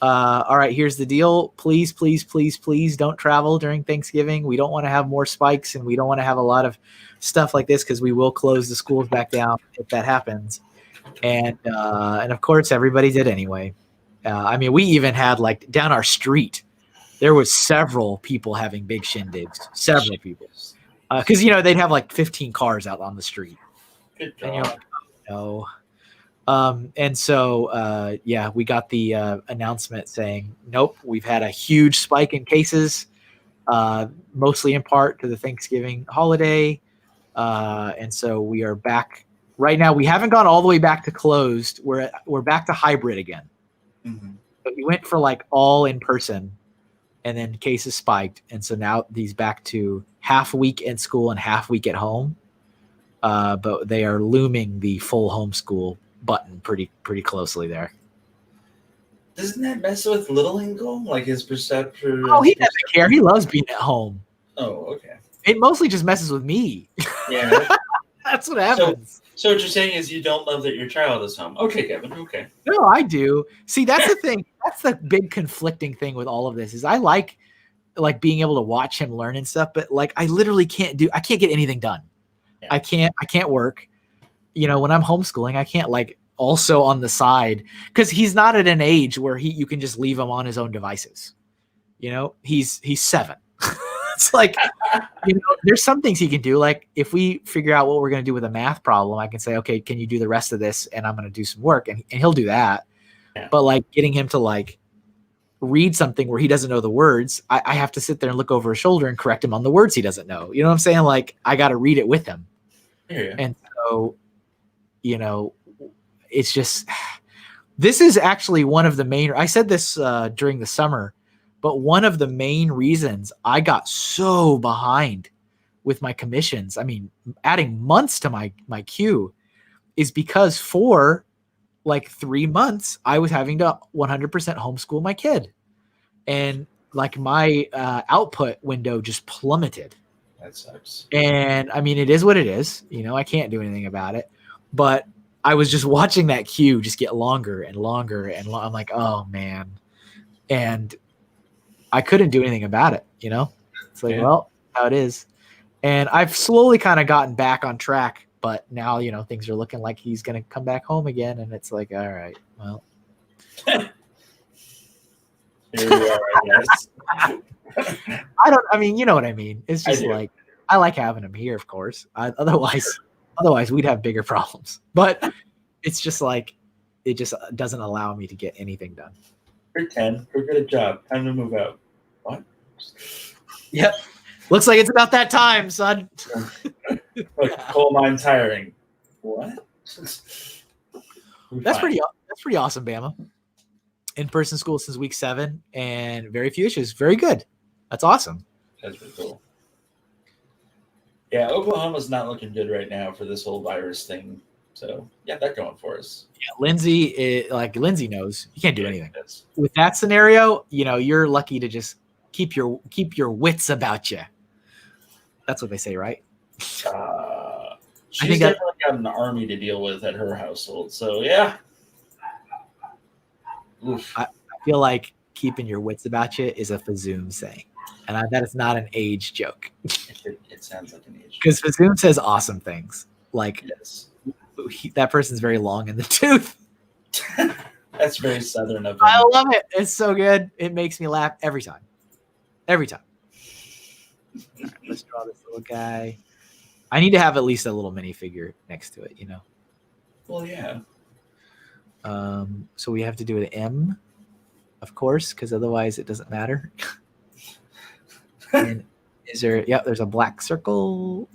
all right, here's the deal. Please, please, please, please don't travel during Thanksgiving. We don't want to have more spikes, and we don't want to have a lot of stuff like this because we will close the schools back down if that happens. And of course, everybody did anyway. I mean, we even had like down our street, there was several people having big shindigs, several people. Because, they'd have like 15 cars out on the street. Good job. And you're like, oh, no. And so, we got the announcement saying, nope, we've had a huge spike in cases, mostly in part to the Thanksgiving holiday. And so we are back right now. We haven't gone all the way back to closed. We're back to hybrid again. Mm-hmm. But we went for like all in person, and then cases spiked. And so now these back to half week in school and half week at home. But they are looming the full homeschool button pretty closely there. Doesn't that mess with little Hinkle? Like his perception? Oh, he doesn't care. He loves being at home. Oh, okay. It mostly just messes with me. Yeah. That's what happens. So what you're saying is you don't love that your child is home. Okay, Kevin. Okay. No, I do. See, that's the thing. That's the big conflicting thing with all of this is I like being able to watch him learn and stuff, but like I literally can't get anything done. Yeah. I can't work. You know, when I'm homeschooling, I can't like also on the side because he's not at an age where you can just leave him on his own devices. You know, he's 7. It's like, you know, there's some things he can do. Like if we figure out what we're going to do with a math problem, I can say, okay, can you do the rest of this? And I'm going to do some work and he'll do that. Yeah. But like getting him to like read something where he doesn't know the words, I have to sit there and look over his shoulder and correct him on the words he doesn't know. You know what I'm saying? Like I got to read it with him. Yeah. And so, you know, it's just, this is actually one of the main, I said this during the summer, but one of the main reasons I got so behind with my commissions, I mean, adding months to my queue is because for like 3 months, I was having to 100% homeschool my kid. And like my output window just plummeted. That sucks. And I mean, it is what it is. You know, I can't do anything about it. But I was just watching that queue just get longer and longer. And I'm like, oh, man. And I couldn't do anything about it, you know? It's like, well, how it is. And I've slowly kind of gotten back on track. But now, you know, things are looking like he's going to come back home again. And it's like, all right, well. Here we are, I guess. I mean, you know what I mean? It's just like, I like having him here, of course. Otherwise we'd have bigger problems. But it's just like, it just doesn't allow me to get anything done. You're 10. Go get a job. Time to move out. What? Yep. Looks like it's about that time, son. Like coal mine's hiring. What? That's pretty awesome, Bama. In-person school since week 7 and very few issues. Very good. That's awesome. That's pretty cool. Yeah, Oklahoma's not looking good right now for this whole virus thing. So, yeah, that's going for us. Yeah, Lindsay knows you can't do anything. With that scenario, you know, you're lucky to just keep your wits about you. That's what they say, right? She's definitely got an army to deal with at her household. So, yeah. Oof. I feel like keeping your wits about you is a Fazoom saying. And that is not an age joke. It sounds like an age joke. Because Fazoom says awesome things. Like, yes. That person's very long in the tooth. That's very Southern of him. I love it. It's so good. It makes me laugh every time. Every time. All right, let's draw this little guy. I need to have at least a little minifigure next to it, you know? Well, yeah. So we have to do an M, of course, because otherwise it doesn't matter. And is there? Yeah, there's a black circle.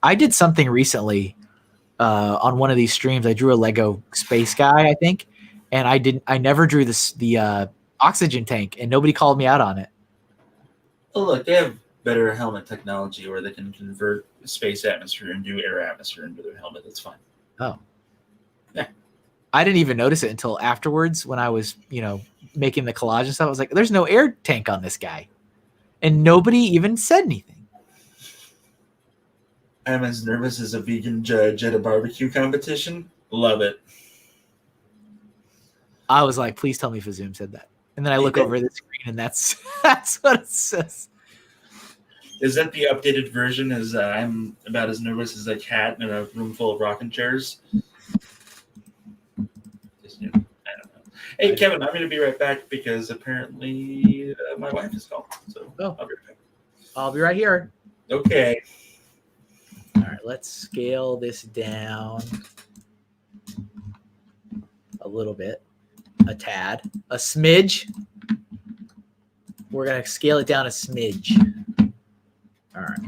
I did something recently on one of these streams. I drew a Lego space guy, I think, and I never drew the oxygen tank, and nobody called me out on it. Oh, look, they have better helmet technology where they can convert space atmosphere into air atmosphere into their helmet. That's fine. Oh, yeah. I didn't even notice it until afterwards when I was, you know, making the collage and stuff. I was like, "There's no air tank on this guy," and nobody even said anything. I'm as nervous as a vegan judge at a barbecue competition. Love it. I was like, please tell me Fazoom said that. And then I look over the screen and that's what it says. Is that the updated version? Is I'm about as nervous as a cat in a room full of rocking chairs? I don't know. Hey, Kevin, I'm going to be right back because apparently my wife is calling. So I'll be right back. I'll be right here. Okay. All right, let's scale this down a little bit, a tad, a smidge. We're going to scale it down a smidge. All right,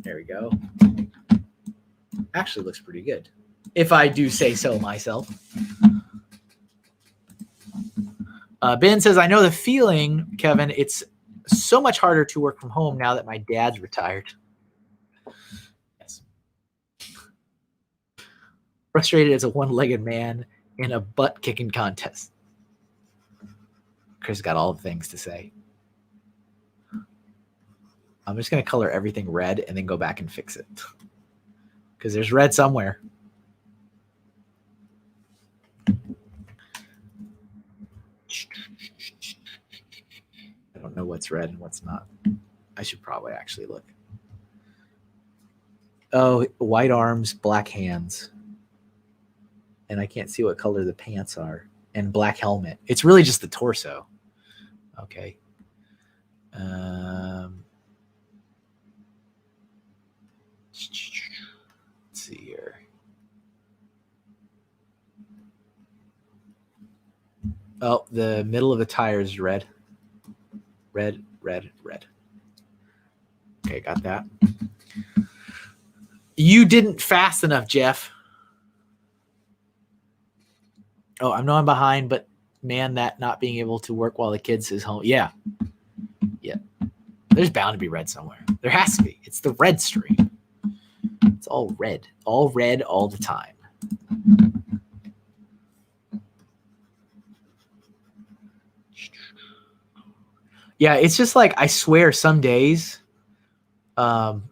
there we go. Actually looks pretty good, if I do say so myself. Ben says, I know the feeling, Kevin. It's so much harder to work from home now that my dad's retired. Frustrated as a one-legged man in a butt-kicking contest. Chris got all the things to say. I'm just going to color everything red and then go back and fix it. Because there's red somewhere. I don't know what's red and what's not. I should probably actually look. Oh, white arms, black hands. And I can't see what color the pants are. And black helmet. It's really just the torso. Okay. Let's see here. Oh, the middle of the tire is red. Red, red, red. Okay, got that. You didn't fast enough, Jeff. Oh, I know I'm behind, but man, that not being able to work while the kids is home. Yeah. Yeah. There's bound to be red somewhere. There has to be. It's the red stream. It's all red all the time. Yeah, it's just like, I swear some days, I'm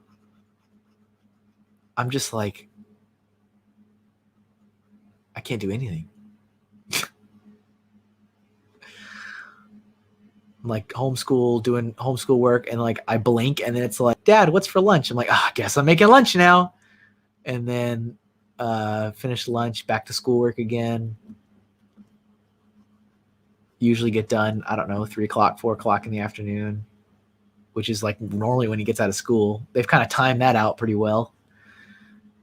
just like, I can't do anything. I'm like doing homeschool work, and like I blink and then it's like, Dad, what's for lunch? I'm like, I guess I'm making lunch now. And then finish lunch, back to schoolwork again. Usually get done, I don't know, 3 o'clock, 4 o'clock in the afternoon, which is like normally when he gets out of school. They've kind of timed that out pretty well.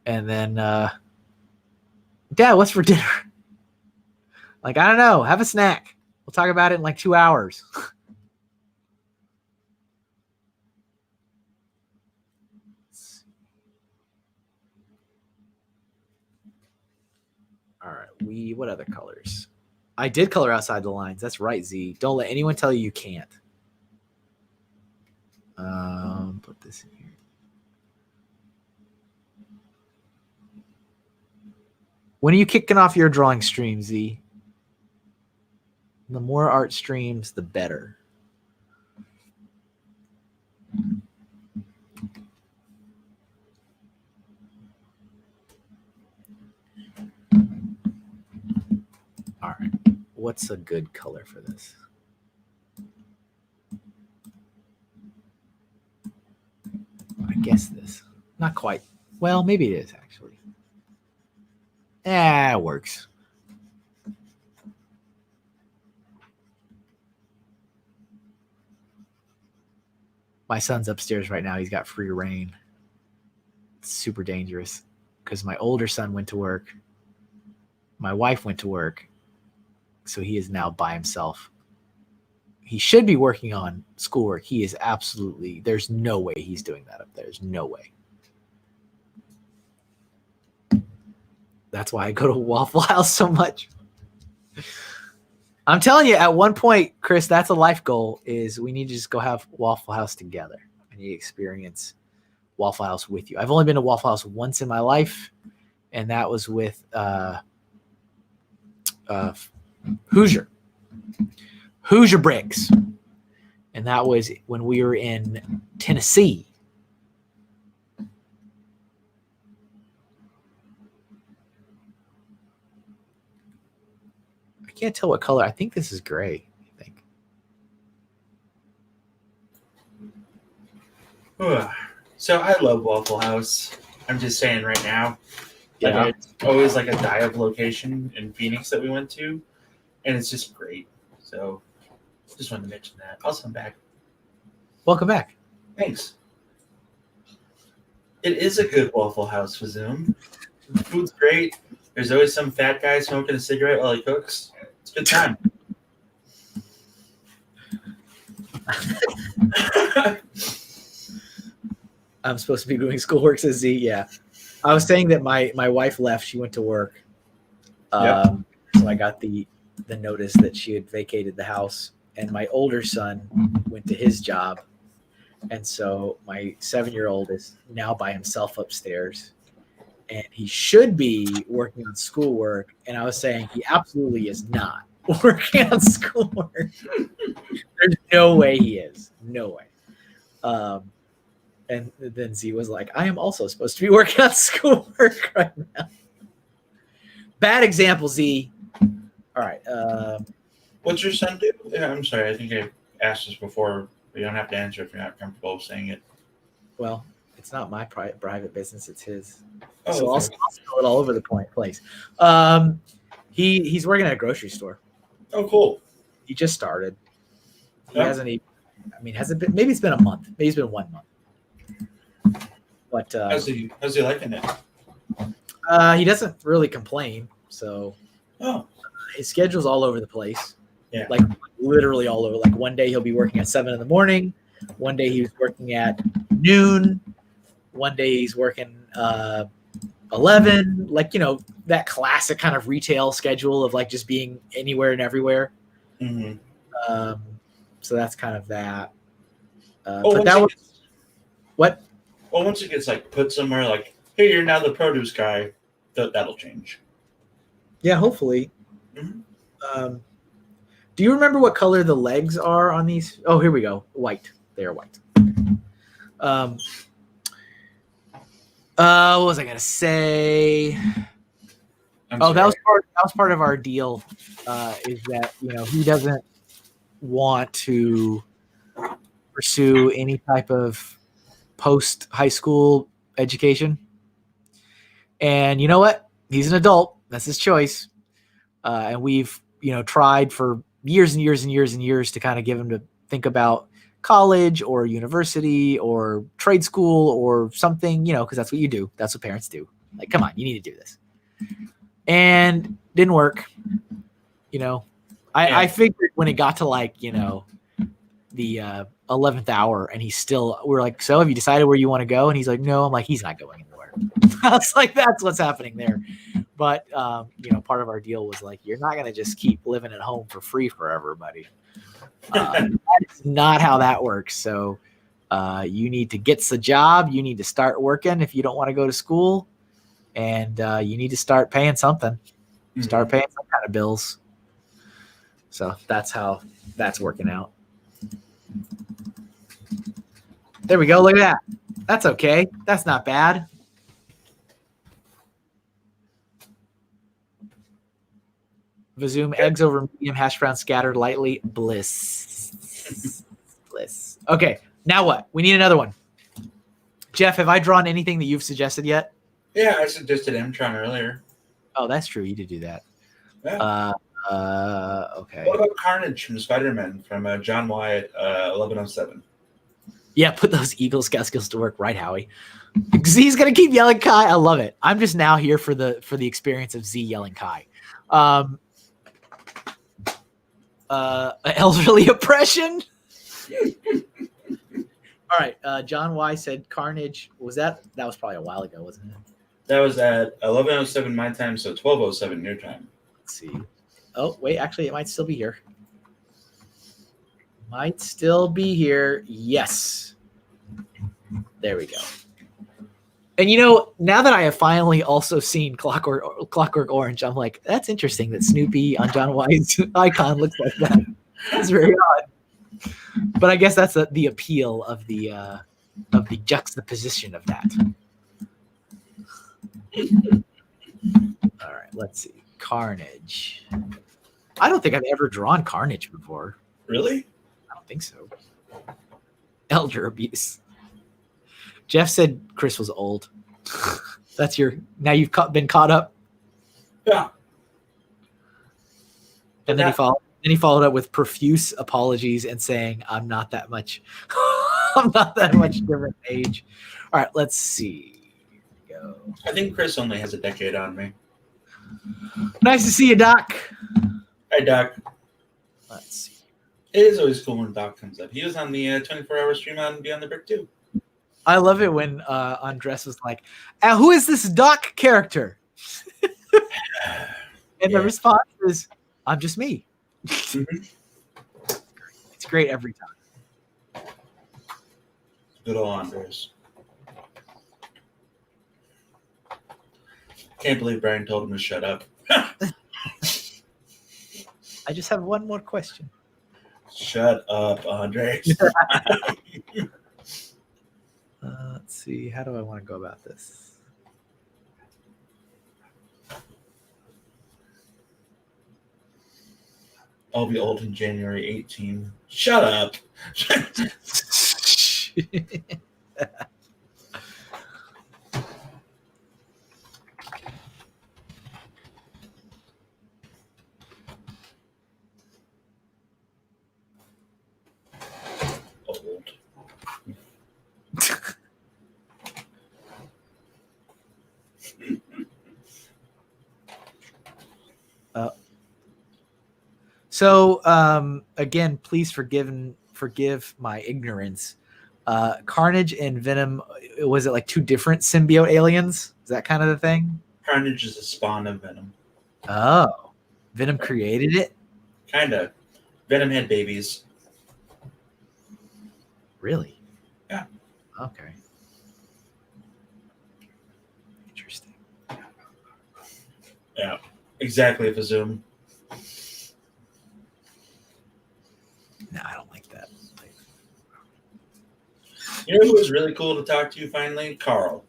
And then, Dad, what's for dinner? Like, I don't know. Have a snack. We'll talk about it in like 2 hours. All right. What other colors? I did color outside the lines. That's right, Z. Don't let anyone tell you can't. Put this in here. When are you kicking off your drawing stream, Z? The more art streams, the better. All right. What's a good color for this? I guess this. Not quite. Well, maybe it is actually. It works. My son's upstairs right now. He's got free reign. It's super dangerous because my older son went to work. My wife went to work. So he is now by himself. He should be working on schoolwork. He is absolutely, there's no way he's doing that up there. There's no way. That's why I go to Waffle House so much. I'm telling you, at one point, Chris, that's a life goal, is we need to just go have Waffle House together. I need to experience Waffle House with you. I've only been to Waffle House once in my life, and that was with Hoosier Bricks. And that was when we were in Tennessee. I can't tell what color. I think this is gray, I think. So I love Waffle House. I'm just saying right now. Yeah. Like, it's always like a dive location in Phoenix that we went to. And it's just great. So just wanted to mention that. Also, I'm back. Welcome back. Thanks. It is a good Waffle House for Zoom. The food's great. There's always some fat guy smoking a cigarette while he cooks. It's a good time. I'm supposed to be doing schoolwork, says Z. Yeah. I was saying that my wife left. She went to work. So I got the notice that she had vacated the house. And my older son went to his job. And so my 7-year-old is now by himself upstairs. and he should be working on schoolwork. And I was saying he absolutely is not working on schoolwork. There's no way he is. No way. And then Z was like, I am also supposed to be working on schoolwork right now. Bad example, Z. All right. What's your son do? Yeah, I'm sorry. I think I asked this before. You don't have to answer if you're not comfortable saying it. Well, it's not my private business. It's his. Oh, so okay. I'll spill it all over the place. He's working at a grocery store. Oh, cool. He just started. He Yep. hasn't even. I mean, hasn't been. Maybe it's been a month. Maybe it's been 1 month. But How's he liking it? he doesn't really complain. So his schedule's all over the place. Yeah. Like literally all over. Like one day he'll be working at 7 a.m. One day he was working at noon. One day he's working 11. Like, that classic kind of retail schedule of like just being anywhere and everywhere. Mm-hmm. So that's kind of that. But that was what? Well, once it gets like put somewhere, like, hey, you're now the produce guy, that'll change. Yeah, hopefully. Mm-hmm. Do you remember what color the legs are on these? Oh, here we go. White. They are white. What was I gonna say? That was part of our deal. Is that he doesn't want to pursue any type of post high school education, and you know what? He's an adult. That's his choice, and we've tried for years and years and years and years to kind of give him to think about college or university or trade school or something, because that's what you do. That's what parents do. Like, come on, you need to do this. And didn't work. I figured when it got to like, the 11th hour and we're like, so have you decided where you want to go? And he's like, no. I'm like, he's not going anywhere. I was like, that's what's happening there. But, part of our deal was like, you're not going to just keep living at home for free forever, buddy. That is not how that works. So you need to get the job. You need to start working if you don't want to go to school. And you need to start paying something. Mm-hmm. Start paying some kind of bills. So that's how that's working out. There we go. Look at that. That's okay. That's not bad. Vazoom, eggs over medium, hash brown scattered lightly. Bliss. Bliss. Okay, now what? We need another one. Jeff, have I drawn anything that you've suggested yet? Yeah, I suggested Mtron earlier. Oh, that's true. You did do that. Yeah. Okay. What about Carnage from Spider-Man from John Wyatt, 1107? Yeah, put those Eagle Scout skills to work, right, Howie? Z's gonna keep yelling Kai. I love it. I'm just now here for the experience of Z yelling Kai. Elderly oppression. All right. John Y said Carnage. That was probably a while ago, wasn't it? That was at 11:07 my time, so 12:07 your time. Let's see. Oh, wait. Actually, it might still be here. Might still be here. Yes. There we go. And now that I have finally also seen Clockwork Orange, I'm like, that's interesting that Snoopy on John White's icon looks like that. It's very odd. But I guess that's the appeal of the juxtaposition of that. All right, let's see. Carnage. I don't think I've ever drawn Carnage before. Really? I don't think so. Elder abuse. Jeff said Chris was old. That's now you've been caught up. Yeah. And then he followed up with profuse apologies and saying, I'm not that much different age. All right, let's see. Here we go. I think Chris only has a decade on me. Nice to see you, Doc. Hi, Doc. Let's see. It is always cool when Doc comes up. He was on the 24-hour stream on Beyond the Brick too. I love it when Andres was like, who is this Doc character? And the response is, I'm just me. Mm-hmm. It's great every time. Good old Andres. Can't believe Brian told him to shut up. I just have one more question. Shut up, Andre. Let's see. How do I want to go about this? I'll be old in January 18. Shut up. Old. So again, please forgive my ignorance. Carnage and Venom, was it like two different symbiote aliens? Is that kind of the thing? Carnage is a spawn of Venom. Oh, Venom created it? Kind of. Venom had babies. Really? Yeah. Okay. Interesting. Yeah. Exactly, a Zoom. No, I don't like that. You know who was really cool to talk to finally? Carl.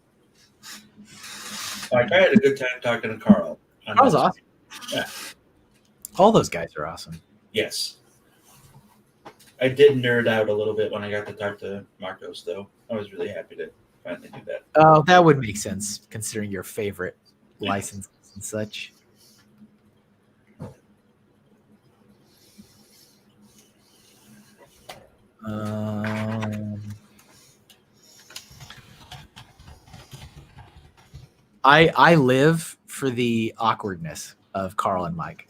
Like, I had a good time talking to Carl. Carl's awesome. Yeah. All those guys are awesome. Yes. I did nerd out a little bit when I got to talk to Marcos, though. I was really happy to finally do that. Oh, that would make sense considering your favorite licenses and such. I live for the awkwardness of Carl and Mike.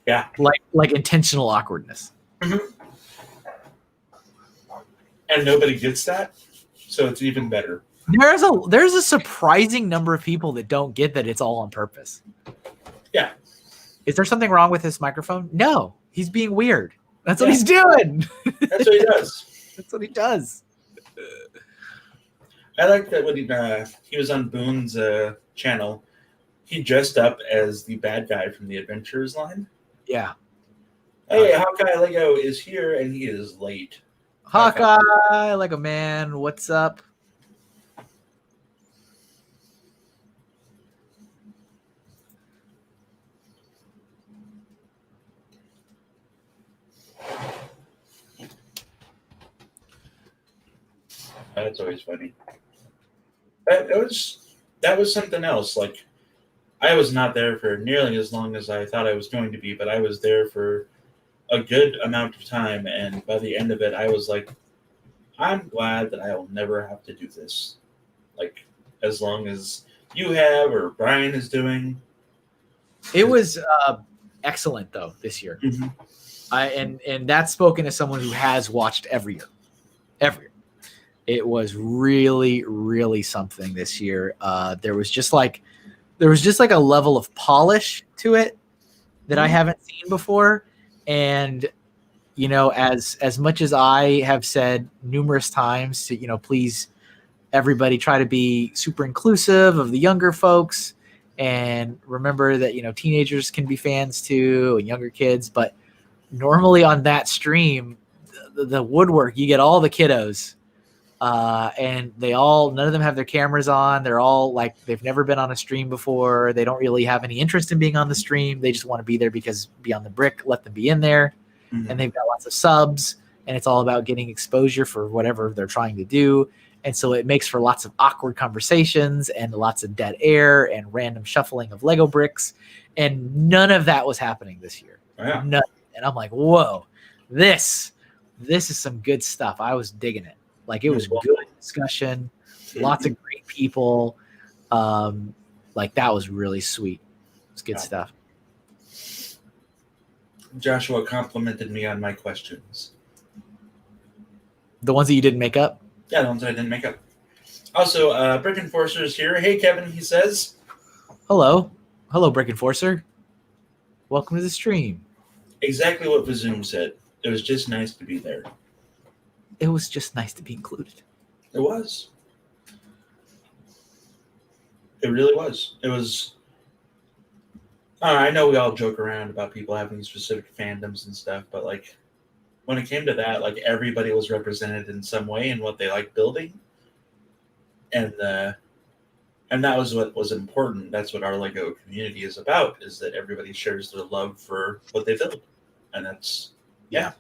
Yeah. Like intentional awkwardness. Mm-hmm. And nobody gets that, so it's even better. There's a surprising number of people that don't get that it's all on purpose. Yeah. Is there something wrong with this microphone? No. He's being weird. That's what he's doing. That's what he does. That's what he does. I like that when he was on Boone's channel, he dressed up as the bad guy from the Adventurers line. Yeah. Hey, Hawkeye Lego is here, and he is late. Hawkeye, like a man. What's up? That's always funny. That was something else. Like, I was not there for nearly as long as I thought I was going to be, but I was there for a good amount of time, and by the end of it, I was like, I'm glad that I will never have to do this. Like, as long as you have or Brian is doing. It was excellent though this year. Mm-hmm. And that's spoken as someone who has watched every year. Every year. It was really, really something this year. There was just like a level of polish to it that I haven't seen before. And, you know, as much as I have said numerous times to, you know, please everybody try to be super inclusive of the younger folks and remember that, you know, teenagers can be fans too and younger kids. But normally on that stream, the woodwork, you get all the kiddos. And none of them have their cameras on. They're all like, they've never been on a stream before. They don't really have any interest in being on the stream. They just want to be there because Beyond the Brick let them be in there. Mm-hmm. And they've got lots of subs and it's all about getting exposure for whatever they're trying to do. And so it makes for lots of awkward conversations and lots of dead air and random shuffling of Lego bricks. And none of that was happening this year. Yeah. None. And I'm like, whoa, this is some good stuff. I was digging it. Like, it was good discussion, lots of great people. Like, that was really sweet. It's good stuff. Joshua complimented me on my questions. The ones that you didn't make up? Yeah, the ones I didn't make up. Also, Brick Enforcer is here. Hey, Kevin, he says. Hello. Hello, Brick Enforcer. Welcome to the stream. Exactly what Vazoom said. It was just nice to be there. It was just nice to be included. It was. It really was. It was I know we all joke around about people having specific fandoms and stuff, but like when it came to that, like everybody was represented in some way in what they like building, and that was what was important. That's what our Lego community is about: is that everybody shares their love for what they build, and that's yeah.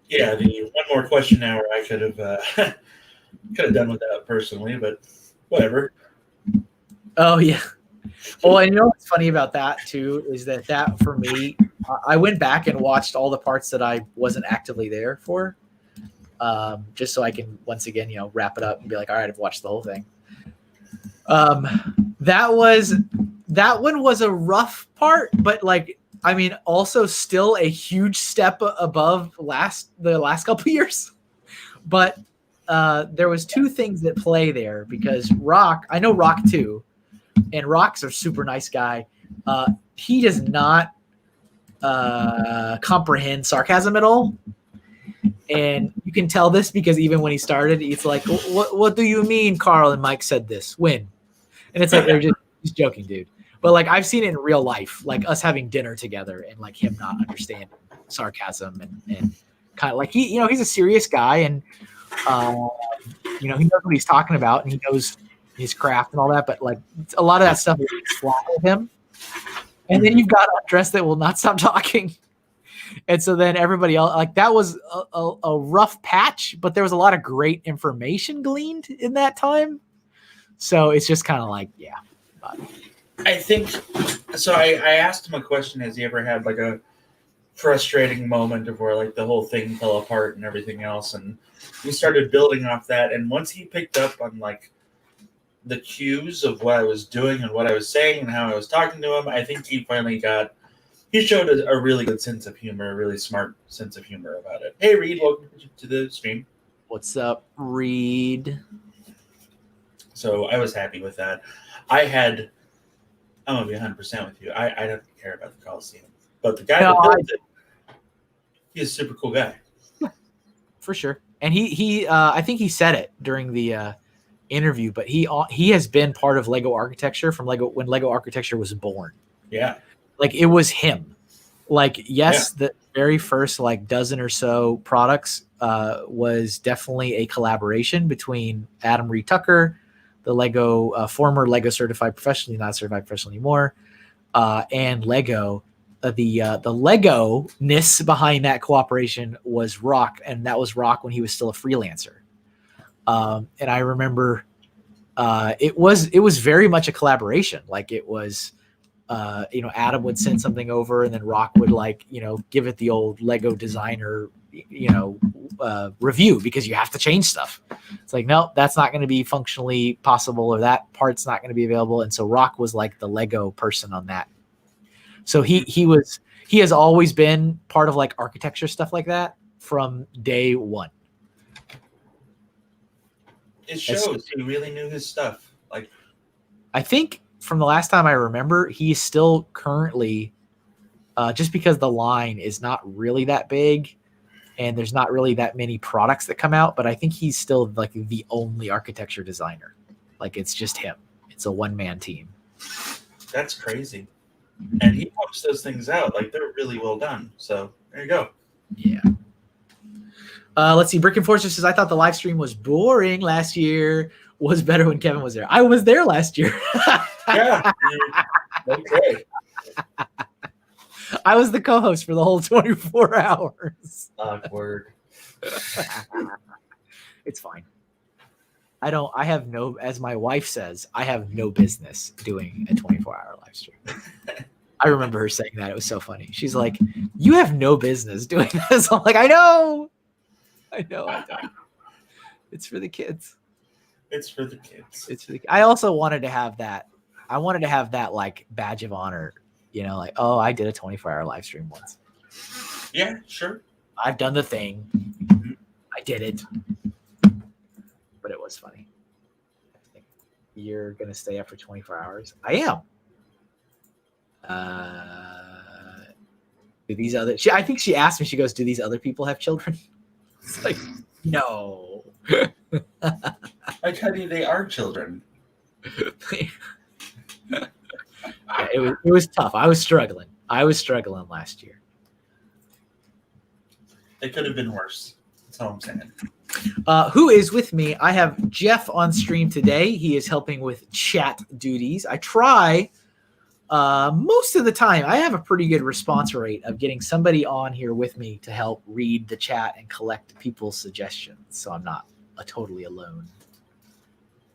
The one more question hour I could have done without personally, but whatever. Oh yeah. Well, and you know what's funny about that too is that for me, I went back and watched all the parts that I wasn't actively there for, just so I can once again, wrap it up and be like, all right, I've watched the whole thing. That one was a rough part, but like, I mean, also still a huge step above the last couple of years. But there was two things that play there because I know Rock too. And Rock's a super nice guy. He does not comprehend sarcasm at all. And you can tell this because even when he started, he's like, what do you mean Carl and Mike said this? When? And it's like, they're just joking, dude. But like, I've seen it in real life, like us having dinner together and like him not understanding sarcasm and kind of like, he's a serious guy and, he knows what he's talking about and he knows his craft and all that, but like a lot of that stuff is flat with him. And then you've got Undressed that will not stop talking. And so then everybody else, like that was a rough patch, but there was a lot of great information gleaned in that time. So it's just kind of like, yeah. I think, so I asked him a question, has he ever had like a frustrating moment of where like the whole thing fell apart and everything else? And we started building off that. And once he picked up on like the cues of what I was doing and what I was saying and how I was talking to him, I think he showed a really good sense of humor, a really smart sense of humor about it. Hey, Reed, welcome to the stream. What's up, Reed? So I was happy with that. I'm going to be 100% with you. I don't care about the Coliseum. But the guy that built it, he's a super cool guy. For sure. And he I think he said it during the interview, but he has been part of Lego architecture when Lego architecture was born. Yeah. Like it was him. Like, yes, the very first like dozen or so products was definitely a collaboration between Adam Reed Tucker, the Lego former Lego certified professionally, not certified professional anymore, and Lego. The Lego-ness behind that cooperation was Rock, and that was Rock when he was still a freelancer. And I remember it was very much a collaboration. Like it was, Adam would send something over, and then Rock would give it the old Lego designer, review because you have to change stuff. It's like, no, that's not going to be functionally possible, or that part's not going to be available. And so Rock was like the Lego person on that. So he has always been part of like architecture stuff like that from day one. It shows he really knew his stuff. Like, I think from the last time I remember, he's still currently, just because the line is not really that big and there's not really that many products that come out, but I think he's still like the only architecture designer. Like it's just him. It's a one-man team. That's crazy. And he pumps those things out. Like they're really well done. So there you go. Yeah. Let's see. Brick and Forster says, I thought the live stream was boring last year. Was better when Kevin was there. I was there last year. Yeah. Okay. I was the co-host for the whole 24 hours. Awkward. It's fine. As my wife says, I have no business doing a 24-hour live stream. I remember her saying that. It was so funny. She's like, you have no business doing this. I'm like, I know. I don't. It's for the kids. It's for the kids. I also wanted to have that. I wanted to have that like badge of honor, like, oh, I did a 24-hour live stream once. Yeah, sure. I've done the thing. I did it. But it was funny. I think you're going to stay up for 24 hours. I am. I think she asked me, she goes, do these other people have children? It's like, no. I tell you, they are children. it was tough. I was struggling last year. It could have been worse. That's all I'm saying. Who is with me? I have Jeff on stream today. He is helping with chat duties. I try most of the time. I have a pretty good response rate of getting somebody on here with me to help read the chat and collect people's suggestions, so I'm not totally alone.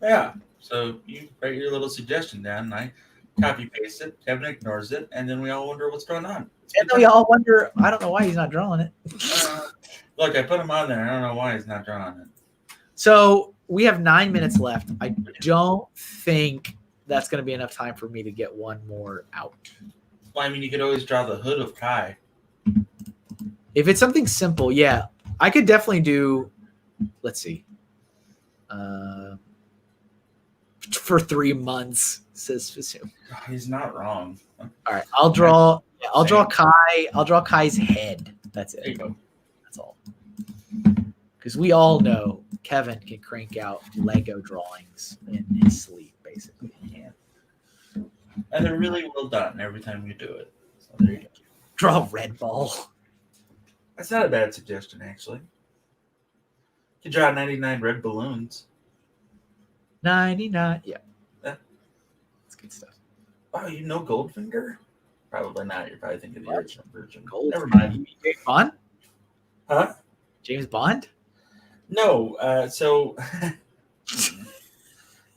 Yeah. So you write your little suggestion down, and I copy paste it. Kevin ignores it, and then we all wonder what's going on. And then we all wonder. I don't know why he's not drawing it. Look, I put him on there. I don't know why he's not drawing it. So we have 9 minutes left. I don't think that's going to be enough time for me to get one more out. Well, I mean, you could always draw the hood of Kai. If it's something simple, yeah, I could definitely do. Let's see. For 3 months, says Fasoon. He's not wrong. All right, I'll draw Kai. I'll draw Kai's head. That's it. There you go. That's all. Because we all know Kevin can crank out Lego drawings in his sleep, basically. Yeah. And they're really well done every time you do it. So there you go. Draw a red ball. That's not a bad suggestion, actually. You could draw 99 red balloons. 99. Yeah. Yeah. That's good stuff. Wow, you know Goldfinger? Probably not. You're probably thinking of the original version. Gold. Never mind. James Bond? Huh? James Bond? No. So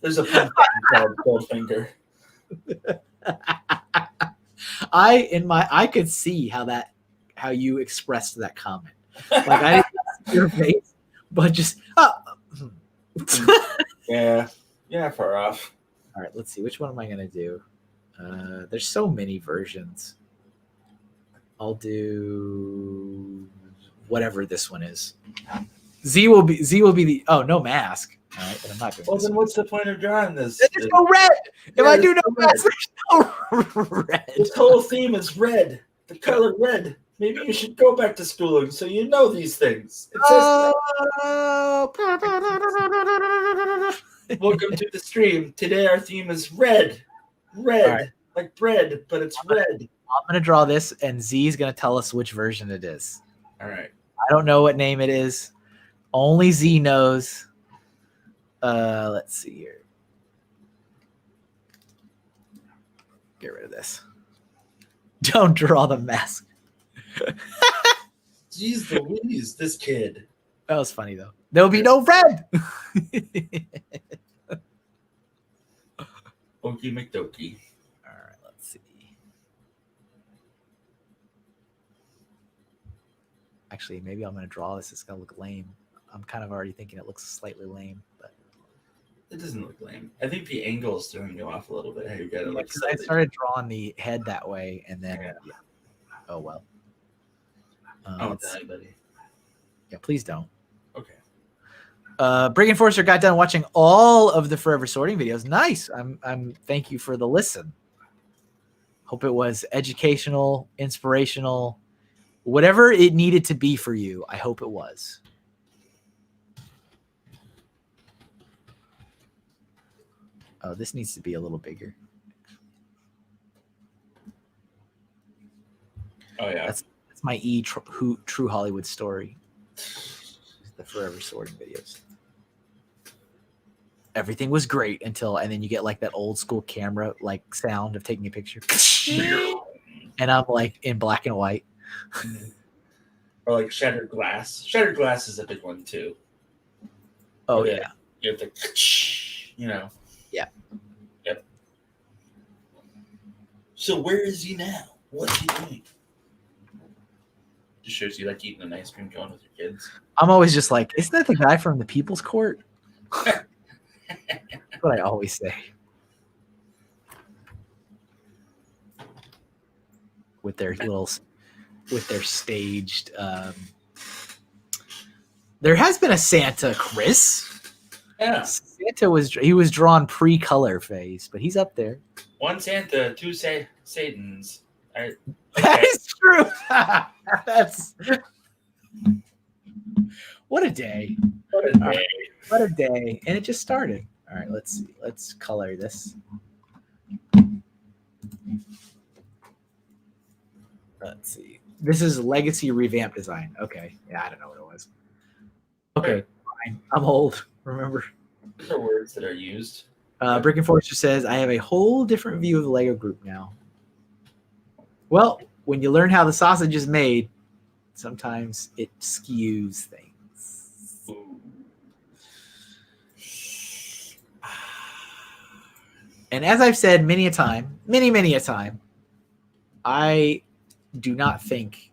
there's a fun thing called Goldfinger. I could see how you expressed that comment. Like I didn't see your face, but just Yeah, far off. All right, let's see. Which one am I gonna do? There's so many versions. I'll do whatever this one is. Z will be the no mask. All right, but I'm not doing Well, this. then what's the point of drawing this? There's no red. If I do no red. mask, there's no red. This whole theme is red. The color red. Maybe you should go back to schooling so you know these things. It says welcome to the stream. Today our theme is red. Red. Right. Like bread, but it's red. I'm going to draw this, and Z is going to tell us which version it is. All right. I don't know what name it is. Only Z knows. Let's see here. Get rid of this. Don't draw the mask. Jeez Louise, this kid. That was funny, though. There'll be no red. Okie McDokey. All right, let's see. Actually, maybe I'm going to draw this. It's going to look lame. I'm kind of already thinking it looks slightly lame, but it doesn't look lame. I think the angle is throwing you off a little bit. How you got it? Like I started drawing the head that way, and then oh well. I won't tell anybody. Yeah, please don't. Okay. Brig Enforcer got done watching all of the Forever Sorting videos. Nice. I'm thank you for the listen. Hope it was educational, inspirational, whatever it needed to be for you. I hope it was. Oh, this needs to be a little bigger. Oh yeah. That's my True Hollywood Story. The Forever Sorting videos. Everything was great and then you get like that old school camera like sound of taking a picture. And I'm like in black and white. Or like shattered glass. Shattered glass is a big one too. Oh yeah. You have to, you know. Yeah. Yep. So where is he now? What's he doing? Just shows you like eating an ice cream cone with your kids. I'm always just like, isn't that the guy from the People's Court? That's what I always say. With their staged. There has been a Santa, Chris. Yeah. Santa was drawn pre-color phase, but he's up there. One Santa, two Satans. Okay. That is true. That's what a day. What a day. What a day. And it just started. All right, let's see. Let's color this. Let's see. This is Legacy Revamp Design. Okay. Yeah, I don't know what it was. Okay, fine. I'm old. Remember? Those are words that are used. Brick and Forrester says, I have a whole different view of the Lego group now. Well, when you learn how the sausage is made, sometimes it skews things. Ooh. And as I've said many a time, many a time, I do not think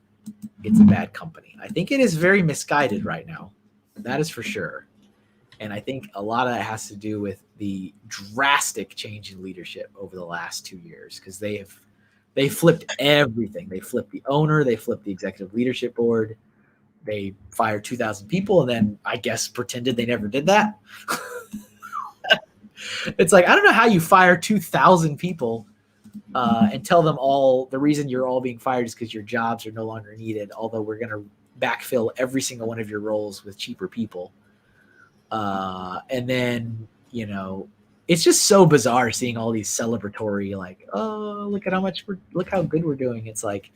it's a bad company. I think it is very misguided right now. That is for sure. And I think a lot of that has to do with the drastic change in leadership over the last 2 years, because they flipped everything. They flipped the owner. They flipped the executive leadership board. They fired 2,000 people and then I guess pretended they never did that. It's like, I don't know how you fire 2,000 people and tell them all the reason you're all being fired is because your jobs are no longer needed, although we're going to backfill every single one of your roles with cheaper people. And then, you know, it's just so bizarre seeing all these celebratory, like, oh, look how good we're doing. It's like,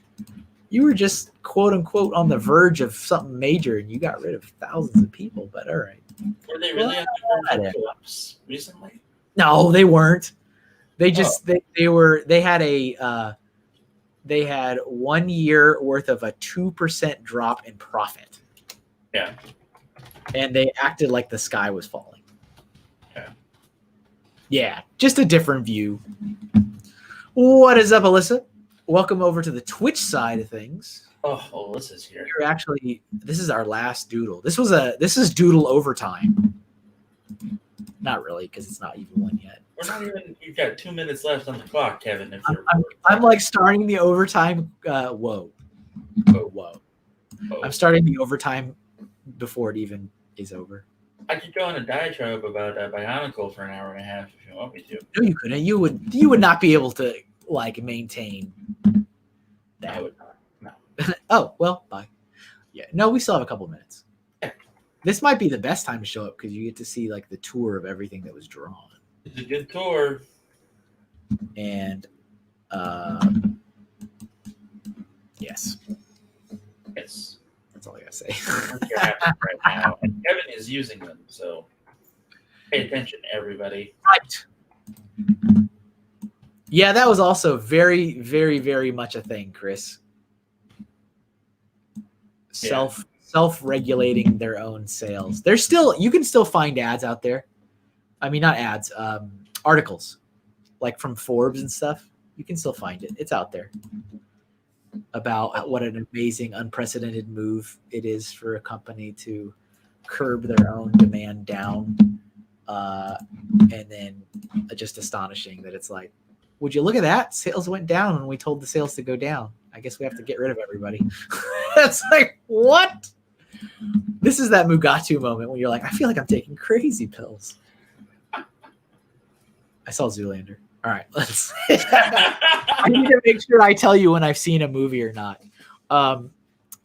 you were just quote unquote on the verge of something major and you got rid of thousands of people, but all right. Were they really on the verge of collapse recently? No, they weren't. They just, they had 1 year worth of a 2% drop in profit. Yeah. And they acted like the sky was falling. Yeah. Yeah, just a different view. What is up, Alyssa? Welcome over to the Twitch side of things. Oh, Alyssa's here. This is our last Doodle. This is Doodle overtime. Not really, because it's not even one yet. We're not even. You've got 2 minutes left on the clock, Kevin. I'm like starting the overtime. Whoa. I'm starting the overtime before it even is over. I could go on a diatribe about Bionicle for an hour and a half if you want me to. No, you couldn't. You would not be able to like maintain that. I would not. No. Oh, well, bye. Yeah. No, we still have a couple minutes. Yeah. This might be the best time to show up because you get to see like the tour of everything that was drawn. It's a good tour. And yes. Yes. That's all I gotta say. They're happening right now. And Kevin is using them, so pay attention, everybody. Right. Yeah, that was also very, very, very much a thing, Chris. Self-regulating their own sales. You can still find ads out there. I mean, not ads, articles like from Forbes and stuff. You can still find it. It's out there about what an amazing, unprecedented move it is for a company to curb their own demand down. And then just astonishing that it's like, would you look at that? Sales went down when we told the sales to go down. I guess we have to get rid of everybody. It's like, what? This is that Mugatu moment when you're like, I feel like I'm taking crazy pills. I saw Zoolander. All right, let's. I need to make sure I tell you when I've seen a movie or not.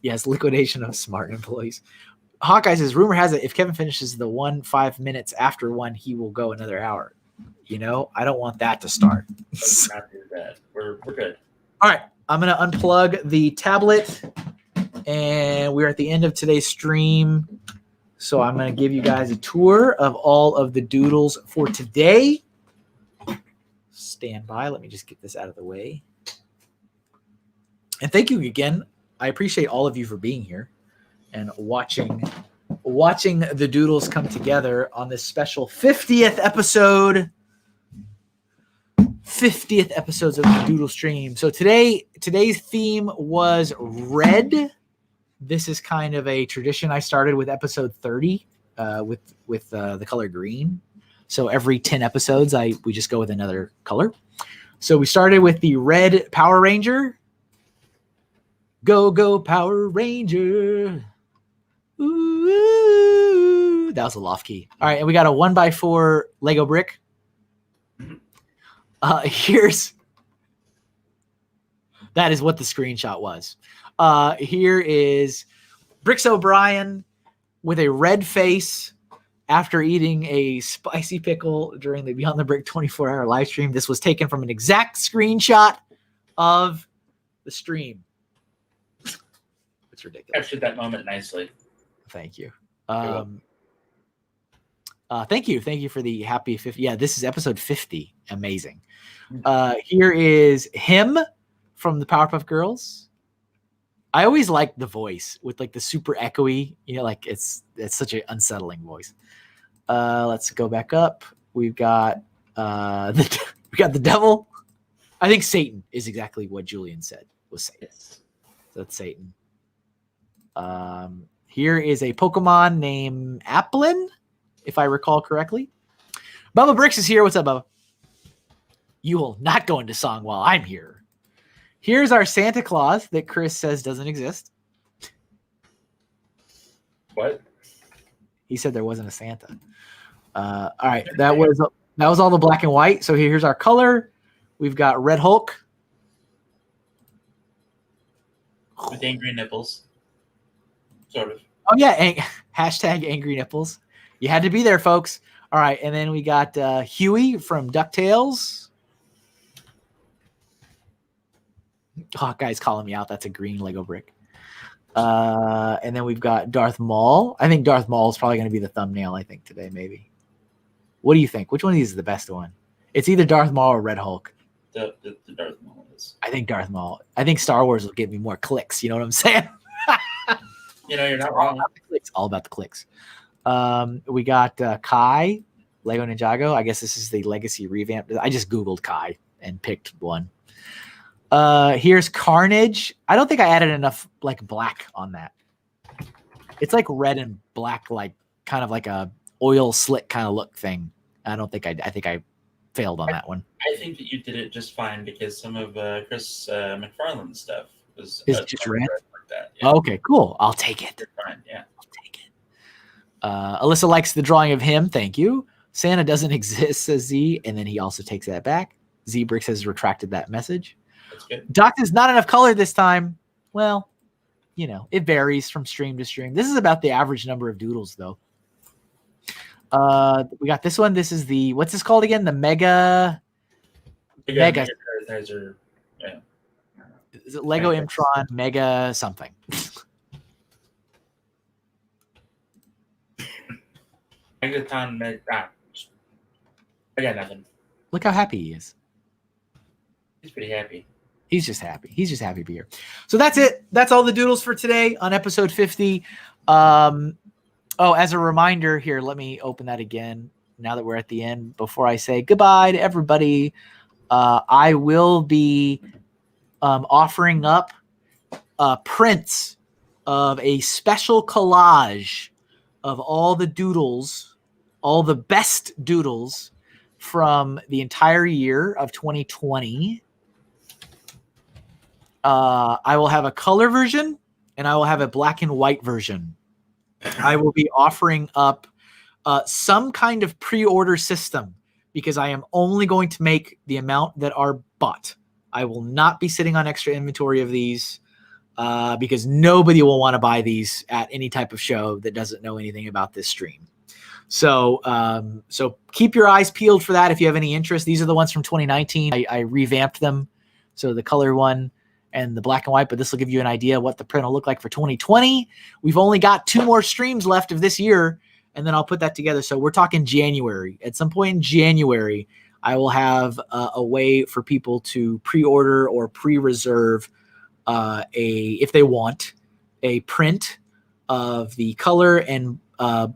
Yes, liquidation of smart employees. Hawkeye says, rumor has it if Kevin finishes the 5 minutes after one, he will go another hour. You know, I don't want that to start. Let's not do that. We're good. All right, I'm going to unplug the tablet, and we're at the end of today's stream. So I'm going to give you guys a tour of all of the doodles for today. Stand by. Let me just get this out of the way. And thank you again. I appreciate all of you for being here and watching the doodles come together on this special 50th episodes of the Doodle stream. So today's theme was red. This is kind of a tradition I started with episode 30 with the color green. So every 10 episodes, we just go with another color. So we started with the red Power Ranger. Go Power Ranger. Ooh, that was a loft key. All right, and we got a 1x4 Lego brick. That is what the screenshot was. Here is Bricks O'Brien with a red face after eating a spicy pickle during the Beyond the Brick 24-hour live stream. This was taken from an exact screenshot of the stream. It's ridiculous. Captured that moment nicely. Thank you. Thank you for the happy 50. Yeah, this is episode 50. Amazing. Here is him from the Powerpuff Girls. I always like the voice with like the super echoey, like it's such an unsettling voice. Let's go back up. We've got the devil. I think Satan is exactly what Julian said was Satan. So that's Satan. Here is a Pokemon named Applin, if I recall correctly. Bubba Bricks is here. What's up, Bubba? You will not go into song while I'm here. Here's our Santa Claus that Chris says doesn't exist. What? He said there wasn't a Santa. All right, that was all the black and white. So here's our color. We've got Red Hulk with angry nipples, sort of. Oh yeah, hashtag angry nipples. You had to be there, folks. All right, and then we got Huey from DuckTales. Oh, guy's calling me out. That's a green Lego brick. And then we've got Darth Maul. I think Darth Maul is probably going to be the thumbnail, I think, today, maybe. What do you think? Which one of these is the best one? It's either Darth Maul or Red Hulk. The Darth Maul is. I think Darth Maul. I think Star Wars will give me more clicks. You know what I'm saying? You're not wrong. All about the clicks. We got Kai, Lego Ninjago. I guess this is the Legacy revamp. I just Googled Kai and picked one. Here's Carnage. I don't think I added enough like black on that. It's like red and black, like kind of like a oil slick kind of look thing. I think I failed on that one. I think that you did it just fine because some of Chris McFarlane's stuff was just red like that. Yeah. Oh, okay, cool. I'll take it. You're fine. Yeah, I'll take it. Alyssa likes the drawing of him. Thank you. Santa doesn't exist, says Z, and then he also takes that back. Z Bricks has retracted that message. That's good. Doc is not enough color this time. Well, it varies from stream to stream. This is about the average number of doodles, though. We got this one. This is the, what's this called again? The Mega. Yeah. Is it Lego Imtron Mega something? Megaton Mega. I got nothing. Look how happy he is. He's pretty happy. He's just happy. He's just happy to be here. So that's it. That's all the doodles for today on episode 50. As a reminder here, let me open that again now that we're at the end. Before I say goodbye to everybody, I will be offering up prints of a special collage of all the doodles, all the best doodles from the entire year of 2020. I will have a color version and I will have a black and white version. I will be offering up some kind of pre-order system because I am only going to make the amount that are bought. I will not be sitting on extra inventory of these because nobody will want to buy these at any type of show that doesn't know anything about this stream. So keep your eyes peeled for that if you have any interest. These are the ones from 2019. I revamped them. So the color one and the black and white, but this will give you an idea what the print will look like for 2020. We've only got 2 more streams left of this year, and then I'll put that together. So we're talking January. At some point in January, I will have a way for people to pre-order or pre-reserve if they want, a print of the color and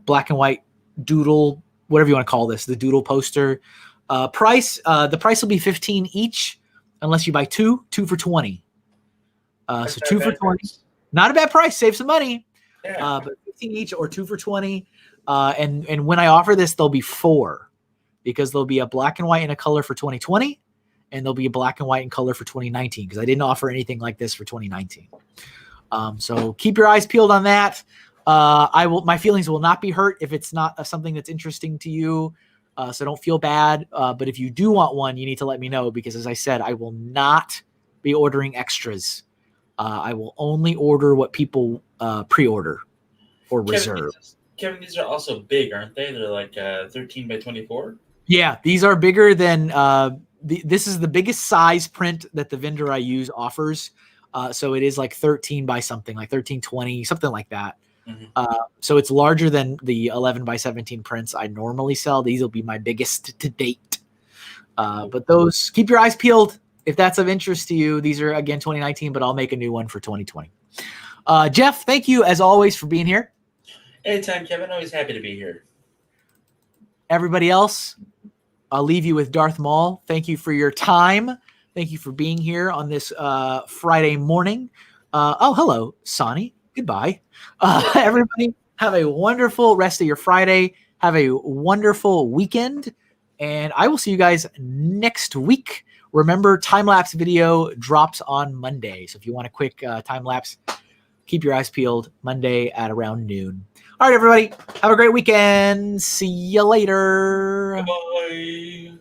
black and white doodle, whatever you want to call this, the doodle poster. The price will be $15 each, unless you buy two for $20. So 2 for $20, price. Not a bad price. Save some money. Yeah. But 15 each or 2 for $20. And when I offer this, there'll be 4 because there'll be a black and white and a color for 2020, and there'll be a black and white and color for 2019 because I didn't offer anything like this for 2019. So keep your eyes peeled on that. My feelings will not be hurt if it's not something that's interesting to you. So don't feel bad. But if you do want one, you need to let me know because, as I said, I will not be ordering extras. I will only order what people pre-order or reserve. Kevin, these are also big, aren't they? They're like 13 by 24. Yeah, these are bigger than this is the biggest size print that the vendor I use offers. So it is like 13 by something, like 1320, something like that. So it's larger than the 11 by 17 prints I normally sell. These will be my biggest to date. But those, keep your eyes peeled if that's of interest to you. These are, again, 2019, but I'll make a new one for 2020. Jeff, thank you as always for being here. Anytime, Kevin. Always happy to be here. Everybody else, I'll leave you with Darth Maul. Thank you for your time. Thank you for being here on this Friday morning. Oh, hello, Sonny. Goodbye. Everybody, have a wonderful rest of your Friday. Have a wonderful weekend. And I will see you guys next week. Remember, time-lapse video drops on Monday. So if you want a quick time-lapse, keep your eyes peeled Monday at around noon. All right, everybody. Have a great weekend. See you later. Bye.